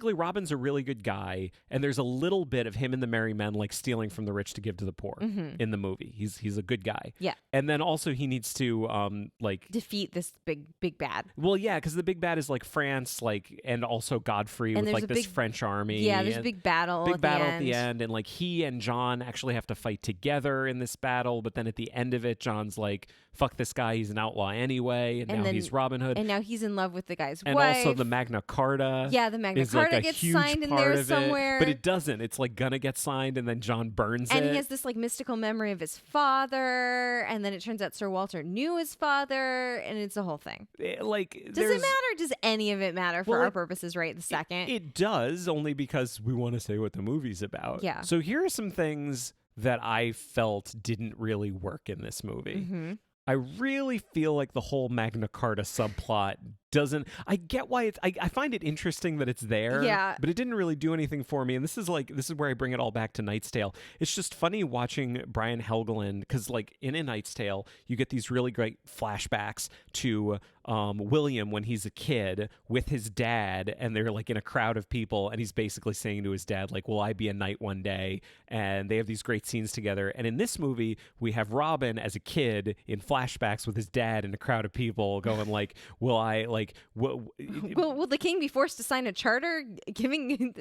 Robin's a really good guy, and there's a little bit of him and the merry men like stealing from the rich to give to the poor in the movie. He's a good guy. Yeah. And then also he needs to defeat this big bad. Well, yeah, because the big bad is like France, like, and also Godfrey and with like this French army. Yeah, there's a big battle. At the end, and like he and John actually have to fight together in this battle. But then at the end of it, John's like, "Fuck this guy, he's an outlaw anyway," and now he's Robin Hood. And now he's in love with the guy's and wife. And also the Magna Carta. Yeah, the Magna Carta gets signed in there somewhere. But it doesn't. It's like gonna get signed, and then John burns it. And he has this like mystical memory of his father, and then it turns out Sir Walter knew his father, and it's a whole thing. Does it matter? Does any of it matter for our purposes right the second? It does, only because we want to say what the movie's about. Yeah. So here are some things that I felt didn't really work in this movie. Mm-hmm. I really feel like the whole Magna Carta subplot doesn't. I get why it's. I find it interesting that it's there. Yeah. But it didn't really do anything for me. And this is where I bring it all back to Knight's Tale. It's just funny watching Brian Helgeland, because like in A Knight's Tale, you get these really great flashbacks to William when he's a kid with his dad, and they're like in a crowd of people, and he's basically saying to his dad, like, "Will I be a knight one day?" And they have these great scenes together. And in this movie, we have Robin as a kid in flashbacks with his dad in a crowd of people, going like, "Will I like? Will the king be forced to sign a charter giving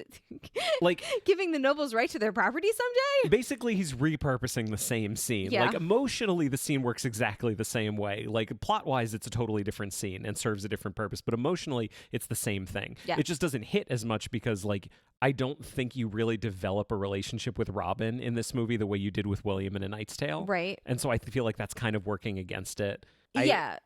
giving the nobles right to their property someday?" Basically, he's repurposing the same scene. Yeah. Like emotionally, the scene works exactly the same way. Like plot-wise, it's a totally different scene and serves a different purpose. But emotionally, it's the same thing. Yeah. It just doesn't hit as much because, like, I don't think you really develop a relationship with Robin in this movie the way you did with William in A Knight's Tale. Right. And so I feel like that's kind of working against it. Yeah.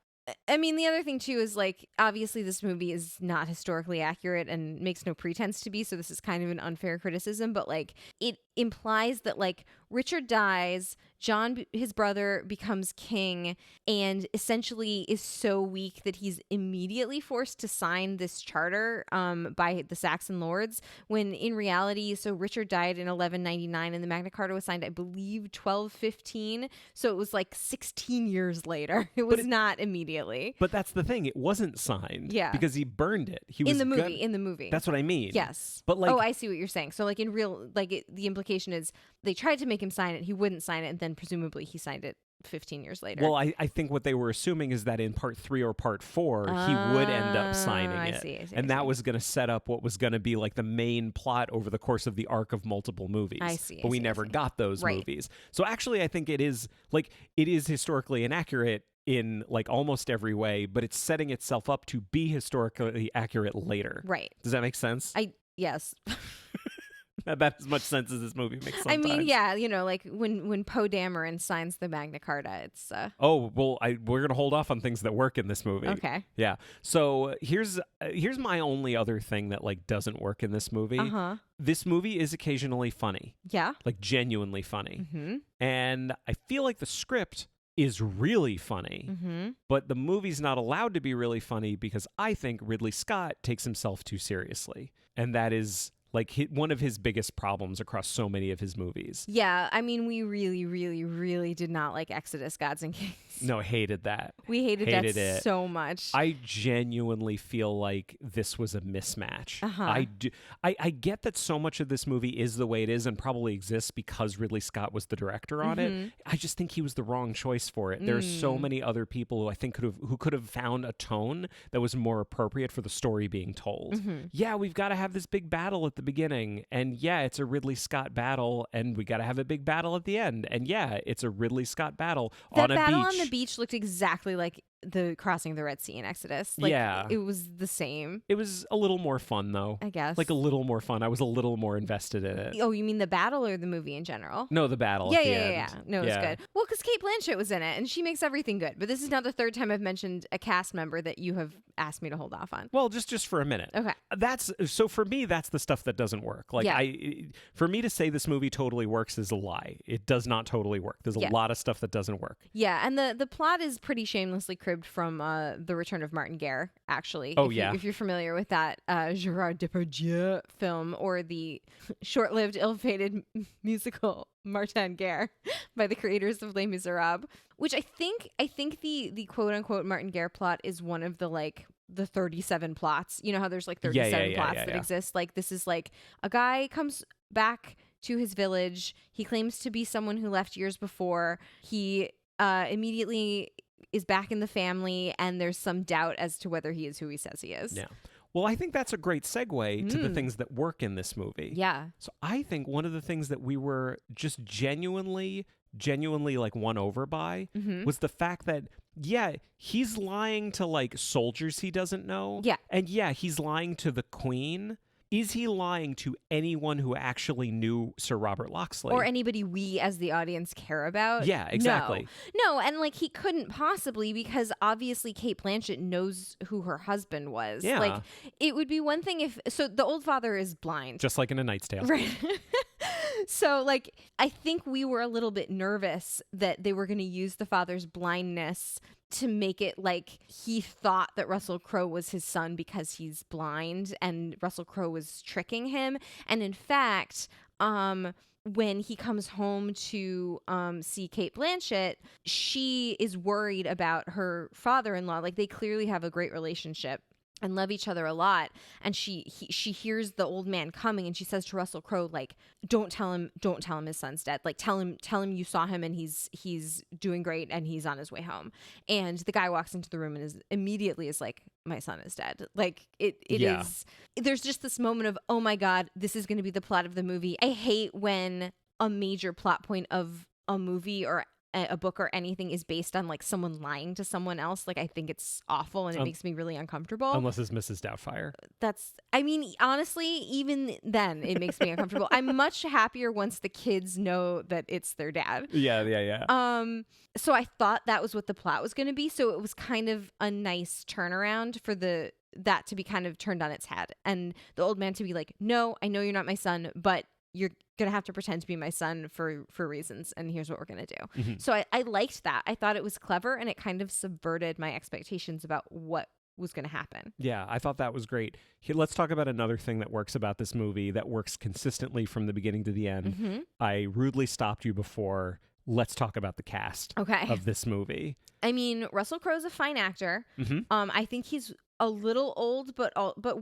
I mean, the other thing, too, is, like, obviously this movie is not historically accurate and makes no pretense to be, so this is kind of an unfair criticism, but, like, it implies that, like, Richard dies, John, his brother, becomes king, and essentially is so weak that he's immediately forced to sign this charter by the Saxon lords, when in reality, so Richard died in 1199, and the Magna Carta was signed, I believe, 1215, so it was, like, 16 years later. It was not immediately. But that's the thing. It wasn't signed. Yeah. Because he burned it. He was in the movie. That's what I mean. Yes. But like, oh, I see what you're saying. So like in real, like the implication is they tried to make him sign it. He wouldn't sign it. And then presumably he signed it 15 years later. Well, I think what they were assuming is that in part 3 or part 4, he would end up signing it. I see, and that was going to set up what was going to be like the main plot over the course of the arc of multiple movies. I see. But we never got those Right. movies. So actually, I think it is historically inaccurate in like almost every way, but it's setting itself up to be historically accurate later. Right. Does that make sense? Yes. About as much sense as this movie makes I sometimes. mean, yeah, like when Poe Dameron signs the Magna Carta, it's Oh, well, we're going to hold off on things that work in this movie. okay. Yeah. So here's my only other thing that like doesn't work in this movie. Uh-huh. This movie is occasionally funny. Yeah. Like genuinely funny. Mm-hmm. And I feel like the script is really funny. Mm-hmm. But the movie's not allowed to be really funny because I think Ridley Scott takes himself too seriously. And that is like one of his biggest problems across so many of his movies. Yeah, I mean, we really, really, really did not like Exodus, Gods and Kings. No, hated that. We hated that it so much. I genuinely feel like this was a mismatch. Uh-huh. I get that so much of this movie is the way it is and probably exists because Ridley Scott was the director on it. I just think he was the wrong choice for it. There's so many other people who I think could have found a tone that was more appropriate for the story being told. Yeah, we've got to have this big battle at the beginning, and yeah, it's a Ridley Scott battle, and we got to have a big battle at the end, and yeah, it's a Ridley Scott battle on a beach. That battle on the beach looked exactly like the crossing the Red Sea in Exodus. Like, yeah. It was the same. It was a little more fun, though. I guess. Like a little more fun. I was a little more invested in it. Oh, you mean the battle or the movie in general? No, the battle Yeah, at the yeah, end. yeah. No, it's good. Well, because Cate Blanchett was in it, and she makes everything good. But this is now the third time I've mentioned a cast member that you have asked me to hold off on. Well, just for a minute. Okay. So for me, that's the stuff that doesn't work. Like Yeah. For me to say this movie totally works is a lie. It does not totally work. There's a lot of stuff that doesn't work. Yeah, and the plot is pretty shamelessly cribbed from The Return of Martin Guerre, actually. Oh, If you're familiar with that Gerard Depardieu film, or the short-lived, ill-fated musical Martin Guerre by the creators of Les Miserables, which I think the quote-unquote Martin Guerre plot is one of the like the 37 plots. You know how there's like 37 plots that exist? Like, this is like a guy comes back to his village. He claims to be someone who left years before. He immediately is back in the family, and there's some doubt as to whether he is who he says he is. Yeah. Well, I think that's a great segue to the things that work in this movie. Yeah. So I think one of the things that we were just genuinely like won over by was the fact that, yeah, he's lying to like soldiers he doesn't know. Yeah. And yeah, he's lying to the Queen. Is he lying to anyone who actually knew Sir Robert Locksley? Or anybody we as the audience care about? Yeah, exactly. No, and like he couldn't possibly, because obviously Cate Blanchett knows who her husband was. Yeah. Like, it would be one thing if... So the old father is blind. Just like in A Knight's Tale. Right. So, like, I think we were a little bit nervous that they were going to use the father's blindness to make it like he thought that Russell Crowe was his son because he's blind, and Russell Crowe was tricking him. And in fact, when he comes home to see Cate Blanchett, she is worried about her father-in-law. Like, they clearly have a great relationship and love each other a lot, and she hears the old man coming, and she says to Russell Crowe, like, don't tell him his son's dead. Like, tell him you saw him and he's doing great and he's on his way home. And the guy walks into the room and is immediately like, my son is dead. Like, it is. There's just this moment of, oh my God, this is going to be the plot of the movie. I hate when a major plot point of a movie or a book or anything is based on like someone lying to someone else. Like, I think it's awful, and it makes me really uncomfortable. Unless it's Mrs. Doubtfire. I mean, honestly, even then it makes me uncomfortable. I'm much happier once the kids know that it's their dad. Yeah. So I thought that was what the plot was going to be. So it was kind of a nice turnaround for that to be kind of turned on its head, and the old man to be like, no, I know you're not my son, but you're gonna have to pretend to be my son for reasons, and here's what we're gonna do. So I liked that. I thought it was clever, and it kind of subverted my expectations about what was gonna happen. Yeah, I thought that was great. Here, let's talk about another thing that works about this movie that works consistently from the beginning to the end. I rudely stopped you before. Let's talk about the cast of this movie. I mean, Russell Crowe's a fine actor. I think he's a little old, but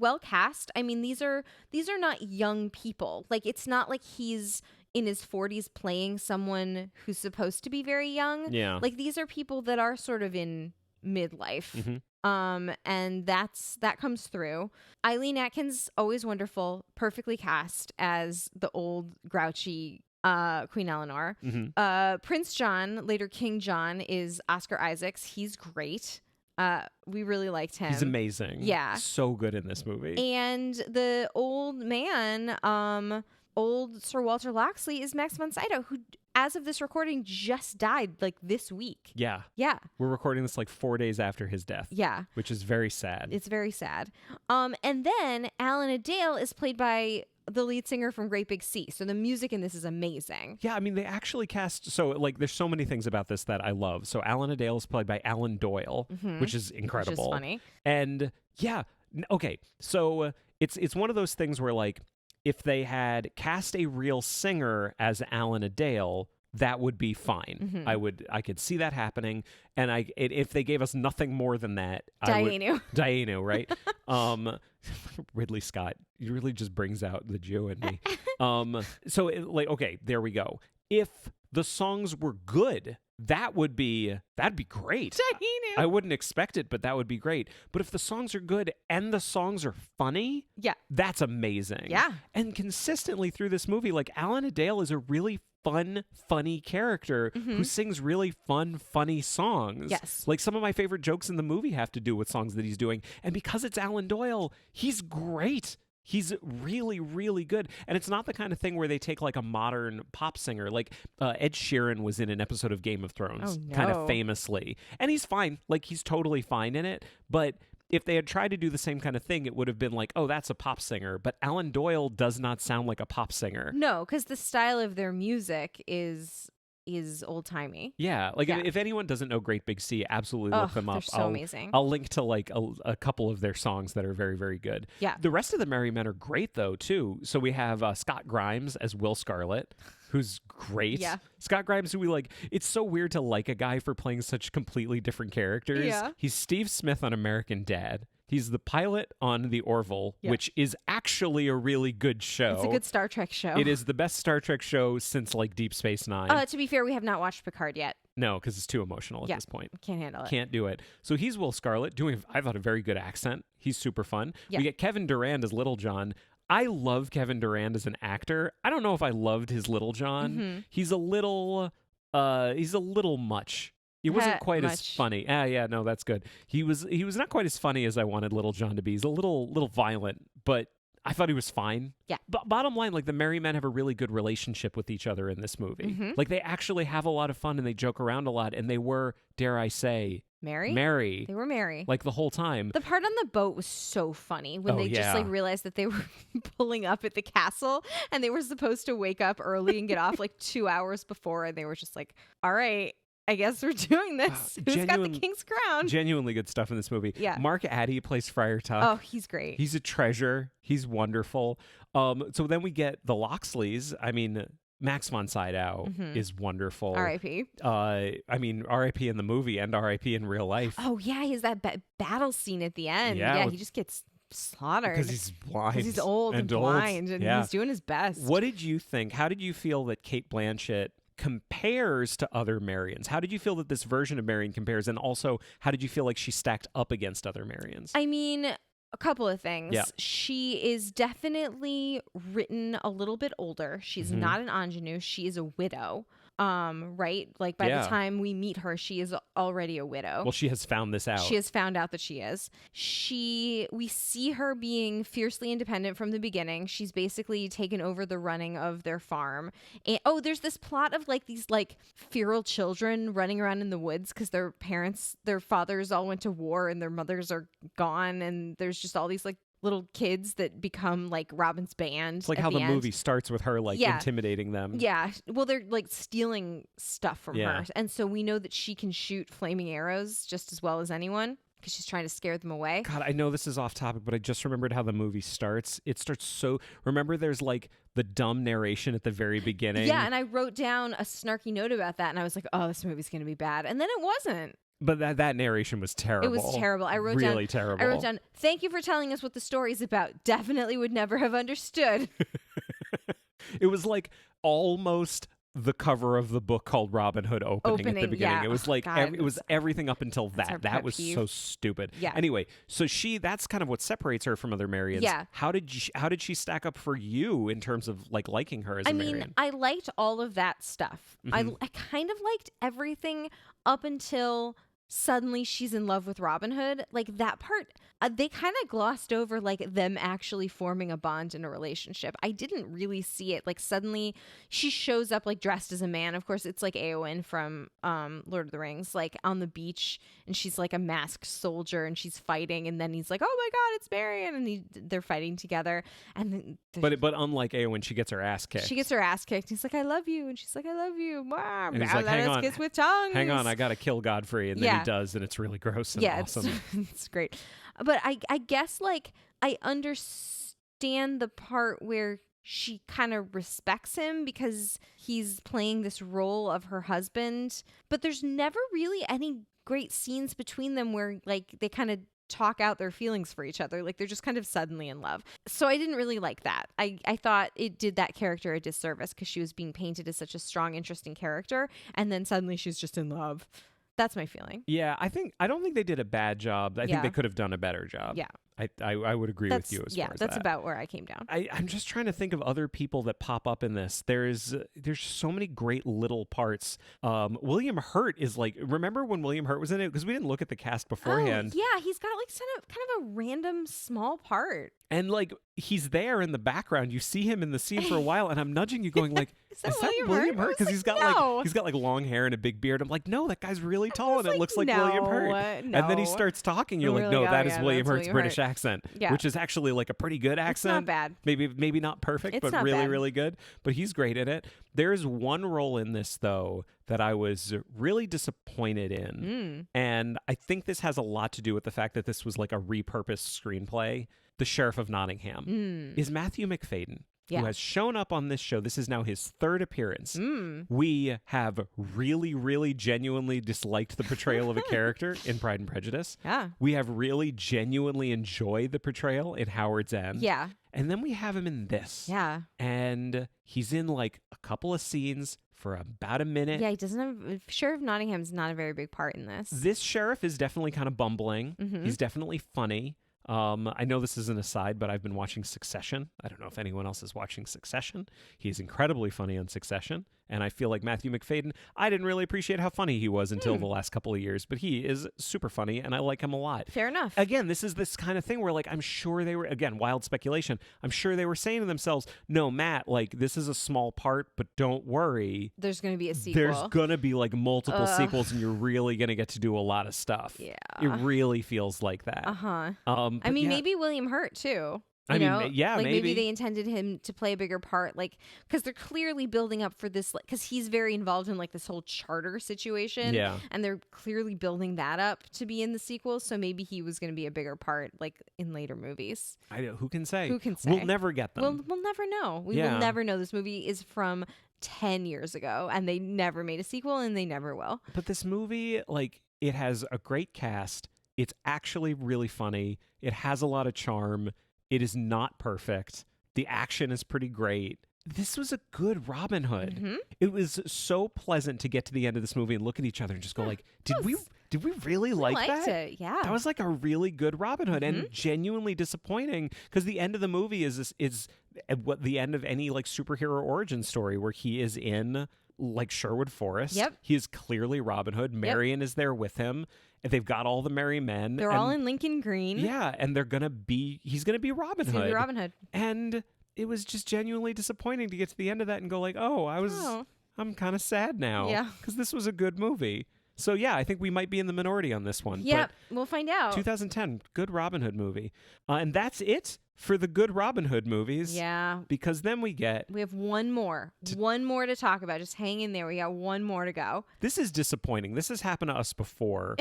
well cast. I mean, these are not young people. Like, it's not like he's in his 40s playing someone who's supposed to be very young. Yeah. Like, these are people that are sort of in midlife. And that comes through. Eileen Atkins, always wonderful, perfectly cast as the old grouchy Queen Eleanor. Prince John, later King John, is Oscar Isaacs. He's great. We really liked him. He's amazing. Yeah. So good in this movie. And the old man, old Sir Walter Locksley is Max von Sydow, who, as of this recording, just died like this week. Yeah. Yeah. We're recording this like 4 days after his death. Yeah. Which is very sad. It's very sad. And then Alan Adale is played by the lead singer from Great Big Sea. So the music in this is amazing. Yeah, I mean, they actually cast... So, like, there's so many things about this that I love. So Alan Adale is played by Alan Doyle, which is incredible. Which is funny. And, yeah, okay. So it's one of those things where, like, if they had cast a real singer as Alan Adale, that would be fine. I could see that happening. And if they gave us nothing more than that, Dayenu, right? Ridley Scott, he really just brings out the Jew in me. Okay, there we go. If the songs were good, that'd be great. Dayenu. I wouldn't expect it, but that would be great. But if the songs are good and the songs are funny, that's amazing. Yeah. And consistently through this movie, like, Alan Adale is a really funny character who sings really funny songs. Yes. Like, some of my favorite jokes in the movie have to do with songs that he's doing. And because it's Alan Doyle, he's great. He's really, really good. And it's not the kind of thing where they take like a modern pop singer. Like Ed Sheeran was in an episode of Game of Thrones, kind of famously. And he's fine. Like, he's totally fine in it. But if they had tried to do the same kind of thing, it would have been like, oh, that's a pop singer. But Alan Doyle does not sound like a pop singer. No, because the style of their music is old-timey. Yeah, like if anyone doesn't know Great Big Sea, absolutely look them up. They're so amazing. I'll link to like a couple of their songs that are very, very good. Yeah. The rest of the Merry Men are great though too. So we have Scott Grimes as Will Scarlet, who's great. Yeah. Scott Grimes, who we like. It's so weird to like a guy for playing such completely different characters. Yeah. He's Steve Smith on American Dad. He's the pilot on The Orville, which is actually a really good show. It's a good Star Trek show. It is the best Star Trek show since like Deep Space Nine. To be fair, we have not watched Picard yet. No, because it's too emotional at this point. Can't handle it. Can't do it. So he's Will Scarlet, doing, I thought, a very good accent. He's super fun. Yeah. We get Kevin Durand as Little John. I love Kevin Durand as an actor. I don't know if I loved his Little John. He's a little much. He wasn't quite as funny. Yeah, no, that's good. He was not quite as funny as I wanted Little John to be. He's a little violent, but I thought he was fine. Yeah. But bottom line, like, the Merry Men have a really good relationship with each other in this movie. Like, they actually have a lot of fun and they joke around a lot, and they were, dare I say, merry. They were merry. Like, the whole time. The part on the boat was so funny when they just like realized that they were pulling up at the castle and they were supposed to wake up early and get off like 2 hours before, and they were just like, all right, I guess we're doing this. Who's got the king's crown? Genuinely good stuff in this movie. Yeah. Mark Addy plays Friar Tuck. Oh, he's great. He's a treasure. He's wonderful. So then we get the Locksleys. I mean, Max von Sydow is wonderful. R.I.P. I mean, R.I.P. in the movie and R.I.P. in real life. Oh, yeah. He has that battle scene at the end. Yeah, he just gets slaughtered. Because he's blind. Because he's old and blind, and he's doing his best. What did you think? How did you feel that Cate Blanchett compares to other Marions? How did you feel that this version of Marion compares? And also, how did you feel like she stacked up against other Marions? I mean, a couple of things. Yeah. She is definitely written a little bit older. She's not an ingenue. She is a widow. Right? Like, by the time we meet her, she is already a widow. Well, she has found this out. She has found out that she is. We see her being fiercely independent from the beginning. She's basically taken over the running of their farm. And there's this plot of like these like feral children running around in the woods because their fathers all went to war and their mothers are gone, and there's just all these like little kids that become like Robin's band. It's like how the movie starts with her like intimidating them. Yeah. Well, they're like stealing stuff from her. And so we know that she can shoot flaming arrows just as well as anyone because she's trying to scare them away. God, I know this is off topic, but I just remembered how the movie starts. It starts so... Remember there's like the dumb narration at the very beginning? Yeah, and I wrote down a snarky note about that, and I was like, oh, this movie's going to be bad. And then it wasn't. But that narration was terrible. It was terrible. I wrote down, thank you for telling us what the story's about. Definitely would never have understood. It was like almost the cover of the book called Robin Hood opening at the beginning. Yeah. It was like it was everything up until that. That was peeve. so stupid. Yeah. Anyway, so that's kind of what separates her from other Marions. Yeah. How did she stack up for you in terms of like liking her as a Marion? I mean, I liked all of that stuff. I kind of liked everything up until suddenly she's in love with Robin Hood. Like, that part they kind of glossed over like them actually forming a bond in a relationship. I didn't really see it. Like suddenly she shows up like dressed as a man. Of course, it's like Eowyn from Lord of the Rings, like on the beach, and she's like a masked soldier and she's fighting, and then he's like, "Oh my God, it's Marion," and they're fighting together. And then but unlike Eowyn, she gets her ass kicked. She gets her ass kicked. He's like, "I love you," and she's like, "I love you." Mom, and he's like, "Hang on, kiss with tongues. Hang on, I gotta kill Godfrey," and then he does, and it's really gross and awesome. It's great. But I guess like I understand the part where she kind of respects him because he's playing this role of her husband, but there's never really any great scenes between them where like they kind of talk out their feelings for each other. Like they're just kind of suddenly in love. So I didn't really like that. I thought it did that character a disservice because she was being painted as such a strong, interesting character, and then suddenly she's just in love. That's my feeling. Yeah, I don't think they did a bad job. I think they could have done a better job. Yeah. I would agree with you as far as that's that. about where I came down. I'm just trying to think of other people that pop up in this. There's so many great little parts. William Hurt is like, remember when William Hurt was in it? Because we didn't look at the cast beforehand. Oh, yeah, he's got like kind of a random small part. And like he's there in the background. You see him in the scene for a while, and I'm nudging you, going like, "Is that William Hurt?" Because he's got like long hair and a big beard. I'm like, "No, that guy's really tall, and it looks like William Hurt." No. And then he starts talking. You're like, "No, that is William Hurt's British accent, which is actually like a pretty good accent. It's not bad. Maybe not perfect, but really, really good. But he's great in it. There's one role in this though that I was really disappointed in, and I think this has a lot to do with the fact that this was like a repurposed screenplay. The Sheriff of Nottingham is Matthew McFadden, who has shown up on this show. This is now his third appearance. We have really, really genuinely disliked the portrayal of a character in Pride and Prejudice. Yeah. We have really genuinely enjoyed the portrayal in Howard's End. Yeah. And then we have him in this. Yeah. And he's in like a couple of scenes for about a minute. Yeah, he doesn't have... Sheriff Nottingham's not a very big part in this. This sheriff is definitely kind of bumbling. He's definitely funny. I know this is an aside, but I've been watching Succession. I don't know if anyone else is watching Succession. He's incredibly funny on Succession. And I feel like Matthew McFadden, I didn't really appreciate how funny he was until the last couple of years, but he is super funny and I like him a lot. Fair enough. Again, this is this kind of thing where like I'm sure they were, again, wild speculation, I'm sure they were saying to themselves, "No, Matt, like this is a small part, but don't worry. There's going to be a sequel. There's going to be like multiple sequels and you're really going to get to do a lot of stuff." Yeah. It really feels like that. Uh-huh. I mean, maybe William Hurt too. Maybe they intended him to play a bigger part, like because they're clearly building up for this, because he's very involved in like this whole charter situation, and they're clearly building that up to be in the sequel. So maybe he was going to be a bigger part, like in later movies. Who can say? Who can say? We'll never get them. We'll never know. We will never know. This movie is from 10 years ago, and they never made a sequel, and they never will. But this movie, like, it has a great cast. It's actually really funny. It has a lot of charm. It is not perfect. The action is pretty great. This was a good Robin Hood. It was so pleasant to get to the end of this movie and look at each other and just go like, did we really like that? I liked it, yeah. That was like a really good Robin Hood and genuinely disappointing, because the end of the movie is what the end of any like superhero origin story, where he is in like Sherwood Forest. Yep. He is clearly Robin Hood. Marion is there with him. They've got all the merry men. They're all in Lincoln Green. Yeah, and he's going to be Robin Hood. He's going to be Robin Hood. And it was just genuinely disappointing to get to the end of that and go like, I'm kind of sad now. Yeah. Because this was a good movie. So yeah, I think we might be in the minority on this one. Yep, we'll find out. 2010, good Robin Hood movie. And that's it for the good Robin Hood movies. Yeah. Because then we have one more. One more to talk about. Just hang in there. We got one more to go. This is disappointing. This has happened to us before.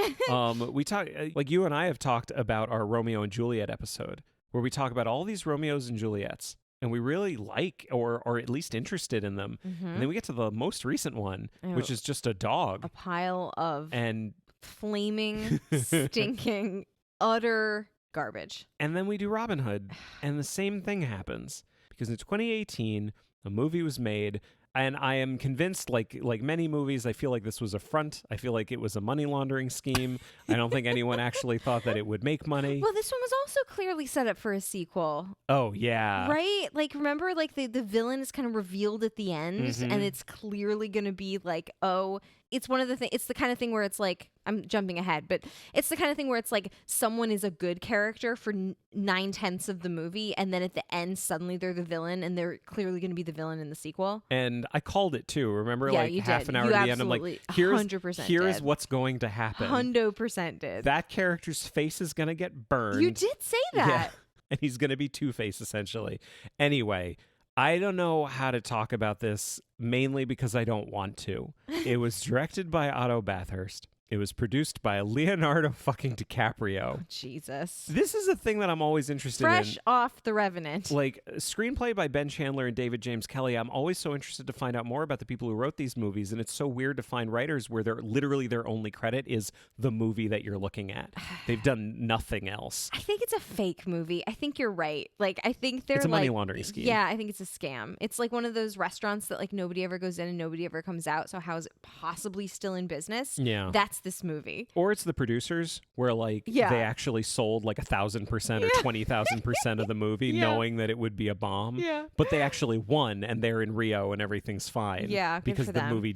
We talk, like you and I have talked about our Romeo and Juliet episode, where we talk about all these Romeos and Juliets, and we really like or at least interested in them. And then we get to the most recent one, which is just a dog. A pile of and flaming, stinking, utter garbage. And then we do Robin Hood, and the same thing happens. Because in 2018, a movie was made, and I am convinced, like many movies, I feel like this was a front. I feel like it was a money laundering scheme. I don't think anyone actually thought that it would make money. Well, this one was also clearly set up for a sequel. Oh, yeah. Right? Like, remember, like, the villain is kind of revealed at the end, and it's clearly going to be like, oh, it's one of the it's the kind of thing where it's like, I'm jumping ahead, but it's the kind of thing where it's like someone is a good character for 9/10 of the movie, and then at the end suddenly they're the villain, and they're clearly going to be the villain in the sequel. And I called it too. Remember, Yeah, like you half did. an hour You at the end, I'm like, absolutely 100% here's did. what's going to happen. 100% did. That character's face is going to get burned. You did say that. Yeah. And he's going to be Two-Face, essentially. Anyway, I don't know how to talk about this, mainly because I don't want to. It was directed by Otto Bathurst. It was produced by Leonardo fucking DiCaprio. Oh, Jesus. This is a thing that I'm always interested in. Fresh off The Revenant. Like, screenplay by Ben Chandler and David James Kelly. I'm always so interested to find out more about the people who wrote these movies, and it's so weird to find writers where they're literally their only credit is the movie that you're looking at. They've done nothing else. I think it's a fake movie. I think you're right. Like, I think they're It's a like, money laundering scheme. Yeah, I think it's a scam. It's like one of those restaurants that like nobody ever goes in and nobody ever comes out. So how is it possibly still in business? Yeah. That's this movie. Or it's the producers where like Yeah. they actually sold like 1,000% or 20,000% of the movie Yeah. knowing that it would be a bomb. Yeah. But they actually won and they're in Rio and everything's fine. Yeah, good because for the them. movie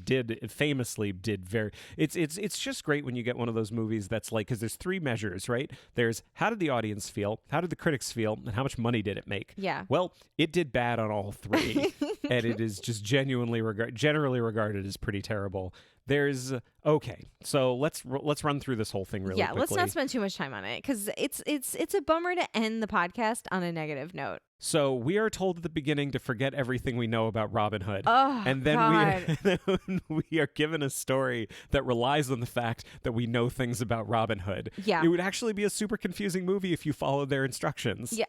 famously did very it's just great when you get one of those movies that's like, because there's three measures, right? There's how did the audience feel, how did the critics feel, and how much money did it make? Yeah. Well, it did bad on all three. And it is just generally regarded as pretty terrible. There's okay, so let's run through this whole thing really quickly. Let's not spend too much time on it because it's a bummer to end the podcast on a negative note. So we are told at the beginning to forget everything we know about Robin Hood. Oh, and then God. we are given a story that relies on the fact that we know things about Robin Hood. Yeah. It would actually be a super confusing movie if you followed their instructions. Yeah.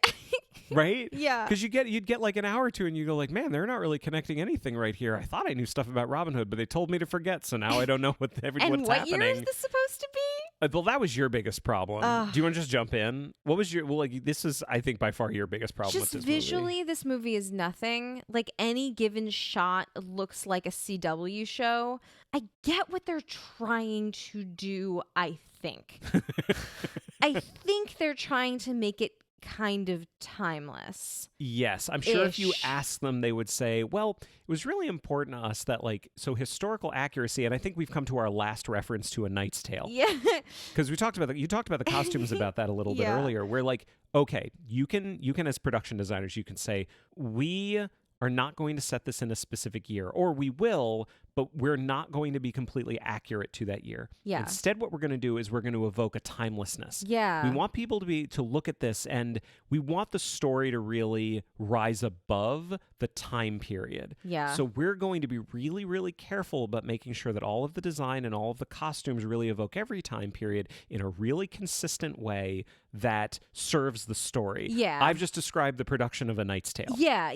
Right? Yeah. Because you'd get like an hour or two and you go like, man, they're not really connecting anything right here. I thought I knew stuff about Robin Hood, but they told me to forget, so now I don't know what's And happening. what year is this supposed to be? Well, that was your biggest problem. Ugh. Do you want to just jump in? What was your this is, I think, by far your biggest problem Just with this visually, movie. this movie is nothing. Like any given shot looks like a CW show. I get what they're trying to do, I think. I think they're trying to make it kind of timeless. Yes, I'm sure if you Ish. ask them, they would say, well, it was really important to us that, like, so historical accuracy, and I think we've come to our last reference to A Knight's Tale. Yeah. Because you talked about the costumes about that a little bit Yeah. earlier, where like, okay, you can as production designers, you can say, we are not going to set this in a specific year, or we will, but we're not going to be completely accurate to that year. Yeah. Instead, what we're going to do is we're going to evoke a timelessness. Yeah. We want people to look at this, and we want the story to really rise above the time period. Yeah. So we're going to be really, really careful about making sure that all of the design and all of the costumes really evoke every time period in a really consistent way that serves the story. Yeah. I've just described the production of A Knight's Tale. Yeah.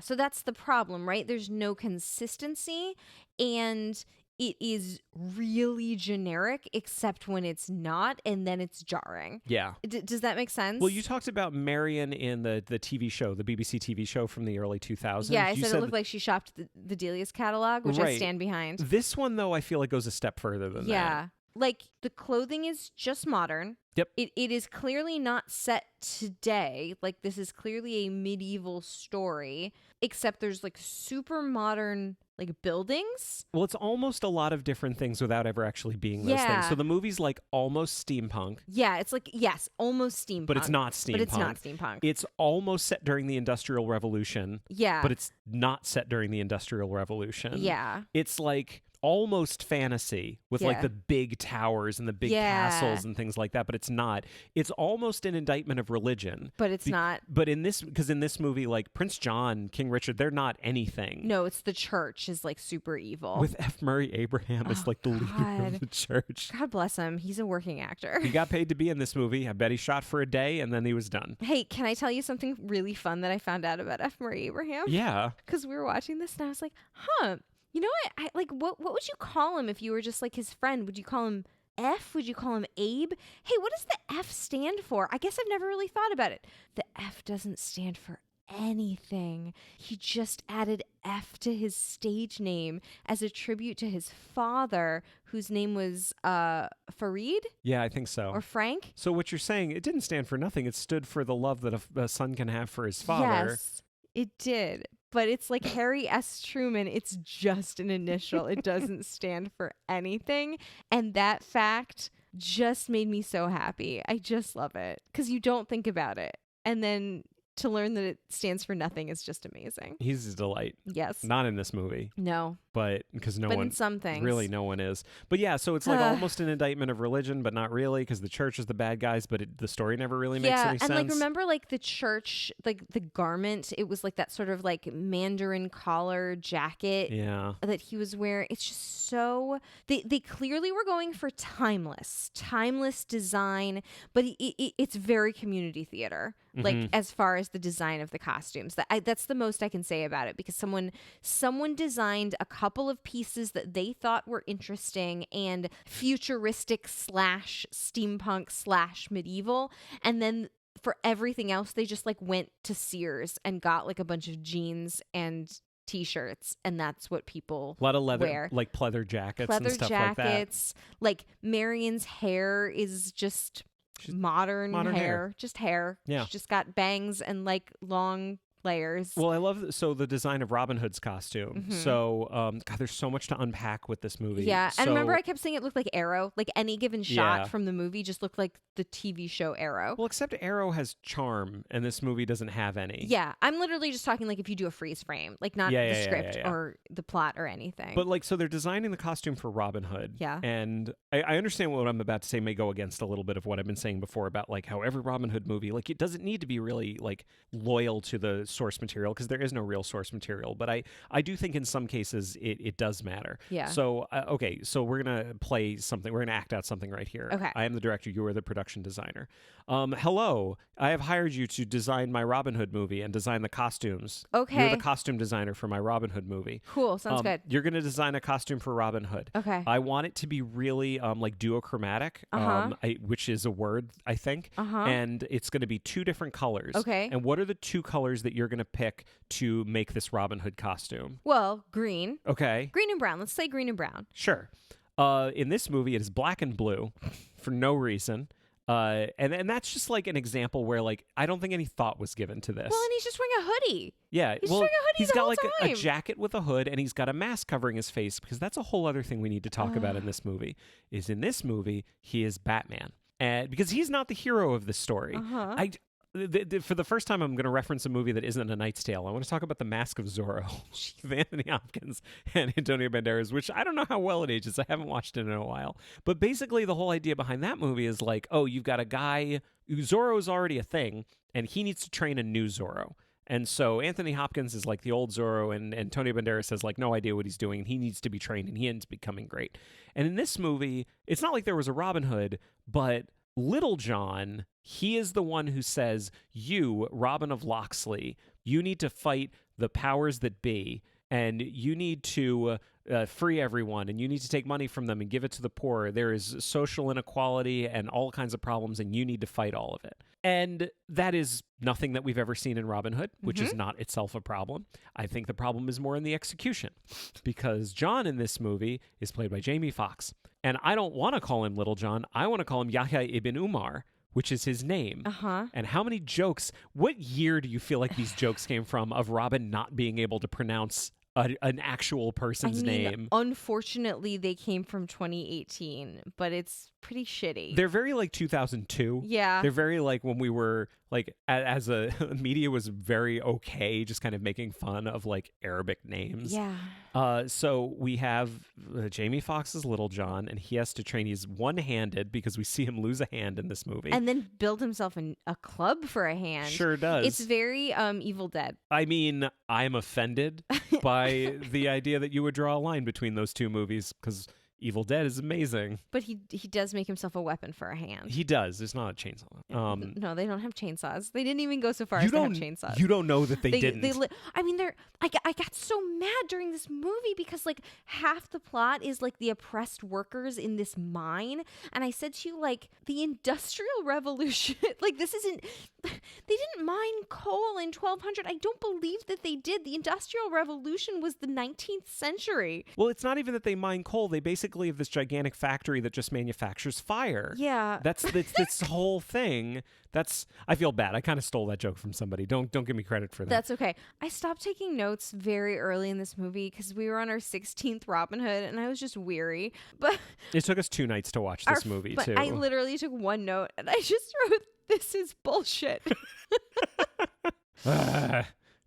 So that's the problem, right? There's no consistency, and it is really generic except when it's not, and then it's jarring. Yeah. Does that make sense? Well, you talked about Marion in the TV show, the BBC TV show from the early 2000s. Yeah, I You said it looked like she shopped the Delia's catalog, which I Right. stand behind. This one, though, I feel like goes a step further than that. Yeah. Like the clothing is just modern. Yep. It is clearly not set today. Like this is clearly a medieval story, except there's like super modern like buildings. Well, it's almost a lot of different things without ever actually being those Yeah. things. So the movie's like almost steampunk, Yeah, it's like yes, almost steampunk. but it's not steampunk. But it's not steampunk. It's almost set during the Industrial Revolution, Yeah. but it's not set during the Industrial Revolution. Yeah. It's like almost fantasy with like Yeah. the big towers and the big Yeah. castles and things like that, but it's not. It's almost an indictment of religion. But it's not. But in this, because in this movie, like Prince John, King Richard, they're not anything. No, it's the church is like super evil. With F. Murray Abraham as like the leader God. of the church. God bless him. He's a working actor. He got paid to be in this movie. I bet he shot for a day and then he was done. Hey, can I tell you something really fun that I found out about F. Murray Abraham? Yeah. Because we were watching this and I was like, huh, you know what? I like what would you call him if you were just like his friend? Would you call him F? Would you call him Abe? Hey, what does the F stand for? I guess I've never really thought about it. The F doesn't stand for anything. He just added F to his stage name as a tribute to his father, whose name was Farid Yeah, I think so. or Frank. So what you're saying, it didn't stand for nothing. It stood for the love that a son can have for his father. Yes, it did. but it's like Harry S. Truman. It's just an initial. It doesn't stand for anything. And that fact just made me so happy. I just love it because you don't think about it. And then to learn that it stands for nothing is just amazing. He's a delight. Yes. Not in this movie. No. But because But in some things. Really no one is. But yeah, so it's like almost an indictment of religion, but not really because the church is the bad guys, but the story never really makes any sense. Yeah, and like remember like the church, like the garment, it was like that sort of like Mandarin collar jacket that he was wearing. It's just so, they clearly were going for timeless design, but it's very community theater. Like as far as the design of the costumes, that's the most I can say about it because someone designed a couple of pieces that they thought were interesting and futuristic / steampunk / medieval, and then for everything else they just like went to Sears and got like a bunch of jeans and t-shirts, and that's what people a lot of leather wear. Like pleather jackets and stuff like that. Like Marion's hair is just modern hair. Just hair. Yeah. She's just got bangs and like long layers. Well, I love the design of Robin Hood's costume. So, God, there's so much to unpack with this movie. Yeah, and remember I kept saying it looked like Arrow. Like any given shot from the movie just looked like the TV show Arrow. Well, except Arrow has charm, and this movie doesn't have any. Yeah, I'm literally just talking like if you do a freeze frame, like not the script or the plot or anything. But like, so they're designing the costume for Robin Hood. Yeah. And I understand what I'm about to say may go against a little bit of what I've been saying before about like how every Robin Hood movie, like it doesn't need to be really like loyal to the source material because there is no real source material. But I do think in some cases it does matter. Yeah. So, okay, so we're going to play something. We're going to act out something right here. Okay. I am the director. You are the production designer. Hello, I have hired you to design my Robin Hood movie and design the costumes. Okay. You're the costume designer for my Robin Hood movie. Cool. Sounds good. You're going to design a costume for Robin Hood. Okay. I want it to be really like duochromatic, which is a word, I think. And it's going to be 2 different colors. Okay. And what are the 2 colors that you're going to pick to make this Robin Hood costume? Well, green. Okay. Green and brown. Let's say green and brown. Sure. In this movie, it is black and blue for no reason. And that's just like an example where like I don't think any thought was given to this. Well, and he's just wearing a hoodie. Yeah, he's wearing a hoodie he's the got whole like time. a jacket with a hood, and he's got a mask covering his face because that's a whole other thing we need to talk about in this movie. Is in this movie he is Batman, and because he's not the hero of this story. For the first time, I'm going to reference a movie that isn't A Knight's Tale. I want to talk about The Mask of Zorro with Anthony Hopkins and Antonio Banderas, which I don't know how well it ages. I haven't watched it in a while. But basically, the whole idea behind that movie is like, oh, you've got a guy, Zorro's already a thing, and he needs to train a new Zorro. And so Anthony Hopkins is like the old Zorro, and Antonio Banderas has like no idea what he's doing, and he needs to be trained, and he ends up becoming great. And in this movie, it's not like there was a Robin Hood, but Little John, he is the one who says, you, Robin of Locksley, you need to fight the powers that be, and you need to free everyone, and you need to take money from them and give it to the poor. There is social inequality and all kinds of problems, and you need to fight all of it. And that is nothing that we've ever seen in Robin Hood, which is not itself a problem. I think the problem is more in the execution, because John in this movie is played by Jamie Foxx. And I don't want to call him Little John. I want to call him Yahya ibn Umar, which is his name. And how many jokes, what year do you feel like these jokes came from of Robin not being able to pronounce an actual person's name? Unfortunately, they came from 2018, but it's pretty shitty. They're very like 2002. Yeah. They're very like when we were like, as a media was very okay, just kind of making fun of like Arabic names. Yeah. So we have Jamie Foxx's Little John, and he has to train. He's one-handed because we see him lose a hand in this movie. And then build himself a club for a hand. Sure does. It's very Evil Dead. I mean, I'm offended by the idea that you would draw a line between those 2 movies because Evil Dead is amazing. But he does make himself a weapon for a hand. He does. There's not a chainsaw. No, they don't have chainsaws. They didn't even go so far as to have chainsaws. You don't know that they didn't. I mean, I got so mad during this movie because like half the plot is like the oppressed workers in this mine. And I said to you, like, the Industrial Revolution, like this isn't, they didn't mine coal in 1200. I don't believe that they did. The Industrial Revolution was the 19th century. Well, it's not even that they mine coal. They basically basically of this gigantic factory that just manufactures fire. Yeah. That's this whole thing. I feel bad. I kind of stole that joke from somebody. Don't give me credit for that. That's okay. I stopped taking notes very early in this movie because we were on our 16th Robin Hood and I was just weary. But it took us 2 nights to watch this movie too. I literally took one note and I just wrote, "This is bullshit."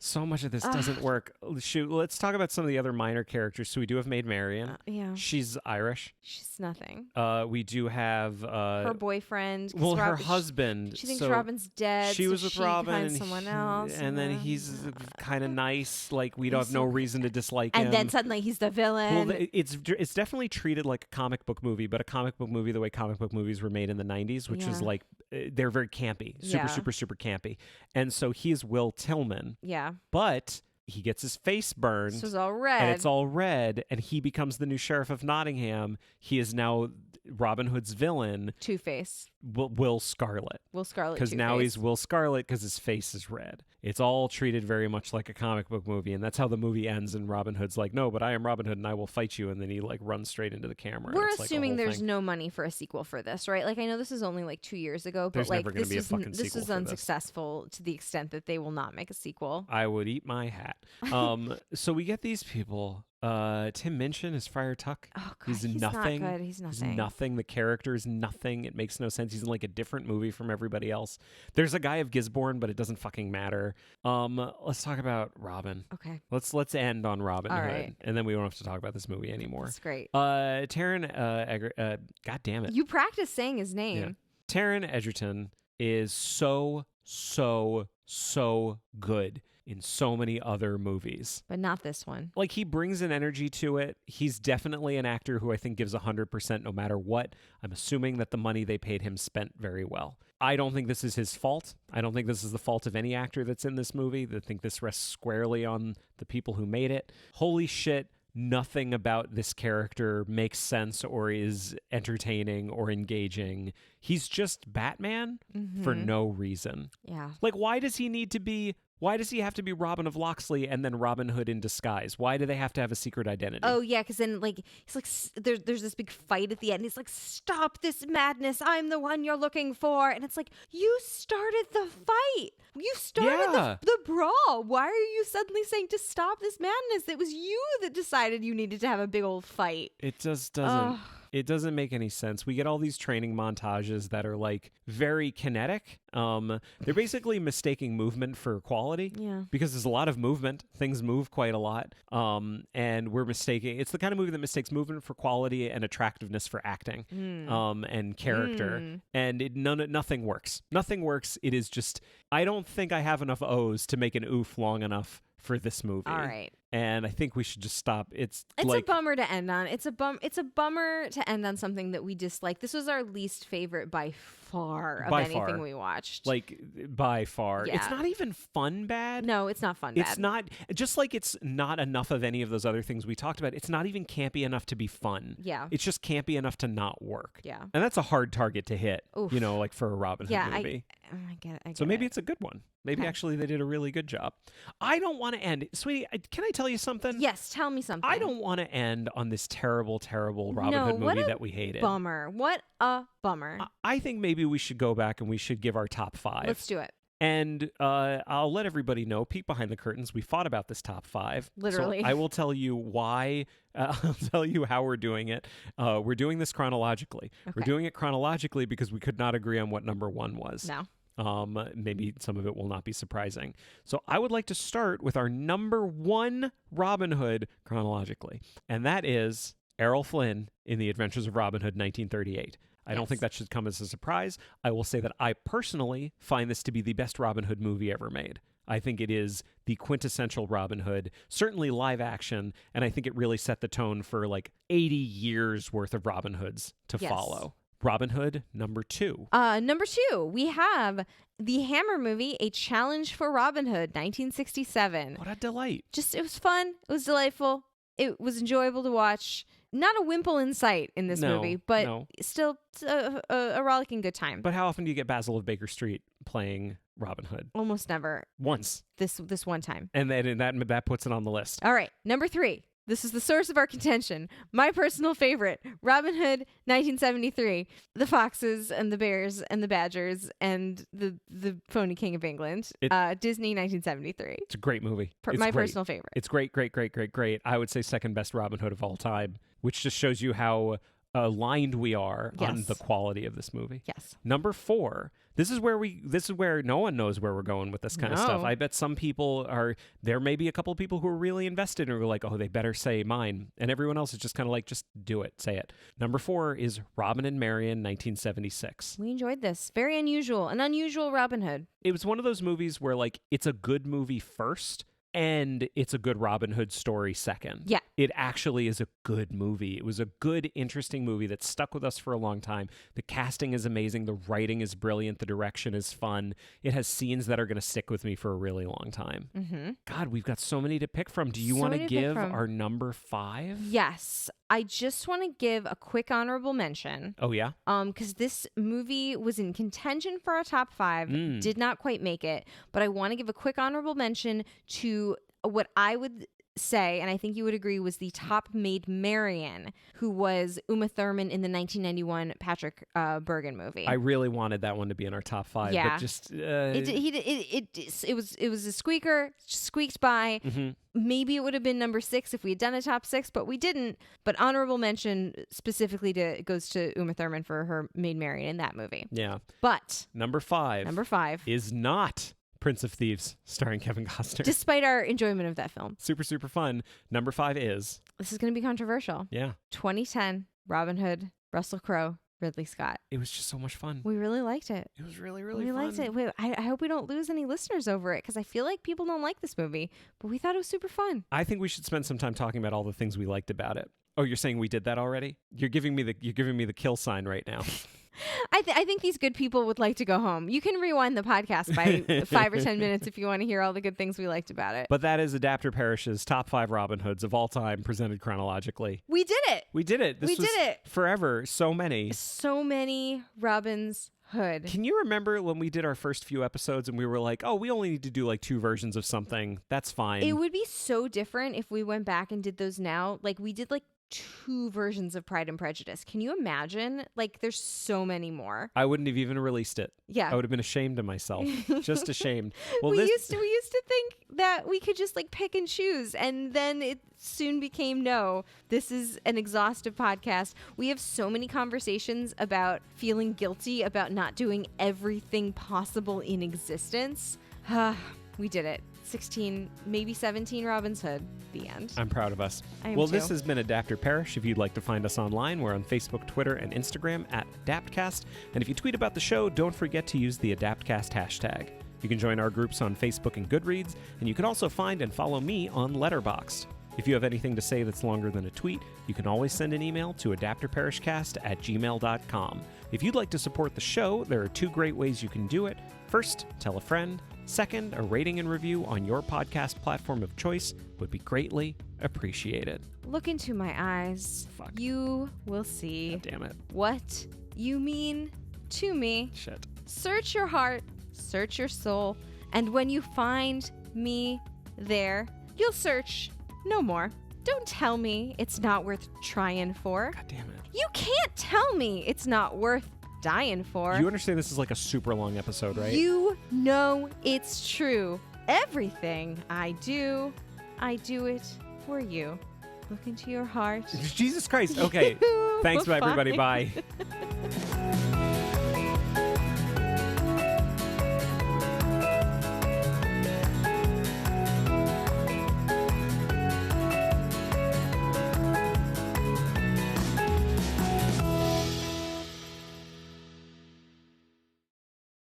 So much of this doesn't work. Shoot, let's talk about some of the other minor characters. So we do have Maid Marian. Yeah. She's Irish. She's nothing. We do have her boyfriend. Well, her husband. She thinks Robin's dead. She was with Robin, finds someone else, and then he's kind of nice. Like we don't have no reason to dislike him. And then suddenly he's the villain. Well, it's definitely treated like a comic book movie, but a comic book movie the way comic book movies were made in the 90s, which is like they're very campy, super campy. And so he is Will Tillman. Yeah. But he gets his face burned. So it's all red. And it's all red, and he becomes the new sheriff of Nottingham. He is now Robin Hood's villain. Two-Face. Will Scarlet. Will Scarlet. Because now he's Will Scarlet because his face is red. It's all treated very much like a comic book movie, and that's how the movie ends. And Robin Hood's like, "No, but I am Robin Hood, and I will fight you." And then he like runs straight into the camera. We're assuming there's no money for a sequel for this, right? Like I know this is only like 2 years ago, but there's like never gonna be a fucking this sequel was for unsuccessful to the extent that they will not make a sequel. I would eat my hat. So we get these people. Tim Minchin is Friar Tuck. Oh God, he's nothing. Not good. He's nothing. He's nothing. The character is nothing. It makes no sense. He's in like a different movie from everybody else. There's a guy of Gisborne, but it doesn't fucking matter. Let's talk about Robin. Okay. Let's end on Robin Hood, right. and then we won't have to talk about this movie anymore. That's great. Taron God damn it. You practice saying his name. Yeah. Taron Egerton is so good in so many other movies. But not this one. Like, he brings an energy to it. He's definitely an actor who I think gives 100% no matter what. I'm assuming that the money they paid him spent very well. I don't think this is his fault. I don't think this is the fault of any actor that's in this movie. I think this rests squarely on the people who made it. Holy shit. Nothing about this character makes sense or is entertaining or engaging. He's just Batman for no reason. Yeah. Like, why does he have to be Robin of Locksley and then Robin Hood in disguise? Why do they have to have a secret identity? Oh, yeah, because then, like, he's like, there's this big fight at the end. He's like, "Stop this madness. I'm the one you're looking for." And it's like, you started the fight. You started the brawl. Why are you suddenly saying to stop this madness? It was you that decided you needed to have a big old fight. It just doesn't. It doesn't make any sense. We get all these training montages that are like very kinetic. They're basically mistaking movement for quality. Yeah. Because there's a lot of movement. Things move quite a lot. And we're mistaking. It's the kind of movie that mistakes movement for quality and attractiveness for acting. And character. And nothing works. Nothing works. It is just, I don't think I have enough O's to make an oof long enough for this movie. All right. And I think we should just stop. It's like, a bummer to end on. It's a bummer to end on something that we dislike. This was our least favorite by far of anything we watched. Like, by far. Yeah. It's not even fun bad. No, it's not fun bad. It's not, just like it's not enough of any of those other things we talked about. It's not even campy enough to be fun. Yeah. It's just campy enough to not work. Yeah. And that's a hard target to hit, Oof. like for a Robin Hood movie. I get it. So maybe it's a good one. Maybe actually they did a really good job. I don't want to end. Sweetie, can I tell you something? Yes, tell me something. I don't want to end on this terrible, terrible Robin Hood movie that we hated. Bummer. What a bummer. I think maybe we should go back and we should give our top 5. Let's do it. And I'll let everybody know, peek behind the curtains, we fought about this top 5. Literally. So I will tell you why. I'll tell you how we're doing it. We're doing this chronologically. Okay. We're doing it chronologically because we could not agree on what number 1 was. No. Maybe some of it will not be surprising. So I would like to start with our number 1 Robin Hood chronologically. And that is Errol Flynn in The Adventures of Robin Hood, 1938. I don't think that should come as a surprise. I will say that I personally find this to be the best Robin Hood movie ever made. I think it is the quintessential Robin Hood, certainly live action, and I think it really set the tone for like 80 years worth of Robin Hoods to follow. Robin Hood, number 2. Number 2, we have the Hammer movie, A Challenge for Robin Hood, 1967. What a delight. It was fun. It was delightful. It was enjoyable to watch. Not a wimple in sight in this movie, but still a rollicking good time. But how often do you get Basil of Baker Street playing Robin Hood? Almost never. Once. This one time. And that puts it on the list. All right, number 3. This is the source of our contention. My personal favorite, Robin Hood, 1973. The foxes and the bears and the badgers and the phony King of England. Disney, 1973. It's a great movie. My personal favorite. It's great. I would say second best Robin Hood of all time, which just shows you how aligned we are on the quality of this movie. Yes. Number 4. This is where no one knows where we're going with this kind of stuff. I bet some people there may be a couple of people who are really invested and are like, oh, they better say mine. And everyone else is just kind of like, just do it, say it. Number 4 is Robin and Marian, 1976. We enjoyed this. Very unusual. An unusual Robin Hood. It was one of those movies where like it's a good movie first, and it's a good Robin Hood story second. Yeah. It actually is a good movie. It was a good, interesting movie that stuck with us for a long time. The casting is amazing. The writing is brilliant. The direction is fun. It has scenes that are going to stick with me for a really long time. Mm-hmm. God, we've got so many to pick from. Do you want to give our number 5? Yes. I just want to give a quick honorable mention. Oh, yeah? Because this movie was in contention for our top 5, did not quite make it, but I want to give a quick honorable mention to what I would say, and I think you would agree, was the top Maid Marian, who was Uma Thurman in the 1991 Patrick Bergin movie. I really wanted that one to be in our top 5, yeah. but just it was a squeaker, squeaked by. Mm-hmm. Maybe it would have been number 6 if we had done a top 6, but we didn't. But honorable mention specifically goes to Uma Thurman for her Maid Marian in that movie. Yeah. But number 5 is not Prince of Thieves, starring Kevin Costner. Despite our enjoyment of that film. Super, super fun. Number 5 is... This is going to be controversial. Yeah. 2010, Robin Hood, Russell Crowe, Ridley Scott. It was just so much fun. We really liked it. It was really, really fun. We liked it. Wait, I hope we don't lose any listeners over it, because I feel like people don't like this movie, but we thought it was super fun. I think we should spend some time talking about all the things we liked about it. Oh, you're saying we did that already? You're giving me the kill sign right now. I think these good people would like to go home. You can rewind the podcast by 5 or 10 minutes if you want to hear all the good things we liked about it. But that is Adapter Parish's top 5 Robin Hoods of all time, presented chronologically. We did it. We did it. This was forever. So many. So many Robins Hood. Can you remember when we did our first few episodes and we were like, oh, we only need to do like 2 versions of something. That's fine. It would be so different if we went back and did those now. Like we did like 2 versions of Pride and Prejudice. Can you imagine? Like there's so many more. I wouldn't have even released it. Yeah. I would have been ashamed of myself. Just ashamed. Well, we used to think that we could just like pick and choose, and then it soon became no. This is an exhaustive podcast. We have so many conversations about feeling guilty about not doing everything possible in existence. We did it. 16, maybe 17 Robin's Hood. The end. I'm proud of us. Well, this has been Adapter Parish. If you'd like to find us online, we're on Facebook, Twitter, and Instagram at AdaptCast. And if you tweet about the show, don't forget to use the AdaptCast hashtag. You can join our groups on Facebook and Goodreads, and you can also find and follow me on Letterboxd. If you have anything to say that's longer than a tweet, you can always send an email to adapterparishcast@gmail.com. If you'd like to support the show, there are 2 great ways you can do it. First, tell a friend. Second, a rating and review on your podcast platform of choice would be greatly appreciated. Look into my eyes. Fuck. You will see. God damn it. What you mean to me. Shit. Search your heart, search your soul, and when you find me there, you'll search no more. Don't tell me it's not worth trying for. God damn it. You can't tell me it's not worth dying for. You understand this is like a super long episode, right? You know it's true. Everything I do it for you. Look into your heart. Jesus Christ. Okay. Thanks, everybody. Bye.